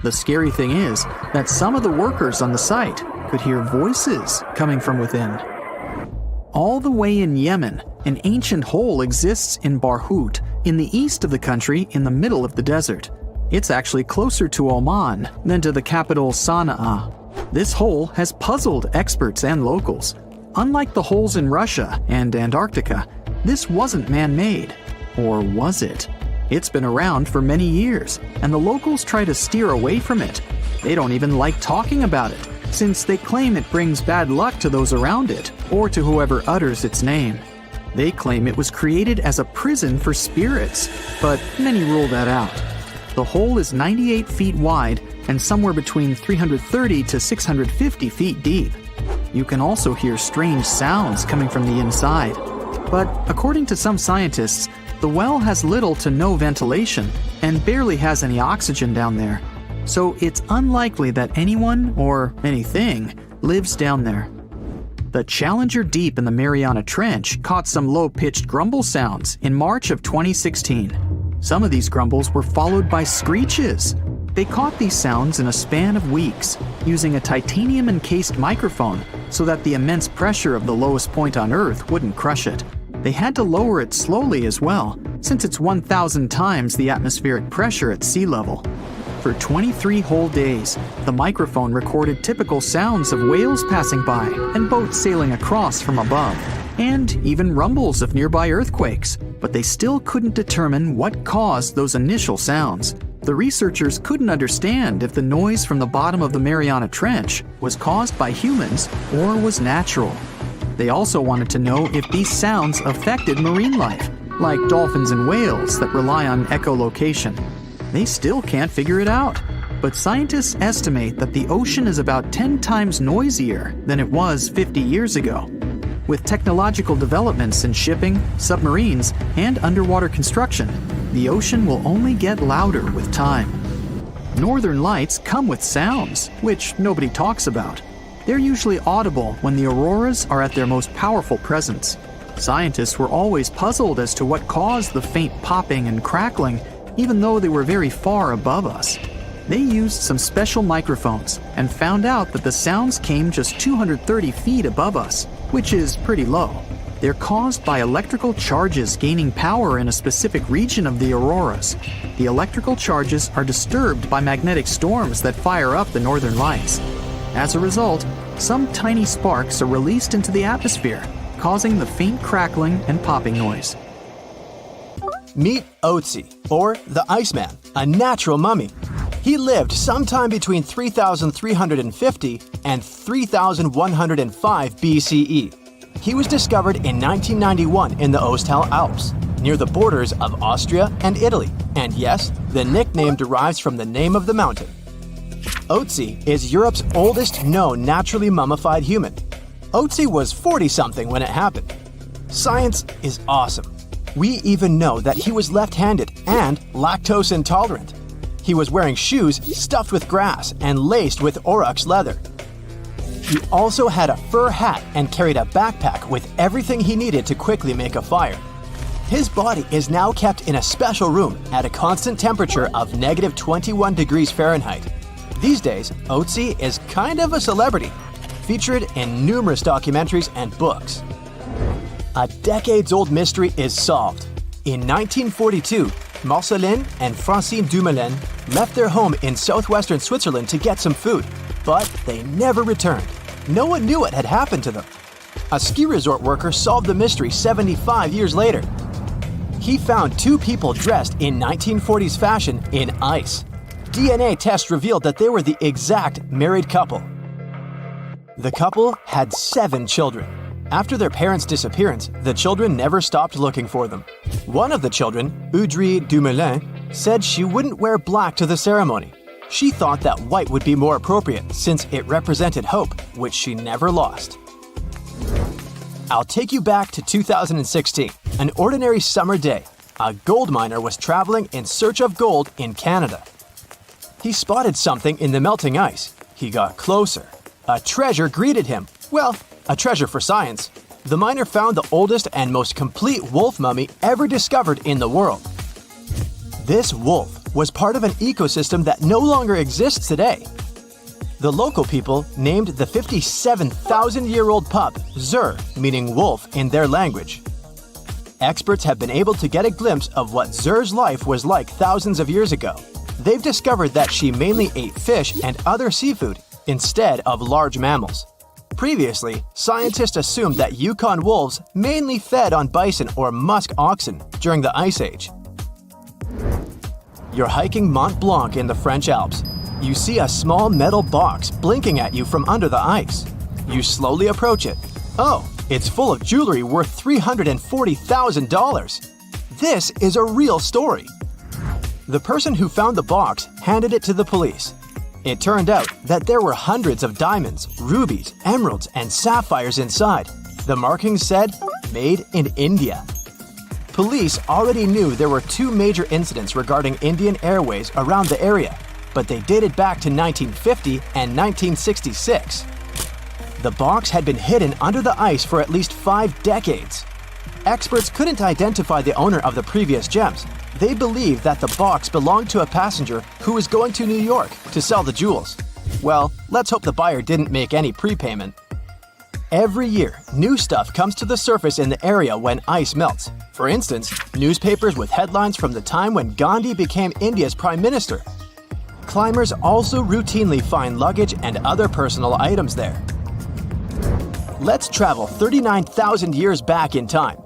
Speaker 3: The scary thing is that some of the workers on the site could hear voices coming from within. All the way in Yemen, an ancient hole exists in Barhout, in the east of the country in the middle of the desert. It's actually closer to Oman than to the capital Sana'a. This hole has puzzled experts and locals. Unlike the holes in Russia and Antarctica, this wasn't man-made. Or was it? It's been around for many years, and the locals try to steer away from it. They don't even like talking about it, since they claim it brings bad luck to those around it, or to whoever utters its name. They claim it was created as a prison for spirits, but many rule that out. The hole is 98 feet wide and somewhere between 330 to 650 feet deep. You can also hear strange sounds coming from the inside. But according to some scientists, the well has little to no ventilation and barely has any oxygen down there. So it's unlikely that anyone or anything lives down there. The Challenger Deep in the Mariana Trench caught some low-pitched grumble sounds in March of 2016. Some of these grumbles were followed by screeches. They caught these sounds in a span of weeks, using a titanium-encased microphone so that the immense pressure of the lowest point on Earth wouldn't crush it. They had to lower it slowly as well, since it's 1,000 times the atmospheric pressure at sea level. For 23 whole days, the microphone recorded typical sounds of whales passing by and boats sailing across from above, and even rumbles of nearby earthquakes, but they still couldn't determine what caused those initial sounds. The researchers couldn't understand if the noise from the bottom of the Mariana Trench was caused by humans or was natural. They also wanted to know if these sounds affected marine life, like dolphins and whales that rely on echolocation. They still can't figure it out, but scientists estimate that the ocean is about 10 times noisier than it was 50 years ago. With technological developments in shipping, submarines, and underwater construction, the ocean will only get louder with time. Northern lights come with sounds, which nobody talks about. They're usually audible when the auroras are at their most powerful presence. Scientists were always puzzled as to what caused the faint popping and crackling, even though they were very far above us. They used some special microphones and found out that the sounds came just 230 feet above us, which is pretty low. They're caused by electrical charges gaining power in a specific region of the auroras. The electrical charges are disturbed by magnetic storms that fire up the northern lights. As a result, some tiny sparks are released into the atmosphere, causing the faint crackling and popping noise.
Speaker 1: Meet Otzi, or the Iceman, a natural mummy. He lived sometime between 3,350 and 3,105 BCE. He was discovered in 1991 in the Ostal Alps, near the borders of Austria and Italy, and yes, the nickname derives from the name of the mountain. Otzi is Europe's oldest known naturally mummified human. Otzi was 40-something when it happened. Science is awesome. We even know that he was left-handed and lactose intolerant. He was wearing shoes stuffed with grass and laced with oryx leather. He also had a fur hat and carried a backpack with everything he needed to quickly make a fire. His body is now kept in a special room at a constant temperature of negative 21 degrees Fahrenheit. These days, Otzi is kind of a celebrity, featured in numerous documentaries and books. A decades-old mystery is solved. In 1942, Marceline and Francine Dumoulin left their home in southwestern Switzerland to get some food, but they never returned. No one knew what had happened to them. A ski resort worker solved the mystery 75 years later. He found two people dressed in 1940s fashion in ice. DNA tests revealed that they were the exact married couple. The couple had 7 children. After their parents' disappearance, the children never stopped looking for them. One of the children, Audrey Dumoulin, said she wouldn't wear black to the ceremony. She thought that white would be more appropriate since it represented hope, which she never lost. I'll take you back to 2016, an ordinary summer day. A gold miner was traveling in search of gold in Canada. He spotted something in the melting ice. He got closer. A treasure greeted him. Well, a treasure for science. The miner found the oldest and most complete wolf mummy ever discovered in the world. This wolf, was part of an ecosystem that no longer exists today. The local people named the 57,000-year-old pup Zur, meaning wolf in their language. Experts have been able to get a glimpse of what Zur's life was like thousands of years ago. They've discovered that she mainly ate fish and other seafood instead of large mammals. Previously, scientists assumed that Yukon wolves mainly fed on bison or musk oxen during the Ice Age. You're hiking Mont Blanc in the French Alps. You see a small metal box blinking at you from under the ice. You slowly approach it. Oh, it's full of jewelry worth $340,000. This is a real story. The person who found the box handed it to the police. It turned out that there were hundreds of diamonds, rubies, emeralds, and sapphires inside. The markings said, "Made in India." Police already knew there were two major incidents regarding Indian Airways around the area, but they dated back to 1950 and 1966. The box had been hidden under the ice for at least 5 decades. Experts couldn't identify the owner of the previous gems. They believed that the box belonged to a passenger who was going to New York to sell the jewels. Well, let's hope the buyer didn't make any prepayment. Every year, new stuff comes to the surface in the area when ice melts. For instance, newspapers with headlines from the time when Gandhi became India's prime minister. Climbers also routinely find luggage and other personal items there. Let's travel 39,000 years back in time.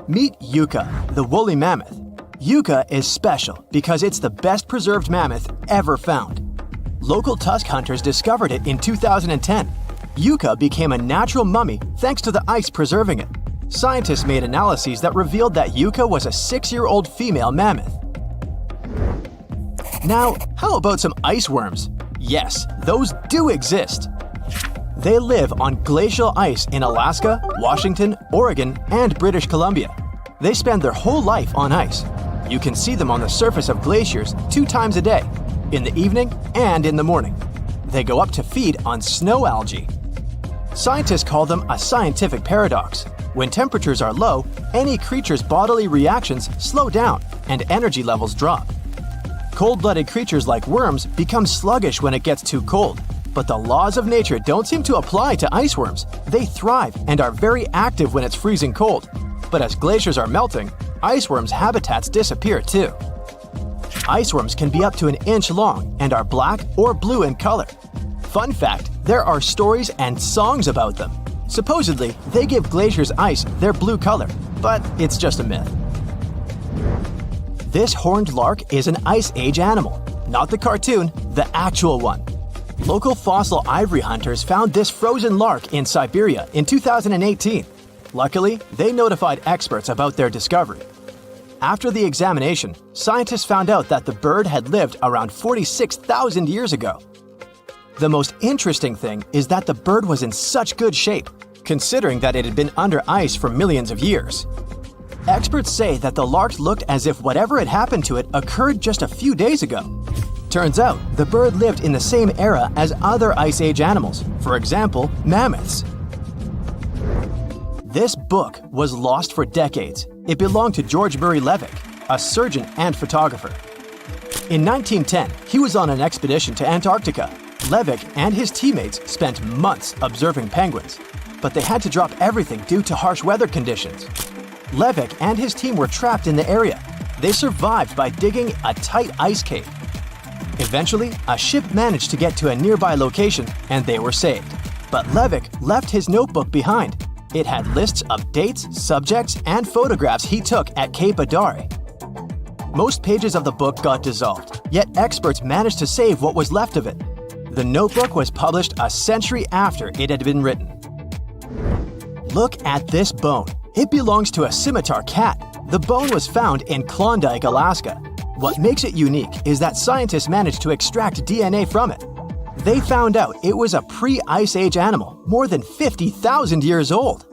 Speaker 1: Meet Yucca, the woolly mammoth. Yucca is special because it's the best preserved mammoth ever found. Local tusk hunters discovered it in 2010. Yucca became a natural mummy thanks to the ice preserving it. Scientists made analyses that revealed that Yucca was a 6-year-old female mammoth. Now, how about some ice worms? Yes, those do exist. They live on glacial ice in Alaska, Washington, Oregon, and British Columbia. They spend their whole life on ice. You can see them on the surface of glaciers 2 times a day, in the evening and in the morning. They go up to feed on snow algae. Scientists call them a scientific paradox. When temperatures are low, any creature's bodily reactions slow down and energy levels drop. Cold-blooded creatures like worms become sluggish when it gets too cold. But the laws of nature don't seem to apply to ice worms. They thrive and are very active when it's freezing cold. But as glaciers are melting, ice worms' habitats disappear too. Ice worms can be up to 1 inch long and are black or blue in color. Fun fact, there are stories and songs about them. Supposedly, they give glaciers' ice their blue color, but it's just a myth. This horned lark is an Ice Age animal. Not the cartoon, the actual one. Local fossil ivory hunters found this frozen lark in Siberia in 2018. Luckily, they notified experts about their discovery. After the examination, scientists found out that the bird had lived around 46,000 years ago. The most interesting thing is that the bird was in such good shape, considering that it had been under ice for millions of years. Experts say that the lark looked as if whatever had happened to it occurred just a few days ago. Turns out, the bird lived in the same era as other Ice Age animals, for example, mammoths. This book was lost for decades. It belonged to George Murray Levick, a surgeon and photographer. In 1910, he was on an expedition to Antarctica. Levick and his teammates spent months observing penguins, but they had to drop everything due to harsh weather conditions. Levick and his team were trapped in the area. They survived by digging a tight ice cave. Eventually, a ship managed to get to a nearby location and they were saved. But Levick left his notebook behind. It had lists of dates, subjects, and photographs he took at Cape Adare. Most pages of the book got dissolved, yet experts managed to save what was left of it. The notebook was published a century after it had been written. Look at this bone. It belongs to a scimitar cat. The bone was found in Klondike, Alaska. What makes it unique is that scientists managed to extract DNA from it. They found out it was a pre-Ice Age animal, more than 50,000 years old.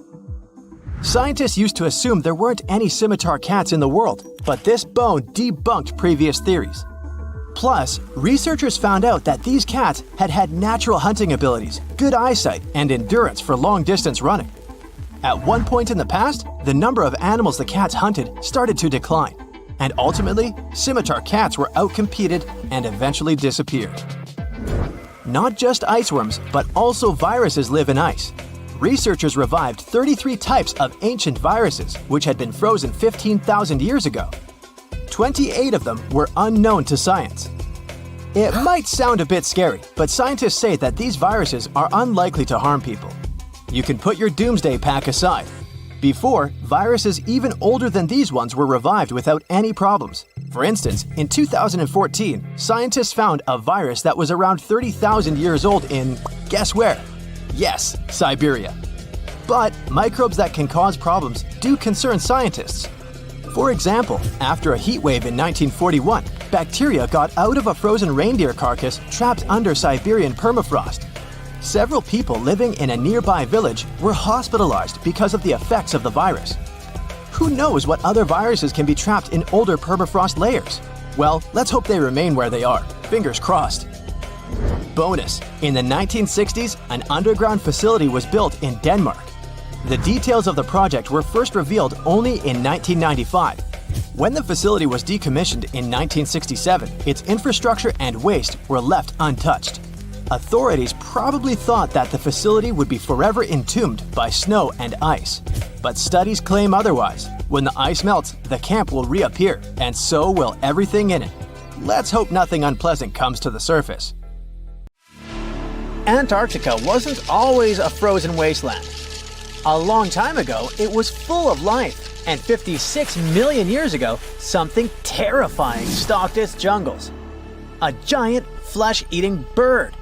Speaker 1: Scientists used to assume there weren't any scimitar cats in the world, but this bone debunked previous theories. Plus, researchers found out that these cats had had natural hunting abilities, good eyesight, and endurance for long-distance running. At one point in the past, the number of animals the cats hunted started to decline. and ultimately, scimitar cats were outcompeted and eventually disappeared. Not just iceworms, but also viruses live in ice. Researchers revived 33 types of ancient viruses which had been frozen 15,000 years ago. 28 of them were unknown to science. It might sound a bit scary, but scientists say that these viruses are unlikely to harm people. You can put your doomsday pack aside. Before, viruses even older than these ones were revived without any problems. For instance, in 2014, scientists found a virus that was around 30,000 years old in, guess where? Yes, Siberia. But microbes that can cause problems do concern scientists. For example, after a heat wave in 1941, bacteria got out of a frozen reindeer carcass trapped under Siberian permafrost. Several people living in a nearby village were hospitalized because of the effects of the virus. Who knows what other viruses can be trapped in older permafrost layers? Well, let's hope they remain where they are. Fingers crossed. Bonus: in the 1960s, an underground facility was built in Denmark. The details of the project were first revealed only in 1995. When the facility was decommissioned in 1967, its infrastructure and waste were left untouched. Authorities probably thought that the facility would be forever entombed by snow and ice. But studies claim otherwise. When the ice melts, the camp will reappear, and so will everything in it. Let's hope nothing unpleasant comes to the surface. Antarctica wasn't always a frozen wasteland. A long time ago, it was full of life, and 56 million years ago, something terrifying stalked its jungles. A giant, flesh-eating bird.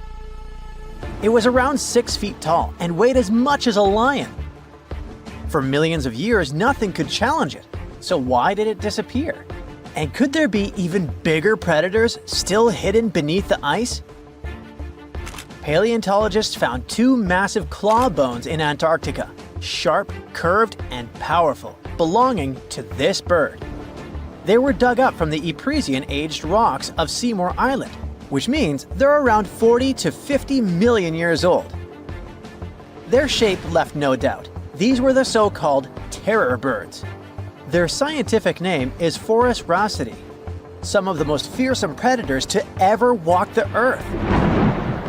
Speaker 1: It was around 6 feet tall and weighed as much as a lion. For millions of years, nothing could challenge it. So why did it disappear? And could there be even bigger predators still hidden beneath the ice? Paleontologists found 2 massive claw bones in Antarctica, sharp, curved, and powerful, belonging to this bird. They were dug up from the Epresian-aged rocks of Seymour Island, which means they're around 40 to 50 million years old. Their shape left no doubt. These were the so-called terror birds. Their scientific name is Forus raceti, some of the most fearsome predators to ever walk the earth.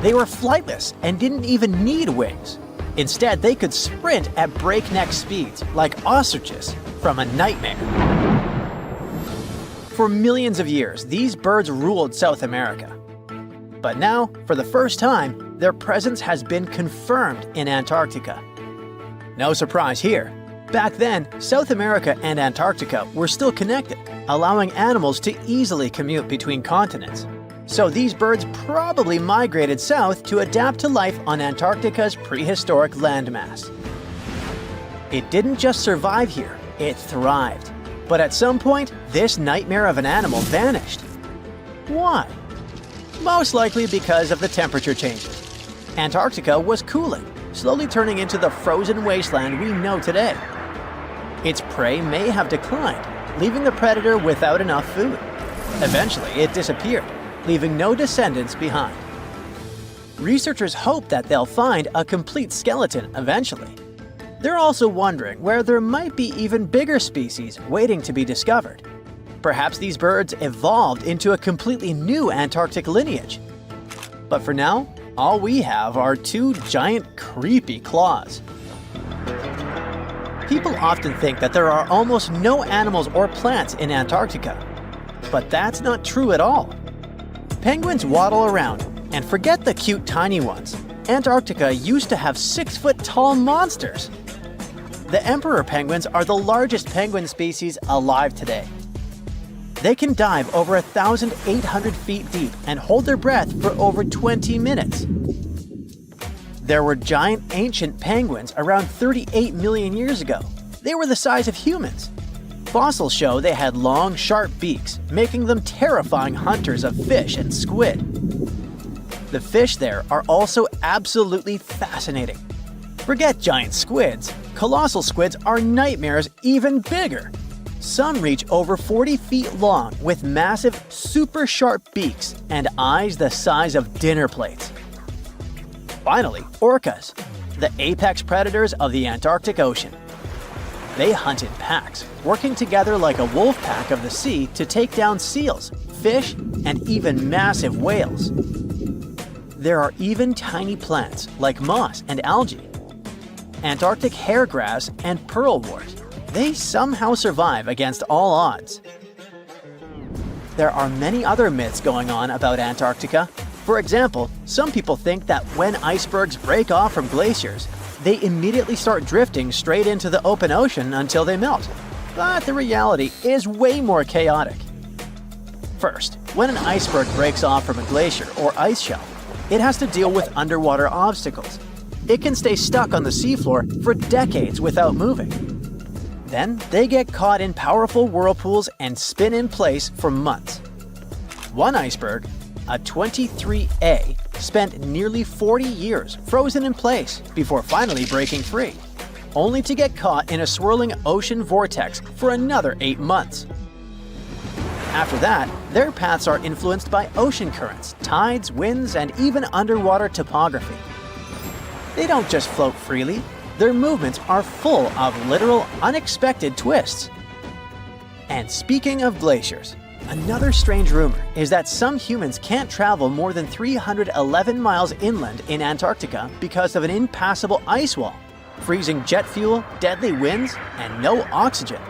Speaker 1: They were flightless and didn't even need wings. Instead, they could sprint at breakneck speeds, like ostriches from a nightmare. For millions of years, these birds ruled South America. But now, for the first time, their presence has been confirmed in Antarctica. No surprise here. Back then, South America and Antarctica were still connected, allowing animals to easily commute between continents. So these birds probably migrated south to adapt to life on Antarctica's prehistoric landmass. It didn't just survive here, it thrived. But at some point, this nightmare of an animal vanished. Why? Most likely because of the temperature changes. Antarctica was cooling, slowly turning into the frozen wasteland we know today. Its prey may have declined, leaving the predator without enough food. Eventually, it disappeared, leaving no descendants behind. Researchers hope that they'll find a complete skeleton eventually. They're also wondering where there might be even bigger species waiting to be discovered. Perhaps these birds evolved into a completely new Antarctic lineage. But for now, all we have are 2 giant, creepy claws. People often think that there are almost no animals or plants in Antarctica. But that's not true at all. Penguins waddle around, and forget the cute tiny ones. Antarctica used to have 6-foot-tall monsters. The emperor penguins are the largest penguin species alive today. They can dive over 1,800 feet deep and hold their breath for over 20 minutes. There were giant ancient penguins around 38 million years ago. They were the size of humans. Fossils show they had long, sharp beaks, making them terrifying hunters of fish and squid. The fish there are also absolutely fascinating. Forget giant squids. Colossal squids are nightmares even bigger. Some reach over 40 feet long with massive, super sharp beaks and eyes the size of dinner plates. Finally, orcas, the apex predators of the Antarctic Ocean. They hunt in packs, working together like a wolf pack of the sea to take down seals, fish, and even massive whales. There are even tiny plants like moss and algae, Antarctic hairgrass and pearlwort. They somehow survive against all odds. There are many other myths going on about Antarctica. For example, some people think that when icebergs break off from glaciers, they immediately start drifting straight into the open ocean until they melt. But the reality is way more chaotic. First, when an iceberg breaks off from a glacier or ice shelf, it has to deal with underwater obstacles. It can stay stuck on the seafloor for decades without moving. Then they get caught in powerful whirlpools and spin in place for months. One iceberg, a 23A, spent nearly 40 years frozen in place before finally breaking free, only to get caught in a swirling ocean vortex for another 8 months. After that, their paths are influenced by ocean currents, tides, winds, and even underwater topography. They don't just float freely, their movements are full of literal, unexpected twists. And speaking of glaciers, another strange rumor is that some humans can't travel more than 311 miles inland in Antarctica because of an impassable ice wall, freezing jet fuel, deadly winds, and no oxygen.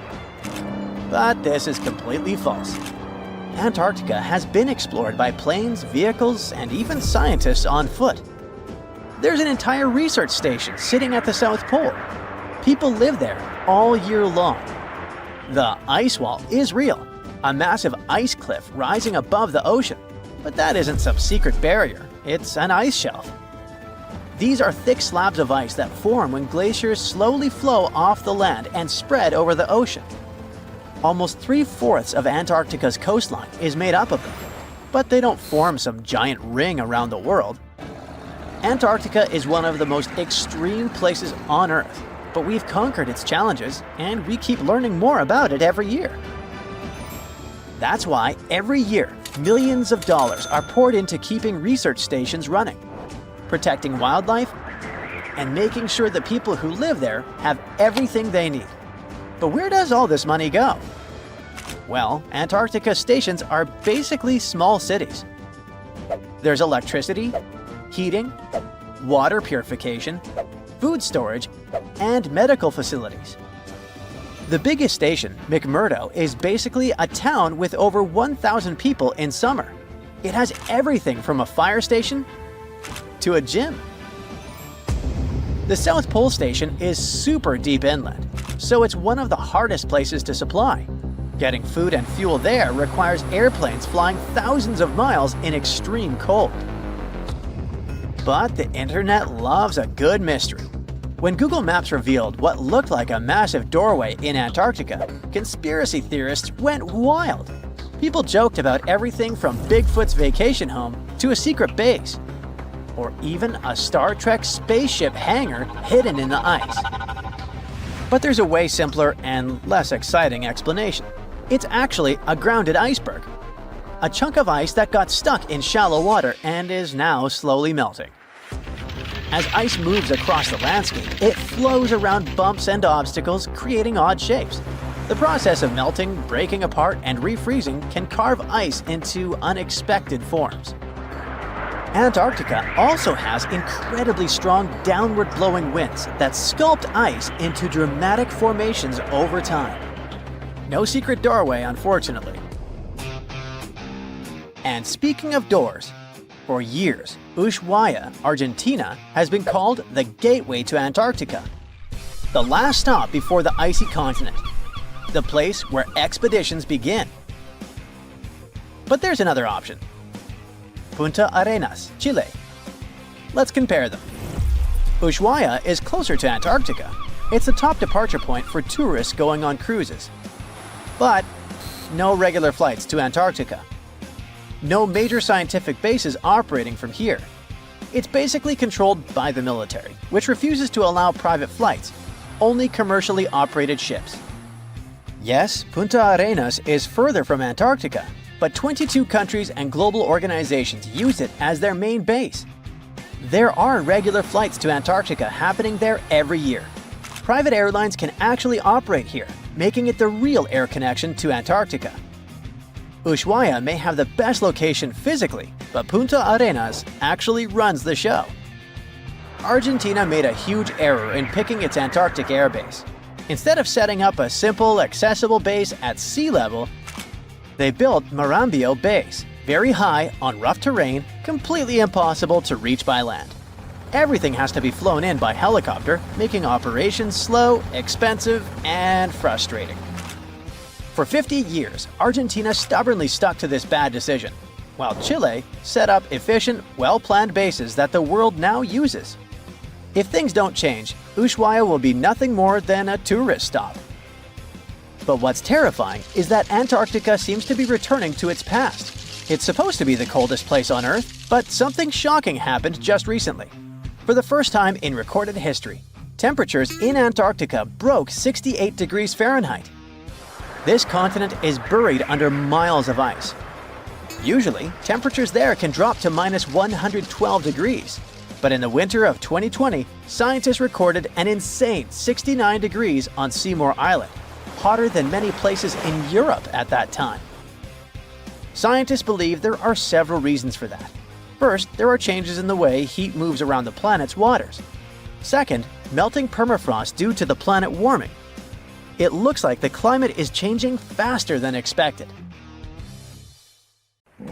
Speaker 1: But this is completely false. Antarctica has been explored by planes, vehicles, and even scientists on foot. There's an entire research station sitting at the South Pole. People live there all year long. The ice wall is real, a massive ice cliff rising above the ocean. But that isn't some secret barrier, it's an ice shelf. These are thick slabs of ice that form when glaciers slowly flow off the land and spread over the ocean. Almost 3/4 of Antarctica's coastline is made up of them, but they don't form some giant ring around the world. Antarctica is one of the most extreme places on Earth, but we've conquered its challenges and we keep learning more about it every year. That's why every year, millions of dollars are poured into keeping research stations running, protecting wildlife, and making sure the people who live there have everything they need. But where does all this money go? Well, Antarctica stations are basically small cities. There's electricity, heating, water purification, food storage, and medical facilities. The biggest station, McMurdo, is basically a town with over 1,000 people in summer. It has everything from a fire station to a gym. The South Pole Station is super deep inland, so it's one of the hardest places to supply. Getting food and fuel there requires airplanes flying thousands of miles in extreme cold. But the internet loves a good mystery. When Google Maps revealed what looked like a massive doorway in Antarctica, conspiracy theorists went wild. People joked about everything from Bigfoot's vacation home to a secret base, or even a Star Trek spaceship hangar hidden in the ice. But there's a way simpler and less exciting explanation. It's actually a grounded iceberg, a chunk of ice that got stuck in shallow water and is now slowly melting. As ice moves across the landscape, it flows around bumps and obstacles, creating odd shapes. The process of melting, breaking apart, and refreezing can carve ice into unexpected forms. Antarctica also has incredibly strong downward-blowing winds that sculpt ice into dramatic formations over time. No secret doorway, unfortunately. And speaking of doors, for years, Ushuaia, Argentina, has been called the gateway to Antarctica, the last stop before the icy continent, the place where expeditions begin. But there's another option. Punta Arenas, Chile. Let's compare them. Ushuaia is closer to Antarctica. It's the top departure point for tourists going on cruises. But no regular flights to Antarctica. No major scientific bases operating from here. It's basically controlled by the military, which refuses to allow private flights, only commercially operated ships. Yes, Punta Arenas is further from Antarctica, but 22 countries and global organizations use it as their main base. There are regular flights to Antarctica happening there every year. private airlines can actually operate here, making it the real air connection to Antarctica. Ushuaia may have the best location physically, but Punta Arenas actually runs the show. Argentina made a huge error in picking its Antarctic airbase. Instead of setting up a simple, accessible base at sea level, they built Marambio Base, very high, on rough terrain, completely impossible to reach by land. Everything has to be flown in by helicopter, making operations slow, expensive, and frustrating. For 50 years, Argentina stubbornly stuck to this bad decision, while Chile set up efficient, well-planned bases that the world now uses. If things don't change, Ushuaia will be nothing more than a tourist stop. But what's terrifying is that Antarctica seems to be returning to its past. It's supposed to be the coldest place on Earth, but something shocking happened just recently. For the first time in recorded history, temperatures in Antarctica broke 68 degrees Fahrenheit. This continent is buried under miles of ice. Usually, temperatures there can drop to minus 112 degrees. But in the winter of 2020, scientists recorded an insane 69 degrees on Seymour Island, hotter than many places in Europe at that time. Scientists believe there are several reasons for that. First, there are changes in the way heat moves around the planet's waters. Second, melting permafrost due to the planet warming. It looks like the climate is changing faster than expected.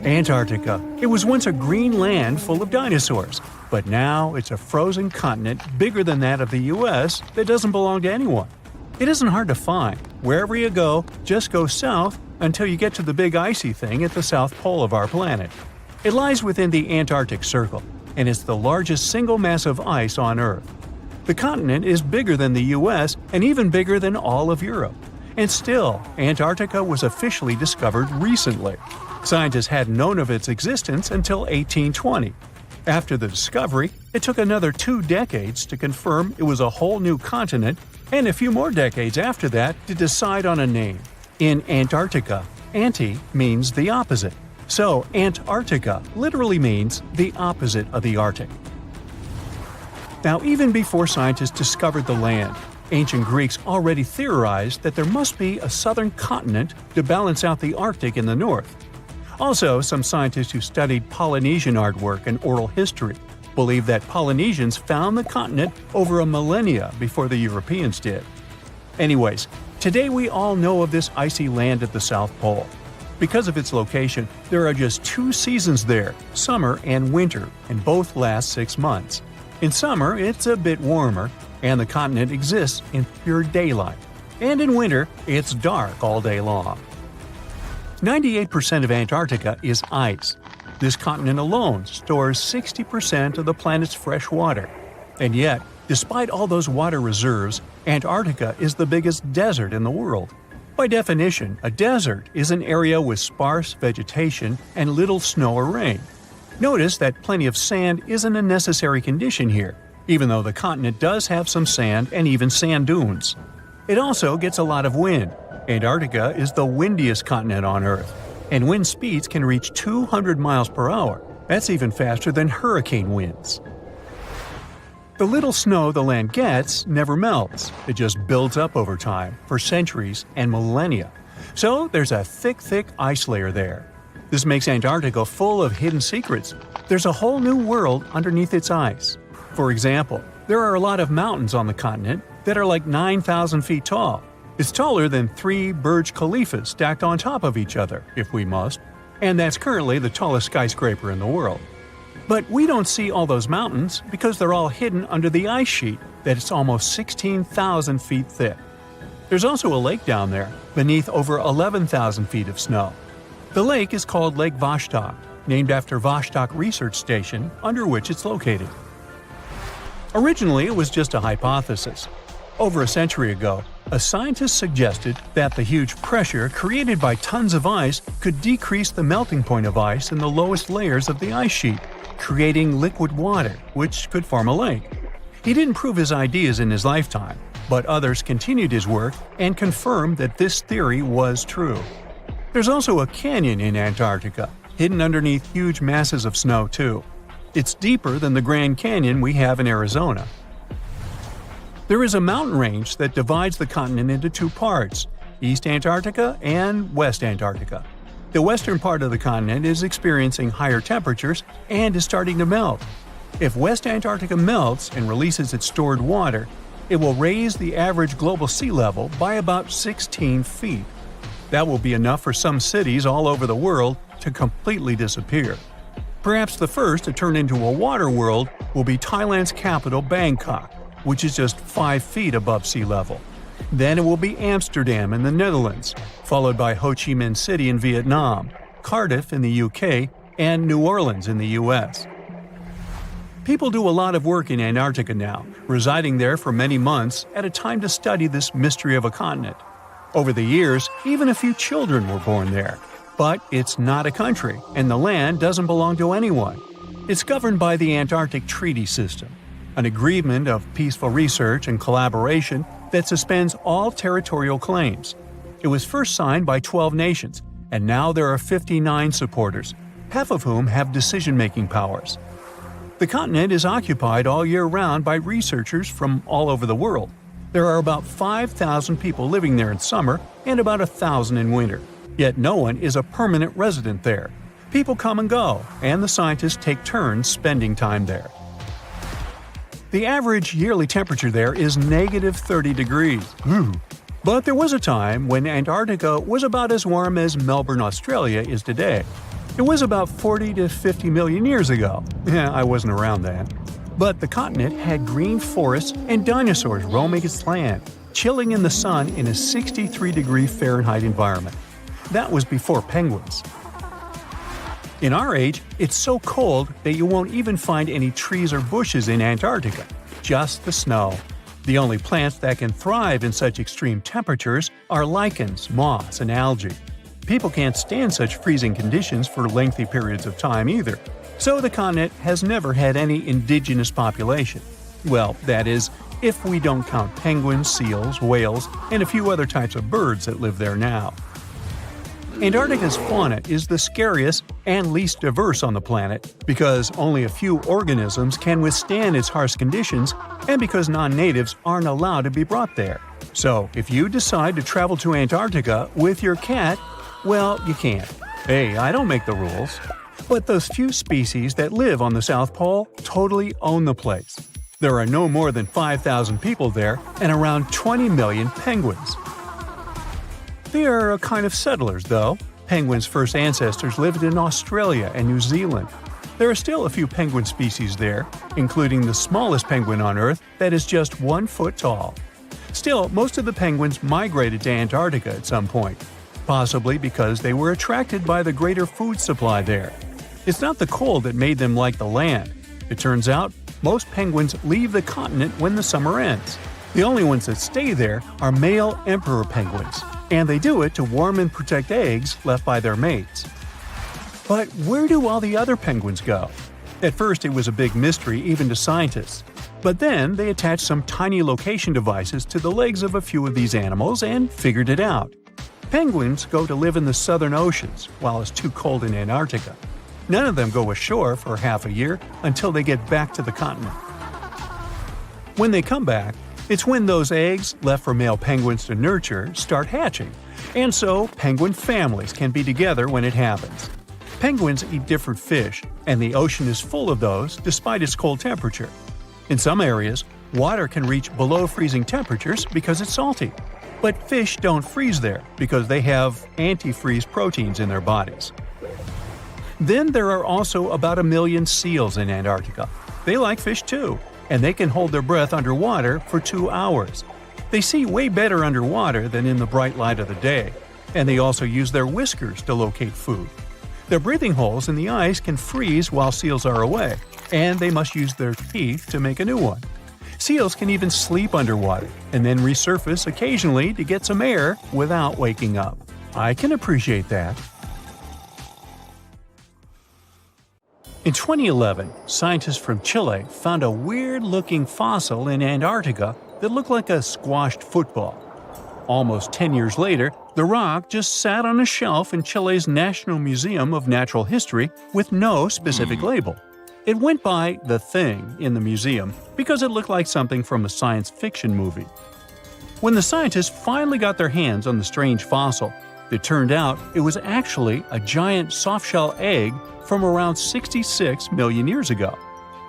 Speaker 2: Antarctica. It was once a green land full of dinosaurs, but now it's a frozen continent bigger than that of the US that doesn't belong to anyone. It isn't hard to find. Wherever you go, just go south until you get to the big icy thing at the south pole of our planet. It lies within the Antarctic Circle, and it's the largest single mass of ice on Earth. The continent is bigger than the US and even bigger than all of Europe. And still, Antarctica was officially discovered recently. Scientists hadn't known of its existence until 1820. After the discovery, it took another 2 decades to confirm it was a whole new continent, and a few more decades after that to decide on a name. In Antarctica, anti means the opposite. So Antarctica literally means the opposite of the Arctic. Now, even before scientists discovered the land, ancient Greeks already theorized that there must be a southern continent to balance out the Arctic in the north. Also, some scientists who studied Polynesian artwork and oral history believe that Polynesians found the continent over a millennia before the Europeans did. Anyways, today we all know of this icy land at the South Pole. Because of its location, there are just 2 seasons there, summer and winter, and both last 6 months. In summer, it's a bit warmer, and the continent exists in pure daylight. And in winter, it's dark all day long. 98% of Antarctica is ice. This continent alone stores 60% of the planet's fresh water. And yet, despite all those water reserves, Antarctica is the biggest desert in the world. By definition, a desert is an area with sparse vegetation and little snow or rain. Notice that plenty of sand isn't a necessary condition here, even though the continent does have some sand and even sand dunes. It also gets a lot of wind. Antarctica is the windiest continent on Earth, and wind speeds can reach 200 miles per hour. That's even faster than hurricane winds. The little snow the land gets never melts. It just builds up over time, for centuries and millennia. So there's a thick ice layer there. This makes Antarctica full of hidden secrets. There's a whole new world underneath its ice. For example, there are a lot of mountains on the continent that are like 9,000 feet tall. It's taller than 3 Burj Khalifas stacked on top of each other, if we must, and that's currently the tallest skyscraper in the world. But we don't see all those mountains because they're all hidden under the ice sheet that's almost 16,000 feet thick. There's also a lake down there, beneath over 11,000 feet of snow. The lake is called Lake Vostok, named after Vostok Research Station, under which it's located. Originally, it was just a hypothesis. Over a century ago, a scientist suggested that the huge pressure created by tons of ice could decrease the melting point of ice in the lowest layers of the ice sheet, creating liquid water, which could form a lake. He didn't prove his ideas in his lifetime, but others continued his work and confirmed that this theory was true. There's also a canyon in Antarctica, hidden underneath huge masses of snow too. It's deeper than the Grand Canyon we have in Arizona. There is a mountain range that divides the continent into two parts, East Antarctica and West Antarctica. The western part of the continent is experiencing higher temperatures and is starting to melt. If West Antarctica melts and releases its stored water, it will raise the average global sea level by about 16 feet. That will be enough for some cities all over the world to completely disappear. Perhaps the first to turn into a water world will be Thailand's capital Bangkok, which is just 5 feet above sea level. Then it will be Amsterdam in the Netherlands, followed by Ho Chi Minh City in Vietnam, Cardiff in the UK, and New Orleans in the US. People do a lot of work in Antarctica now, residing there for many months at a time to study this mystery of a continent. Over the years, even a few children were born there. But it's not a country, and the land doesn't belong to anyone. It's governed by the Antarctic Treaty System, an agreement of peaceful research and collaboration that suspends all territorial claims. It was first signed by 12 nations, and now there are 59 supporters, half of whom have decision-making powers. The continent is occupied all year round by researchers from all over the world. There are about 5,000 people living there in summer and about 1,000 in winter. Yet no one is a permanent resident there. People come and go, and the scientists take turns spending time there. The average yearly temperature there is negative 30 degrees. But there was a time when Antarctica was about as warm as Melbourne, Australia is today. It was about 40 to 50 million years ago. I wasn't around then. But the continent had green forests and dinosaurs roaming its land, chilling in the sun in a 63-degree Fahrenheit environment. That was before penguins. In our age, it's so cold that you won't even find any trees or bushes in Antarctica, just the snow. The only plants that can thrive in such extreme temperatures are lichens, moss, and algae. People can't stand such freezing conditions for lengthy periods of time either, so the continent has never had any indigenous population. Well, that is, if we don't count penguins, seals, whales, and a few other types of birds that live there now. Antarctica's fauna is the scariest and least diverse on the planet because only a few organisms can withstand its harsh conditions and because non-natives aren't allowed to be brought there. So, if you decide to travel to Antarctica with your cat, well, you can't. Hey, I don't make the rules. But those few species that live on the South Pole totally own the place. There are no more than 5,000 people there and around 20 million penguins. They are a kind of settlers, though. Penguins' first ancestors lived in Australia and New Zealand. There are still a few penguin species there, including the smallest penguin on Earth that is just 1 foot tall. Still, most of the penguins migrated to Antarctica at some point, possibly because they were attracted by the greater food supply there. It's not the cold that made them like the land. It turns out, most penguins leave the continent when the summer ends. The only ones that stay there are male emperor penguins, and they do it to warm and protect eggs left by their mates. But where do all the other penguins go? At first it was a big mystery even to scientists, but then they attached some tiny location devices to the legs of a few of these animals and figured it out. Penguins go to live in the southern oceans while it's too cold in Antarctica. None of them go ashore for half a year until they get back to the continent. When they come back, it's when those eggs, left for male penguins to nurture, start hatching, and so penguin families can be together when it happens. Penguins eat different fish, and the ocean is full of those despite its cold temperature. In some areas, water can reach below freezing temperatures because it's salty. But fish don't freeze there because they have antifreeze proteins in their bodies. Then there are also about 1 million seals in Antarctica. They like fish too, and they can hold their breath underwater for 2 hours. They see way better underwater than in the bright light of the day, and they also use their whiskers to locate food. Their breathing holes in the ice can freeze while seals are away, and they must use their teeth to make a new one. Seals can even sleep underwater and then resurface occasionally to get some air without waking up. I can appreciate that. In 2011, scientists from Chile found a weird-looking fossil in Antarctica that looked like a squashed football. Almost 10 years later, the rock just sat on a shelf in Chile's National Museum of Natural History with no specific label. It went by The Thing in the museum because it looked like something from a science fiction movie. When the scientists finally got their hands on the strange fossil, it turned out it was actually a giant softshell egg from around 66 million years ago.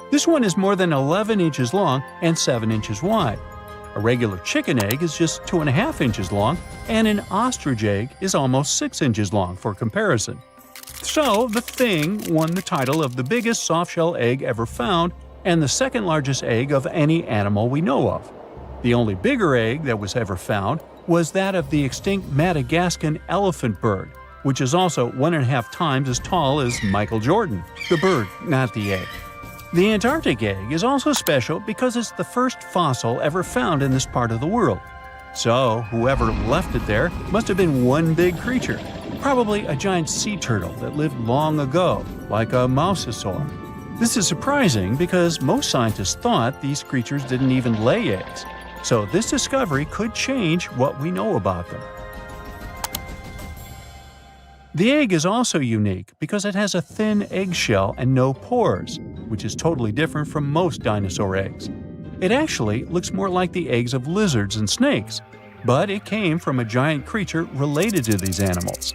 Speaker 2: This one is more than 11 inches long and 7 inches wide. A regular chicken egg is just 2.5 inches long, and an ostrich egg is almost 6 inches long for comparison. So, The Thing won the title of the biggest softshell egg ever found and the second largest egg of any animal we know of. The only bigger egg that was ever found was that of the extinct Madagascan elephant bird, which is also 1.5 times as tall as Michael Jordan. The bird, not the egg. The Antarctic egg is also special because it's the first fossil ever found in this part of the world. So, whoever left it there must have been one big creature, probably a giant sea turtle that lived long ago, like a mosasaur. This is surprising because most scientists thought these creatures didn't even lay eggs. So this discovery could change what we know about them. The egg is also unique because it has a thin eggshell and no pores, which is totally different from most dinosaur eggs. It actually looks more like the eggs of lizards and snakes, but it came from a giant creature related to these animals.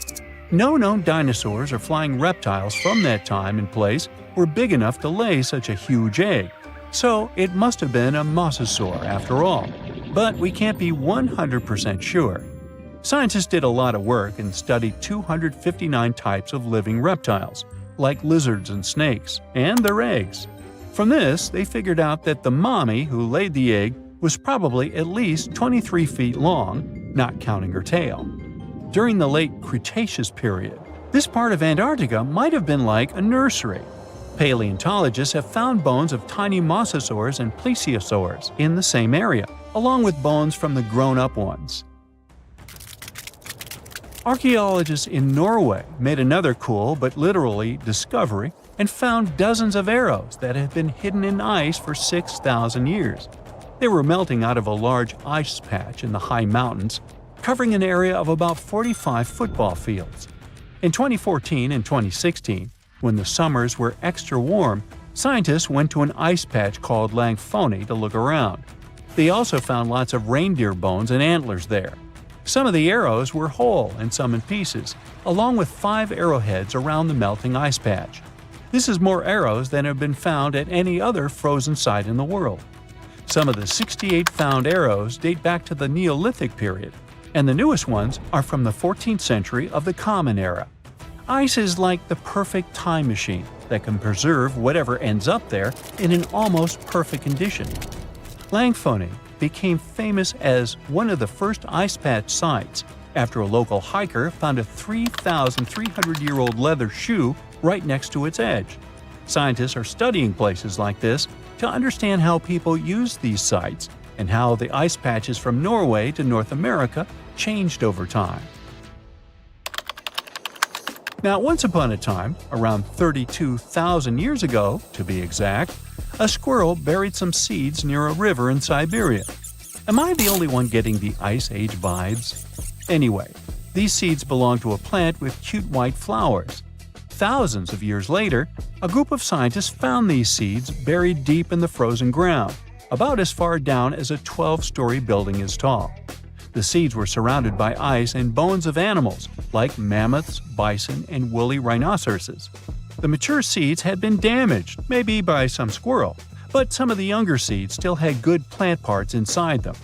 Speaker 2: No known dinosaurs or flying reptiles from that time and place were big enough to lay such a huge egg, so it must have been a mosasaur after all. But we can't be 100% sure. Scientists did a lot of work and studied 259 types of living reptiles, like lizards and snakes, and their eggs. From this, they figured out that the mommy who laid the egg was probably at least 23 feet long, not counting her tail. During the late Cretaceous period, this part of Antarctica might have been like a nursery. Paleontologists have found bones of tiny mosasaurs and plesiosaurs in the same area, along with bones from the grown-up ones. Archaeologists in Norway made another cool but literally discovery and found dozens of arrows that had been hidden in ice for 6,000 years. They were melting out of a large ice patch in the high mountains, covering an area of about 45 football fields. In 2014 and 2016, when the summers were extra warm, scientists went to an ice patch called Langfoni to look around. They also found lots of reindeer bones and antlers there. Some of the arrows were whole and some in pieces, along with 5 arrowheads around the melting ice patch. This is more arrows than have been found at any other frozen site in the world. Some of the 68 found arrows date back to the Neolithic period, and the newest ones are from the 14th century of the Common Era. Ice is like the perfect time machine that can preserve whatever ends up there in an almost perfect condition. Langfoni became famous as one of the first ice patch sites after a local hiker found a 3,300-year-old leather shoe right next to its edge. Scientists are studying places like this to understand how people use these sites and how the ice patches from Norway to North America changed over time. Now, once upon a time, around 32,000 years ago, to be exact, a squirrel buried some seeds near a river in Siberia. Am I the only one getting the Ice Age vibes? Anyway, these seeds belong to a plant with cute white flowers. Thousands of years later, a group of scientists found these seeds buried deep in the frozen ground, about as far down as a 12-story building is tall. The seeds were surrounded by ice and bones of animals, like mammoths, bison, and woolly rhinoceroses. The mature seeds had been damaged, maybe by some squirrel, but some of the younger seeds still had good plant parts inside them.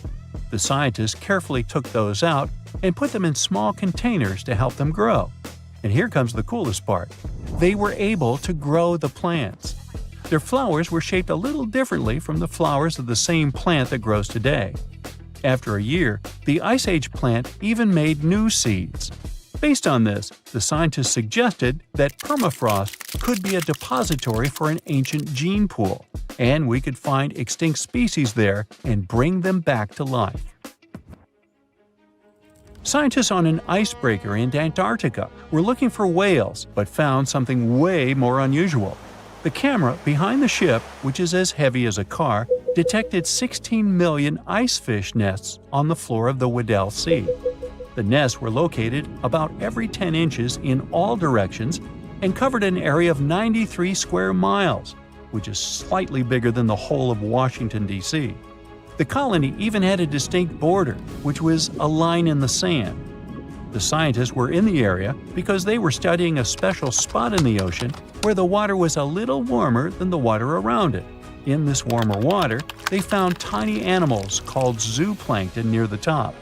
Speaker 2: The scientists carefully took those out and put them in small containers to help them grow. And here comes the coolest part. They were able to grow the plants. Their flowers were shaped a little differently from the flowers of the same plant that grows today. After a year, the Ice Age plant even made new seeds. Based on this, the scientists suggested that permafrost could be a depository for an ancient gene pool, and we could find extinct species there and bring them back to life. Scientists on an icebreaker in Antarctica were looking for whales, but found something way more unusual. The camera behind the ship, which is as heavy as a car, detected 16 million ice fish nests on the floor of the Weddell Sea. The nests were located about every 10 inches in all directions and covered an area of 93 square miles. which is slightly bigger than the whole of Washington, D.C. The colony even had a distinct border, which was a line in the sand. The scientists were in the area because they were studying a special spot in the ocean where the water was a little warmer than the water around it. In this warmer water, they found tiny animals called zooplankton near the top.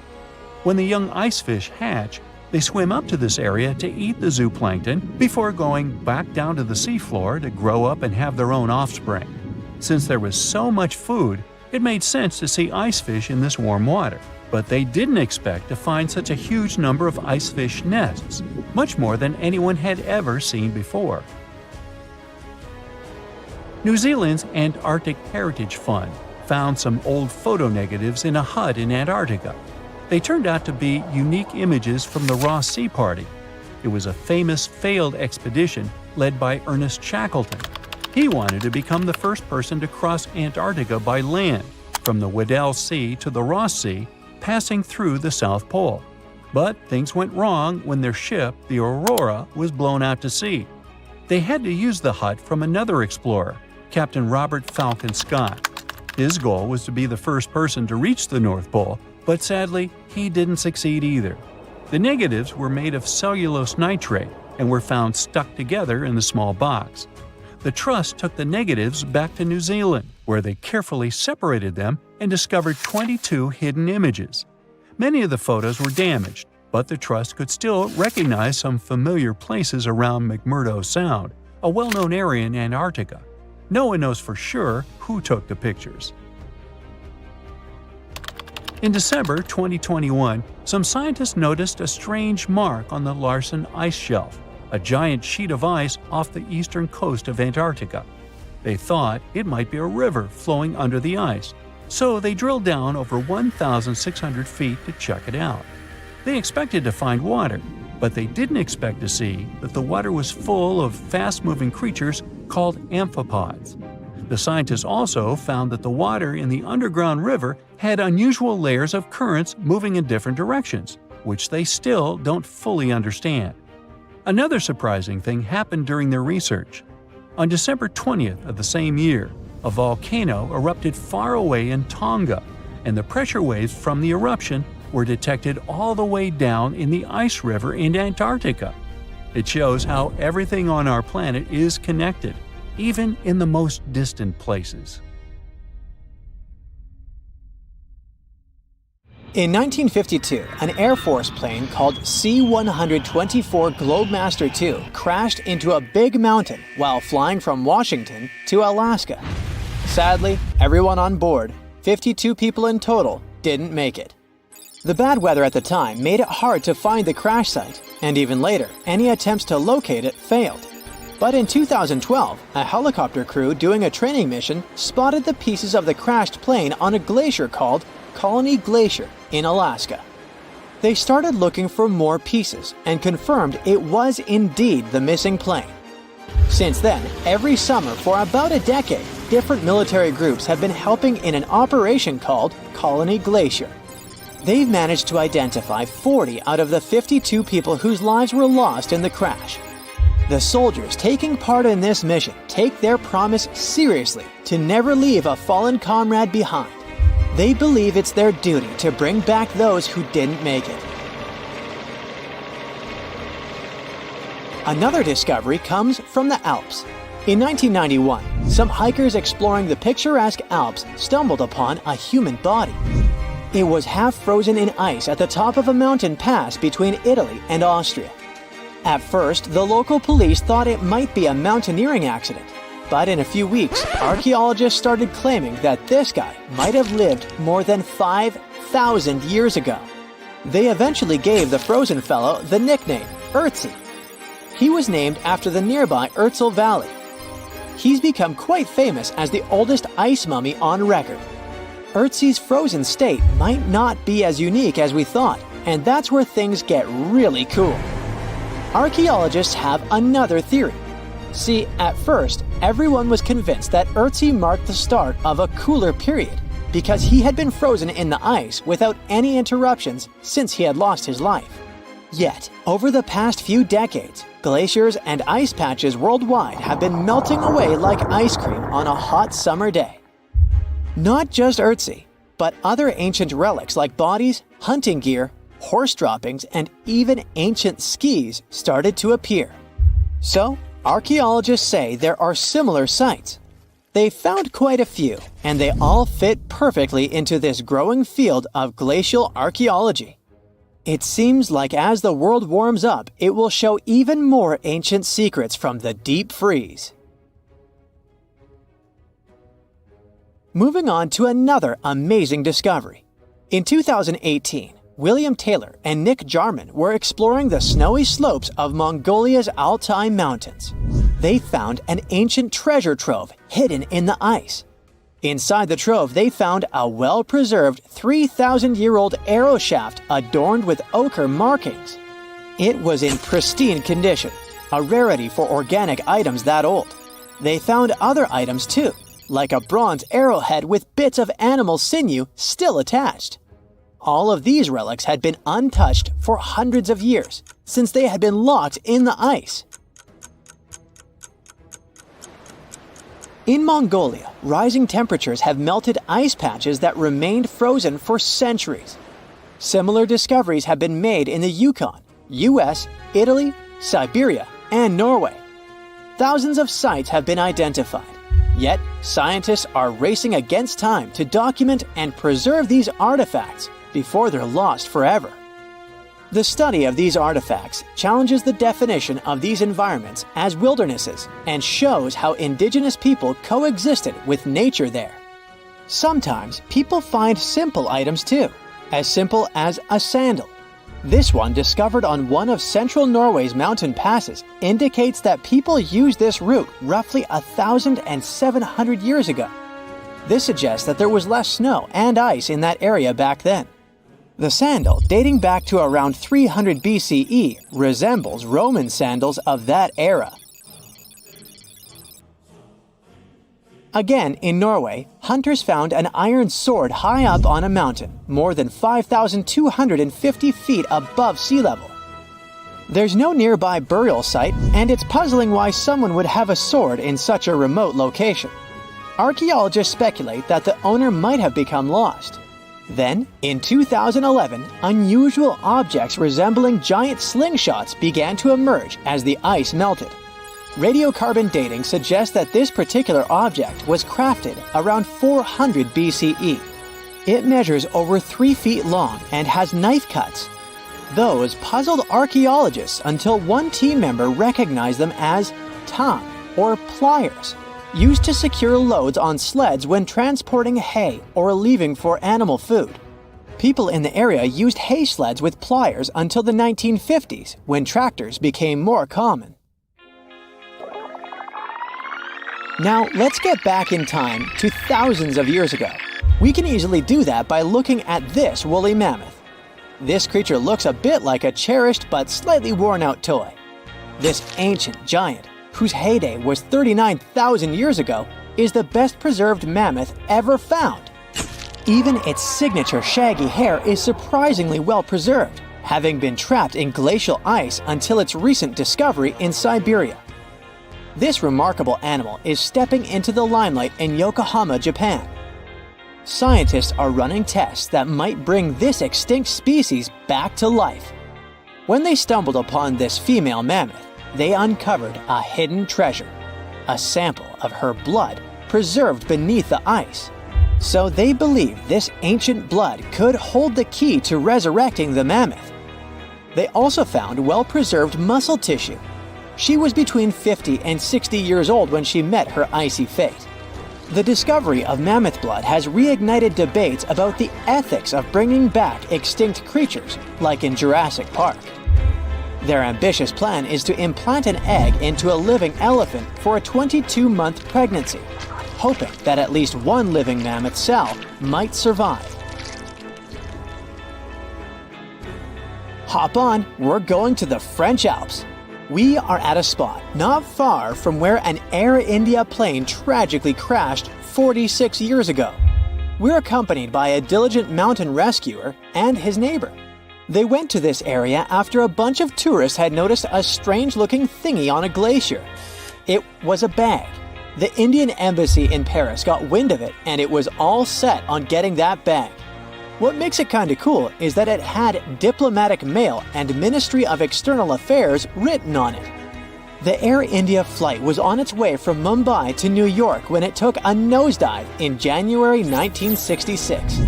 Speaker 2: When the young ice fish hatch, they swim up to this area to eat the zooplankton before going back down to the seafloor to grow up and have their own offspring. Since there was so much food, it made sense to see ice fish in this warm water. But they didn't expect to find such a huge number of ice fish nests, much more than anyone had ever seen before. New Zealand's Antarctic Heritage Fund found some old photo negatives in a hut in Antarctica. They turned out to be unique images from the Ross Sea Party. It was a famous failed expedition led by Ernest Shackleton. He wanted to become the first person to cross Antarctica by land, from the Weddell Sea to the Ross Sea, passing through the South Pole. But things went wrong when their ship, the Aurora, was blown out to sea. They had to use the hut from another explorer, Captain Robert Falcon Scott. His goal was to be the first person to reach the North Pole, but sadly, he didn't succeed either. The negatives were made of cellulose nitrate and were found stuck together in the small box. The Trust took the negatives back to New Zealand, where they carefully separated them and discovered 22 hidden images. Many of the photos were damaged, but the Trust could still recognize some familiar places around McMurdo Sound, a well-known area in Antarctica. No one knows for sure who took the pictures. In December 2021, some scientists noticed a strange mark on the Larsen Ice Shelf, a giant sheet of ice off the eastern coast of Antarctica. They thought it might be a river flowing under the ice, so they drilled down over 1,600 feet to check it out. They expected to find water, but they didn't expect to see that the water was full of fast-moving creatures called amphipods. The scientists also found that the water in the underground river had unusual layers of currents moving in different directions, which they still don't fully understand. Another surprising thing happened during their research. On December 20th of the same year, a volcano erupted far away in Tonga, and the pressure waves from the eruption were detected all the way down in the ice river in Antarctica. It shows how everything on our planet is connected, even in the most distant places.
Speaker 1: In 1952, an Air Force plane called C-124 Globemaster II crashed into a big mountain while flying from Washington to Alaska. Sadly, everyone on board, 52 people in total, didn't make it. The bad weather at the time made it hard to find the crash site, and even later, any attempts to locate it failed. But in 2012, a helicopter crew doing a training mission spotted the pieces of the crashed plane on a glacier called Colony Glacier in Alaska. They started looking for more pieces and confirmed it was indeed the missing plane. Since then, every summer for about a decade, different military groups have been helping in an operation called Colony Glacier. They've managed to identify 40 out of the 52 people whose lives were lost in the crash. The soldiers taking part in this mission take their promise seriously to never leave a fallen comrade behind. They believe it's their duty to bring back those who didn't make it. Another discovery comes from the Alps. In 1991, some hikers exploring the picturesque Alps stumbled upon a human body. It was half frozen in ice at the top of a mountain pass between Italy and Austria. At first, the local police thought it might be a mountaineering accident, but in a few weeks, archaeologists started claiming that this guy might have lived more than 5,000 years ago. They eventually gave the frozen fellow the nickname Ötzi. He was named after the nearby Ötztal Valley. He's become quite famous as the oldest ice mummy on record. Ötzi's frozen state might not be as unique as we thought, and that's where things get really cool. Archaeologists have another theory. See, at first, everyone was convinced that Ötzi marked the start of a cooler period because he had been frozen in the ice without any interruptions since he had lost his life. Yet, over the past few decades, Glaciers and ice patches worldwide have been melting away like ice cream on a hot summer day. Not just Ötzi, but other ancient relics like bodies, hunting gear, horse droppings, and even ancient skis started to appear. So, archaeologists say there are similar sites. They found quite a few, and they all fit perfectly into this growing field of glacial archaeology. It seems like as the world warms up, it will show even more ancient secrets from the deep freeze. Moving on to another amazing discovery. In 2018, William Taylor and Nick Jarman were exploring the snowy slopes of Mongolia's Altai Mountains. They found an ancient treasure trove hidden in the ice. Inside the trove, they found a well-preserved 3,000-year-old arrow shaft adorned with ochre markings. It was in pristine condition, a rarity for organic items that old. They found other items too, like a bronze arrowhead with bits of animal sinew still attached. All of these relics had been untouched for hundreds of years, since they had been locked in the ice. In Mongolia, rising temperatures have melted ice patches that remained frozen for centuries. Similar discoveries have been made in the Yukon, US, Italy, Siberia, and Norway. Thousands of sites have been identified. Yet, scientists are racing against time to document and preserve these artifacts before they're lost forever. The study of these artifacts challenges the definition of these environments as wildernesses and shows how indigenous people coexisted with nature there. Sometimes people find simple items too, as simple as a sandal. This one, discovered on one of central Norway's mountain passes, indicates that people used this route roughly 1,700 years ago. This suggests that there was less snow and ice in that area back then. The sandal, dating back to around 300 BCE, resembles Roman sandals of that era. Again, in Norway, hunters found an iron sword high up on a mountain, more than 5,250 feet above sea level. There's no nearby burial site, and it's puzzling why someone would have a sword in such a remote location. Archaeologists speculate that the owner might have become lost. Then, in 2011, unusual objects resembling giant slingshots began to emerge as the ice melted. Radiocarbon dating suggests that this particular object was crafted around 400 BCE. It measures over 3 feet long and has knife cuts. Those puzzled archaeologists until one team member recognized them as tang, or pliers, used to secure loads on sleds when transporting hay or leaving for animal food. People in the area used hay sleds with pliers until the 1950s, when tractors became more common. Now, let's get back in time to thousands of years ago. We can easily do that by looking at this woolly mammoth. This creature looks a bit like a cherished but slightly worn-out toy. This ancient giant, whose heyday was 39,000 years ago, is the best preserved mammoth ever found. Even its signature shaggy hair is surprisingly well preserved, having been trapped in glacial ice until its recent discovery in Siberia. This remarkable animal is stepping into the limelight in Yokohama, Japan. Scientists are running tests that might bring this extinct species back to life. When they stumbled upon this female mammoth, they uncovered a hidden treasure, a sample of her blood preserved beneath the ice. So they believe this ancient blood could hold the key to resurrecting the mammoth. They also found well-preserved muscle tissue. She was between 50 and 60 years old when she met her icy fate. The discovery of mammoth blood has reignited debates about the ethics of bringing back extinct creatures, like in Jurassic Park. Their ambitious plan is to implant an egg into a living elephant for a 22-month pregnancy, hoping that at least one living mammoth cell might survive. Hop on, we're going to the French Alps. We are at a spot not far from where an Air India plane tragically crashed 46 years ago. We're accompanied by a diligent mountain rescuer and his neighbor. They went to this area after a bunch of tourists had noticed a strange-looking thingy on a glacier. It was a bag. The Indian embassy in Paris got wind of it, and it was all set on getting that bag. What makes it kinda cool is that it had diplomatic mail and Ministry of External Affairs written on it. The Air India flight was on its way from Mumbai to New York when it took a nosedive in January 1966.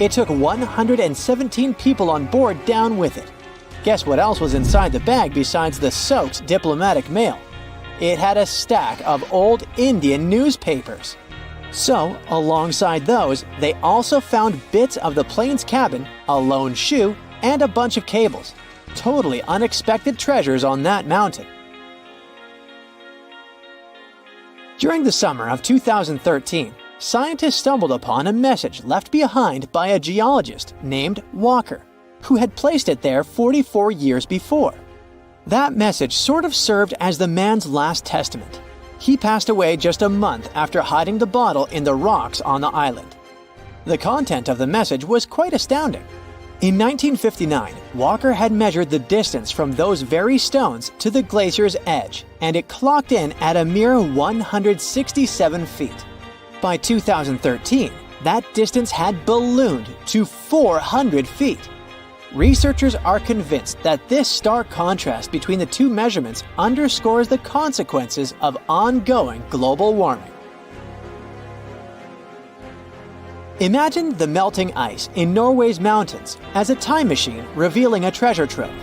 Speaker 1: It took 117 people on board down with it. Guess what else was inside the bag besides the soaked diplomatic mail? It had a stack of old Indian newspapers. So, alongside those, they also found bits of the plane's cabin, a lone shoe, and a bunch of cables. Totally unexpected treasures on that mountain. During the summer of 2013, scientists stumbled upon a message left behind by a geologist named Walker, who had placed it there 44 years before. That message sort of served as the man's last testament. He passed away just a month after hiding the bottle in the rocks on the island. The content of the message was quite astounding. In 1959, Walker had measured the distance from those very stones to the glacier's edge, and it clocked in at a mere 167 feet. By 2013, that distance had ballooned to 400 feet. Researchers are convinced that this stark contrast between the two measurements underscores the consequences of ongoing global warming. Imagine the melting ice in Norway's mountains as a time machine revealing a treasure trove.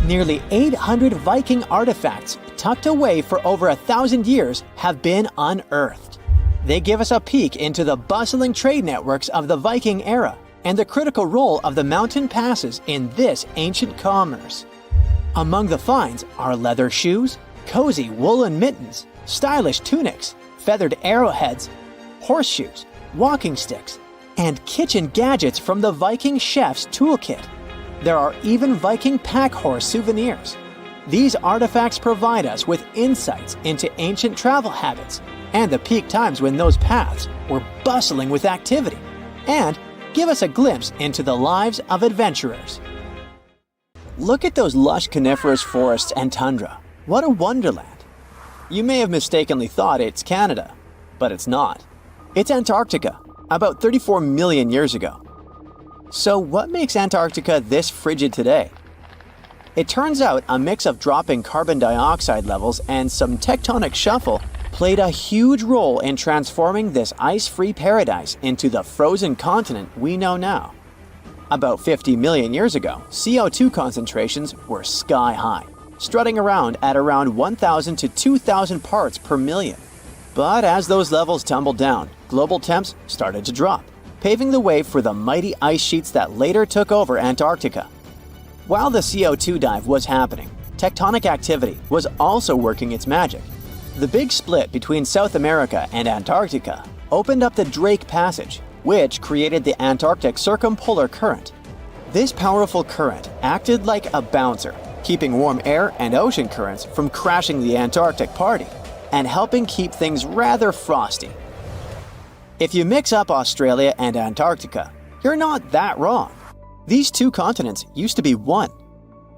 Speaker 1: Nearly 800 Viking artifacts tucked away for over 1,000 years have been unearthed. They give us a peek into the bustling trade networks of the Viking era and the critical role of the mountain passes in this ancient commerce. Among the finds are leather shoes, cozy woolen mittens, stylish tunics, feathered arrowheads, horseshoes, walking sticks, and kitchen gadgets from the Viking chef's toolkit. There are even Viking pack horse souvenirs. These artifacts provide us with insights into ancient travel habits and the peak times when those paths were bustling with activity, and give us a glimpse into the lives of adventurers. Look at those lush coniferous forests and tundra. What a wonderland! You may have mistakenly thought it's Canada, but it's not. It's Antarctica, about 34 million years ago. So what makes Antarctica this frigid today? It turns out a mix of dropping carbon dioxide levels and some tectonic shuffle played a huge role in transforming this ice-free paradise into the frozen continent we know now. About 50 million years ago, CO2 concentrations were sky high, strutting around at around 1,000 to 2,000 parts per million. But as those levels tumbled down, global temps started to drop, paving the way for the mighty ice sheets that later took over Antarctica. While the CO2 dive was happening, tectonic activity was also working its magic. The big split between South America and Antarctica opened up the Drake Passage, which created the Antarctic Circumpolar Current. This powerful current acted like a bouncer, keeping warm air and ocean currents from crashing the Antarctic party, and helping keep things rather frosty. If you mix up Australia and Antarctica, you're not that wrong. These two continents used to be one.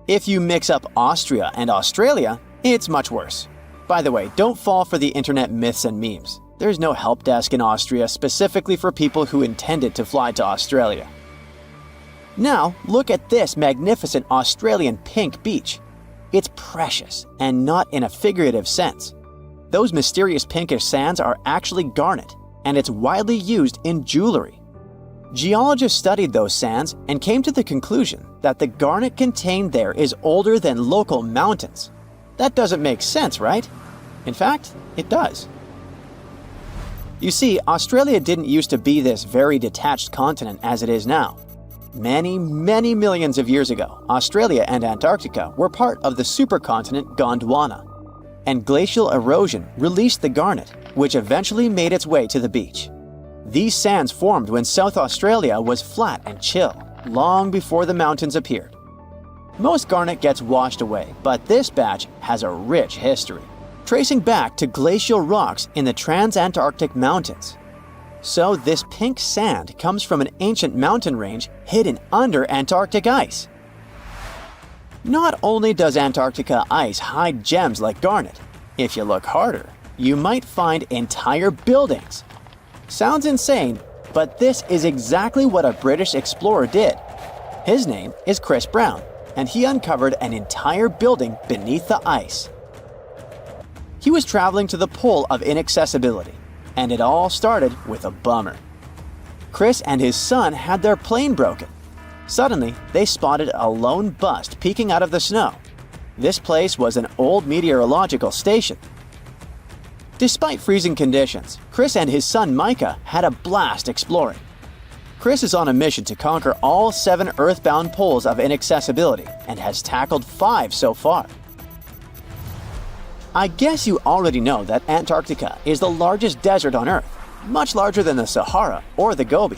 Speaker 1: If you mix up Austria and Australia, it's much worse. By the way, don't fall for the internet myths and memes. There's no help desk in Austria specifically for people who intended to fly to Australia. Now, look at this magnificent Australian pink beach. It's precious, and not in a figurative sense. Those mysterious pinkish sands are actually garnet, and it's widely used in jewelry. Geologists studied those sands and came to the conclusion that the garnet contained there is older than local mountains. That doesn't make sense, right? In fact, it does. You see, Australia didn't used to be this very detached continent as it is now. Many millions of years ago, Australia and Antarctica were part of the supercontinent Gondwana, and glacial erosion released the garnet, which eventually made its way to the beach. These sands formed when South Australia was flat and chill, long before the mountains appeared. Most garnet gets washed away, but this batch has a rich history, tracing back to glacial rocks in the Transantarctic Mountains. So this pink sand comes from an ancient mountain range hidden under Antarctic ice. Not only does Antarctica ice hide gems like garnet, if you look harder, you might find entire buildings. Sounds insane, but this is exactly what a British explorer did. His name is Chris Brown, and he uncovered an entire building beneath the ice. He was traveling to the pole of inaccessibility, and it all started with a bummer. Chris and his son had their plane broken. Suddenly, they spotted a lone bust peeking out of the snow. This place was an old meteorological station. Despite freezing conditions, Chris and his son Micah had a blast exploring. Chris is on a mission to conquer all 7 earthbound poles of inaccessibility and has tackled 5 so far. I guess you already know that Antarctica is the largest desert on Earth, much larger than the Sahara or the Gobi.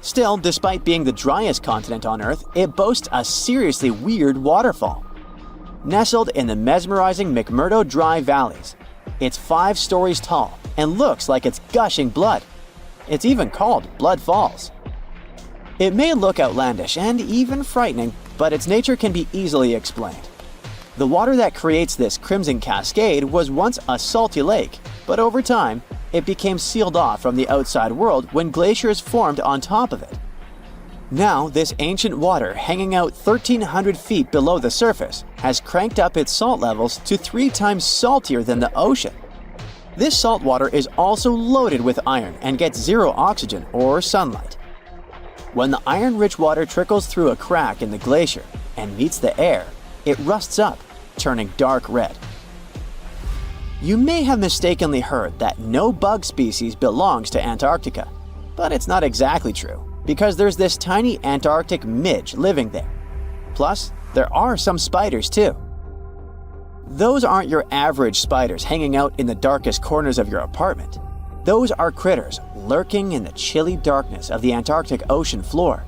Speaker 1: Still, despite being the driest continent on Earth, it boasts a seriously weird waterfall. Nestled in the mesmerizing McMurdo Dry Valleys, it's 5 stories tall and looks like it's gushing blood. It's even called Blood Falls. It may look outlandish and even frightening, but its nature can be easily explained. The water that creates this crimson cascade was once a salty lake, but over time, it became sealed off from the outside world when glaciers formed on top of it. Now, this ancient water hanging out 1,300 feet below the surface has cranked up its salt levels to 3 times saltier than the ocean. This salt water is also loaded with iron and gets 0 oxygen or sunlight. When the iron-rich water trickles through a crack in the glacier and meets the air, it rusts up, turning dark red. You may have mistakenly heard that no bug species belongs to Antarctica, but it's not exactly true, because there's this tiny Antarctic midge living there. Plus, there are some spiders too. Those aren't your average spiders hanging out in the darkest corners of your apartment. Those are critters lurking in the chilly darkness of the Antarctic ocean floor.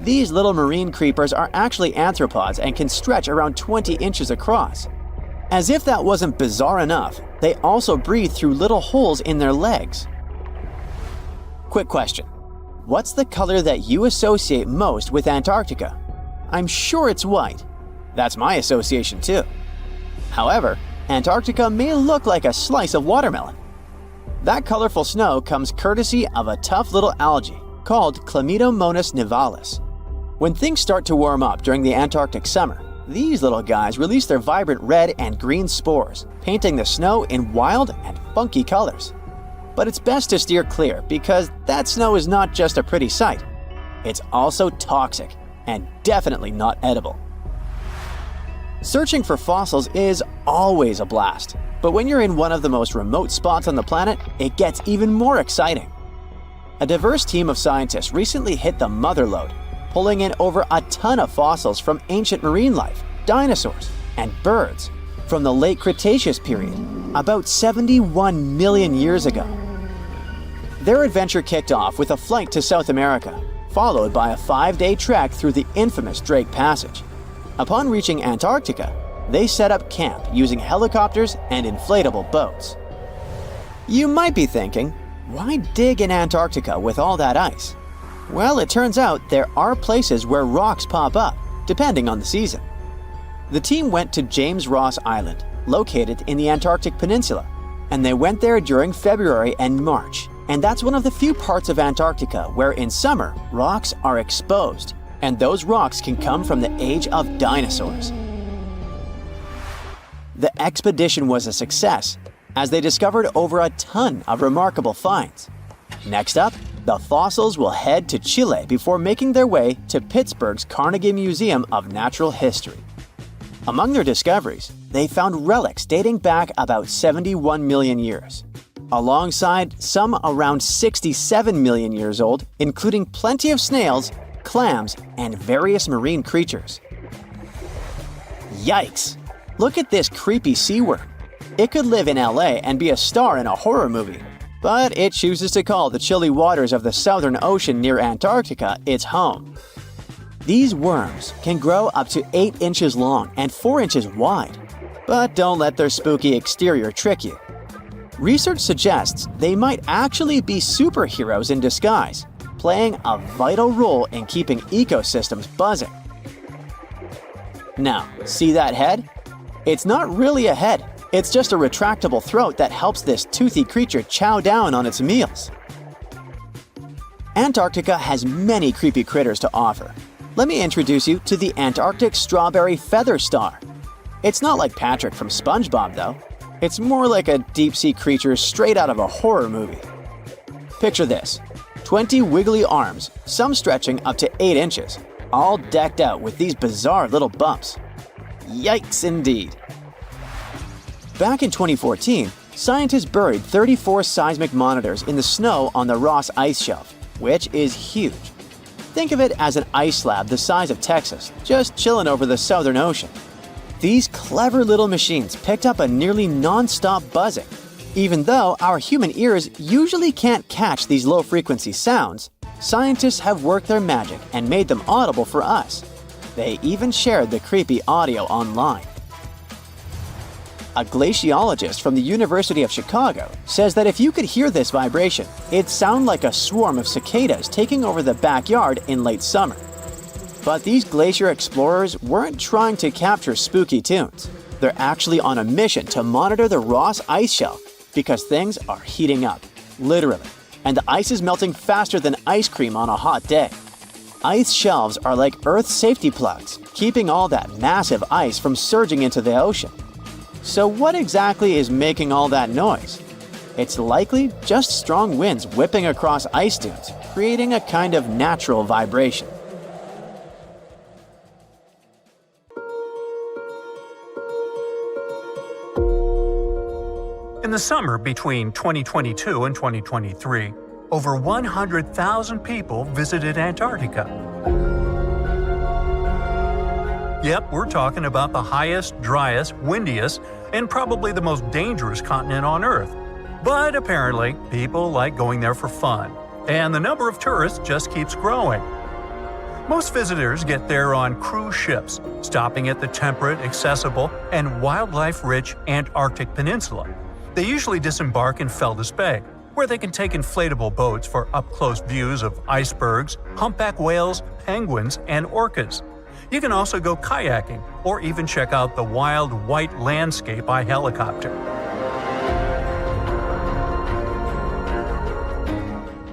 Speaker 1: These little marine creepers are actually arthropods and can stretch around 20 inches across. As if that wasn't bizarre enough, they also breathe through little holes in their legs. Quick question. What's the color that you associate most with Antarctica? I'm sure it's white. That's my association too. However, Antarctica may look like a slice of watermelon. That colorful snow comes courtesy of a tough little algae called Chlamydomonas nivalis. When things start to warm up during the Antarctic summer, these little guys release their vibrant red and green spores, painting the snow in wild and funky colors. But it's best to steer clear because that snow is not just a pretty sight. It's also toxic and definitely not edible. Searching for fossils is always a blast, but when you're in one of the most remote spots on the planet, it gets even more exciting. A diverse team of scientists recently hit the mother lode, pulling in over a ton of fossils from ancient marine life, dinosaurs, and birds from the late Cretaceous period, about 71 million years ago. Their adventure kicked off with a flight to South America, followed by a 5-day trek through the infamous Drake Passage. Upon reaching Antarctica, they set up camp using helicopters and inflatable boats. You might be thinking, why dig in Antarctica with all that ice? Well, it turns out there are places where rocks pop up, depending on the season. The team went to James Ross Island, located in the Antarctic Peninsula, and they went there during February and March. And that's one of the few parts of Antarctica where in summer, rocks are exposed, and those rocks can come from the age of dinosaurs. The expedition was a success, as they discovered over a ton of remarkable finds. Next up, the fossils will head to Chile before making their way to Pittsburgh's Carnegie Museum of Natural History. Among their discoveries, they found relics dating back about 71 million years, alongside some around 67 million years old, including plenty of snails, clams, and various marine creatures. Yikes! Look at this creepy sea worm. It could live in LA and be a star in a horror movie, but it chooses to call the chilly waters of the Southern Ocean near Antarctica its home. These worms can grow up to 8 inches long and 4 inches wide, but don't let their spooky exterior trick you. Research suggests they might actually be superheroes in disguise, playing a vital role in keeping ecosystems buzzing. Now, see that head? It's not really a head. It's just a retractable throat that helps this toothy creature chow down on its meals. Antarctica has many creepy critters to offer. Let me introduce you to the Antarctic strawberry feather star. It's not like Patrick from SpongeBob, though. It's more like a deep-sea creature straight out of a horror movie. Picture this: 20 wiggly arms, some stretching up to 8 inches, all decked out with these bizarre little bumps. Yikes indeed. Back in 2014, scientists buried 34 seismic monitors in the snow on the Ross Ice Shelf, which is huge. Think of it as an ice slab the size of Texas, just chilling over the Southern Ocean. These clever little machines picked up a nearly non-stop buzzing. Even though our human ears usually can't catch these low-frequency sounds, scientists have worked their magic and made them audible for us. They even shared the creepy audio online. A glaciologist from the University of Chicago says that if you could hear this vibration, it'd sound like a swarm of cicadas taking over the backyard in late summer. But these glacier explorers weren't trying to capture spooky tunes. They're actually on a mission to monitor the Ross Ice Shelf because things are heating up, literally, and the ice is melting faster than ice cream on a hot day. Ice shelves are like Earth's safety plugs, keeping all that massive ice from surging into the ocean. So what exactly is making all that noise? It's likely just strong winds whipping across ice dunes, creating a kind of natural vibration.
Speaker 2: In the summer between 2022 and 2023, over 100,000 people visited Antarctica. Yep, we're talking about the highest, driest, windiest, and probably the most dangerous continent on Earth. But apparently, people like going there for fun, and the number of tourists just keeps growing. Most visitors get there on cruise ships, stopping at the temperate, accessible, and wildlife-rich Antarctic Peninsula. They usually disembark in Feldes Bay, where they can take inflatable boats for up-close views of icebergs, humpback whales, penguins, and orcas. You can also go kayaking, or even check out the wild white landscape by helicopter.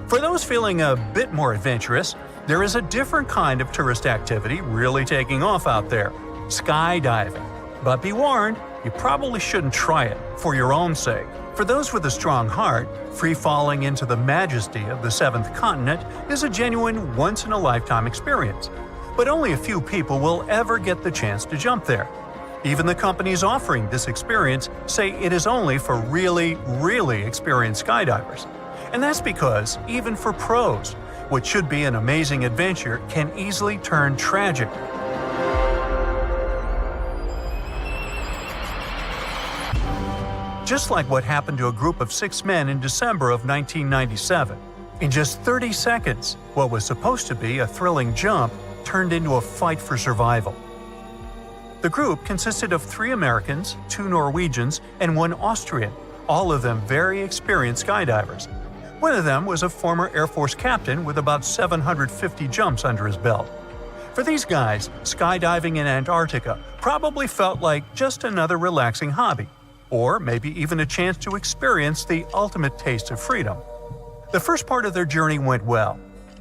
Speaker 2: For those feeling a bit more adventurous, there is a different kind of tourist activity really taking off out there: skydiving. But be warned, you probably shouldn't try it, for your own sake. For those with a strong heart, free-falling into the majesty of the seventh continent is a genuine once-in-a-lifetime experience. But only a few people will ever get the chance to jump there. Even the companies offering this experience say it is only for really, really experienced skydivers. And that's because, even for pros, what should be an amazing adventure can easily turn tragic. Just like what happened to a group of 6 men in December of 1997. In just 30 seconds, what was supposed to be a thrilling jump turned into a fight for survival. The group consisted of 3 Americans, 2 Norwegians, and 1 Austrian, all of them very experienced skydivers. One of them was a former Air Force captain with about 750 jumps under his belt. For these guys, skydiving in Antarctica probably felt like just another relaxing hobby, or maybe even a chance to experience the ultimate taste of freedom. The first part of their journey went well.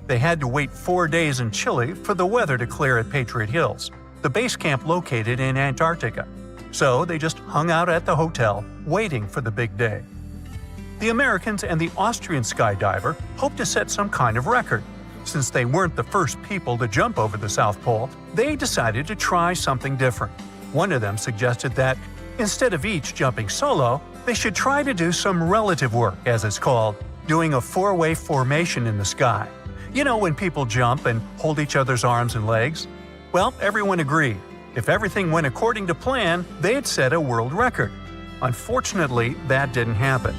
Speaker 2: They had to wait 4 days in Chile for the weather to clear at Patriot Hills, the base camp located in Antarctica. So they just hung out at the hotel, waiting for the big day. The Americans and the Austrian skydiver hoped to set some kind of record. Since they weren't the first people to jump over the South Pole, they decided to try something different. One of them suggested that, instead of each jumping solo, they should try to do some relative work, as it's called, doing a 4-way formation in the sky. You know, when people jump and hold each other's arms and legs? Well, everyone agreed. If everything went according to plan, they'd set a world record. Unfortunately, that didn't happen.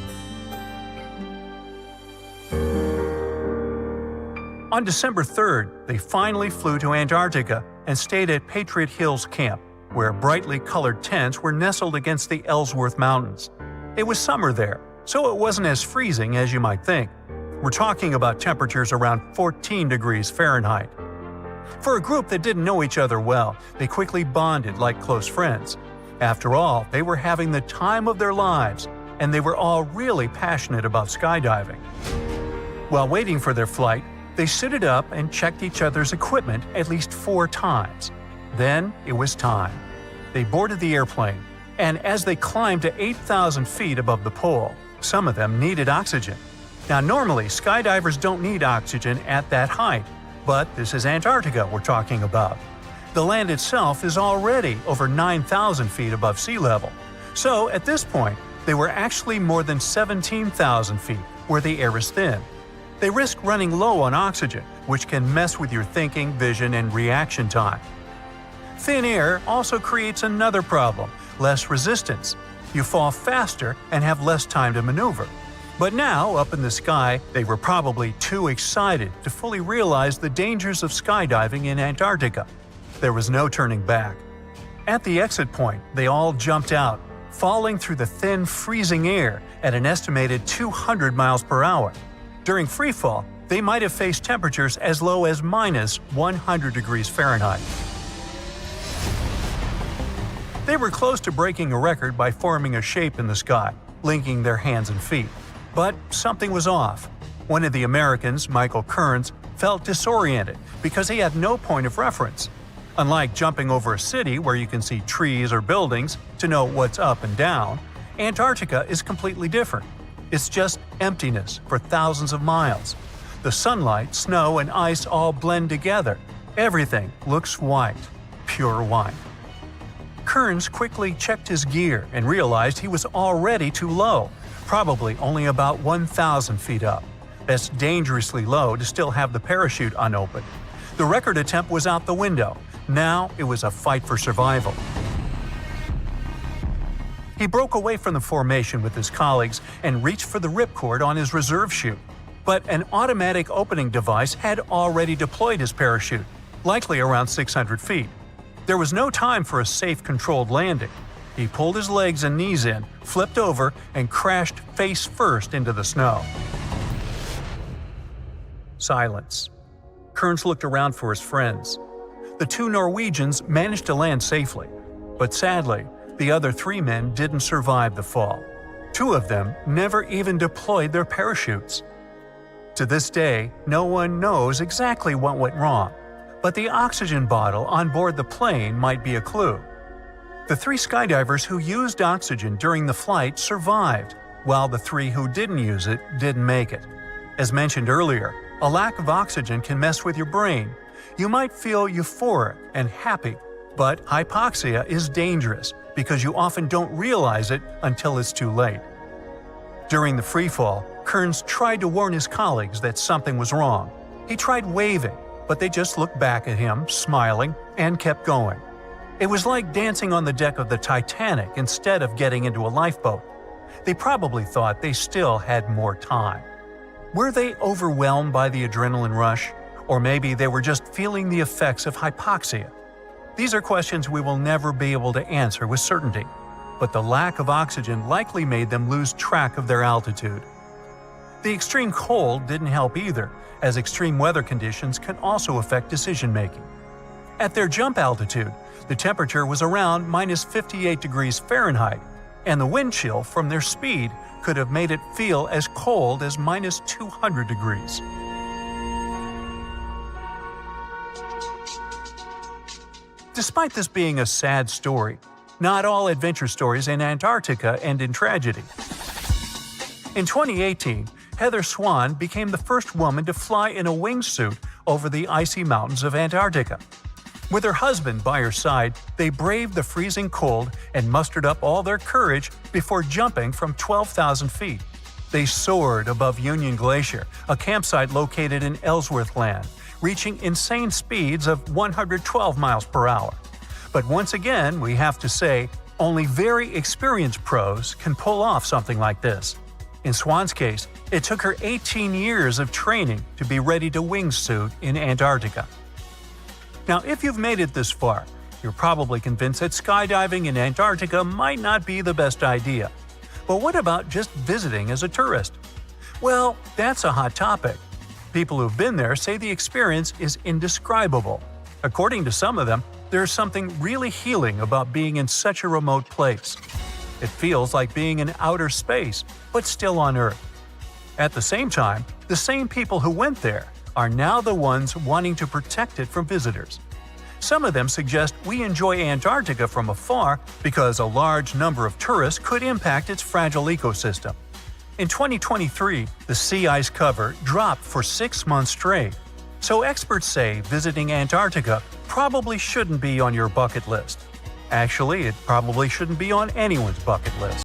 Speaker 2: On December 3rd, they finally flew to Antarctica and stayed at Patriot Hills Camp, where brightly colored tents were nestled against the Ellsworth Mountains. It was summer there, so it wasn't as freezing as you might think. We're talking about temperatures around 14 degrees Fahrenheit. For a group that didn't know each other well, they quickly bonded like close friends. After all, they were having the time of their lives, and they were all really passionate about skydiving. While waiting for their flight, they suited up and checked each other's equipment at least 4 times. Then it was time. They boarded the airplane, and as they climbed to 8,000 feet above the pole, some of them needed oxygen. Now, normally, skydivers don't need oxygen at that height, but this is Antarctica we're talking about. The land itself is already over 9,000 feet above sea level. So, at this point, they were actually more than 17,000 feet, where the air is thin. They risk running low on oxygen, which can mess with your thinking, vision, and reaction time. Thin air also creates another problem: less resistance. You fall faster and have less time to maneuver. But now, up in the sky, they were probably too excited to fully realize the dangers of skydiving in Antarctica. There was no turning back. At the exit point, they all jumped out, falling through the thin, freezing air at an estimated 200 miles per hour. During freefall, they might have faced temperatures as low as minus 100 degrees Fahrenheit. They were close to breaking a record by forming a shape in the sky, linking their hands and feet. But something was off. One of the Americans, Michael Kearns, felt disoriented because he had no point of reference. Unlike jumping over a city where you can see trees or buildings to know what's up and down, Antarctica is completely different. It's just emptiness for thousands of miles. The sunlight, snow, and ice all blend together. Everything looks white, pure white. Kearns quickly checked his gear and realized he was already too low, probably only about 1,000 feet up. That's dangerously low to still have the parachute unopened. The record attempt was out the window. Now it was a fight for survival. He broke away from the formation with his colleagues and reached for the ripcord on his reserve chute. But an automatic opening device had already deployed his parachute, likely around 600 feet. There was no time for a safe, controlled landing. He pulled his legs and knees in, flipped over, and crashed face first into the snow. Silence. Kearns looked around for his friends. The 2 Norwegians managed to land safely, but sadly, the other 3 men didn't survive the fall. 2 of them never even deployed their parachutes. To this day, no one knows exactly what went wrong, but the oxygen bottle on board the plane might be a clue. The 3 skydivers who used oxygen during the flight survived, while the 3 who didn't use it didn't make it. As mentioned earlier, a lack of oxygen can mess with your brain. You might feel euphoric and happy, but hypoxia is dangerous because you often don't realize it until it's too late. During the freefall, Kearns tried to warn his colleagues that something was wrong. He tried waving, but they just looked back at him, smiling, and kept going. It was like dancing on the deck of the Titanic instead of getting into a lifeboat. They probably thought they still had more time. Were they overwhelmed by the adrenaline rush? Or maybe they were just feeling the effects of hypoxia? These are questions we will never be able to answer with certainty, but the lack of oxygen likely made them lose track of their altitude. The extreme cold didn't help either, as extreme weather conditions can also affect decision-making. At their jump altitude, the temperature was around minus 58 degrees Fahrenheit, and the wind chill from their speed could have made it feel as cold as minus 200 degrees. Despite this being a sad story, not all adventure stories in Antarctica end in tragedy. In 2018, Heather Swan became the first woman to fly in a wingsuit over the icy mountains of Antarctica. With her husband by her side, they braved the freezing cold and mustered up all their courage before jumping from 12,000 feet. They soared above Union Glacier, a campsite located in Ellsworth Land, reaching insane speeds of 112 miles per hour. But once again, we have to say, only very experienced pros can pull off something like this. In Swan's case, it took her 18 years of training to be ready to wingsuit in Antarctica. Now, if you've made it this far, you're probably convinced that skydiving in Antarctica might not be the best idea. But what about just visiting as a tourist? Well, that's a hot topic. People who've been there say the experience is indescribable. According to some of them, there's something really healing about being in such a remote place. It feels like being in outer space, but still on Earth. At the same time, the same people who went there are now the ones wanting to protect it from visitors. Some of them suggest we enjoy Antarctica from afar because a large number of tourists could impact its fragile ecosystem. In 2023, the sea ice cover dropped for 6 months straight. So experts say visiting Antarctica probably shouldn't be on your bucket list. Actually, it probably shouldn't be on anyone's bucket list.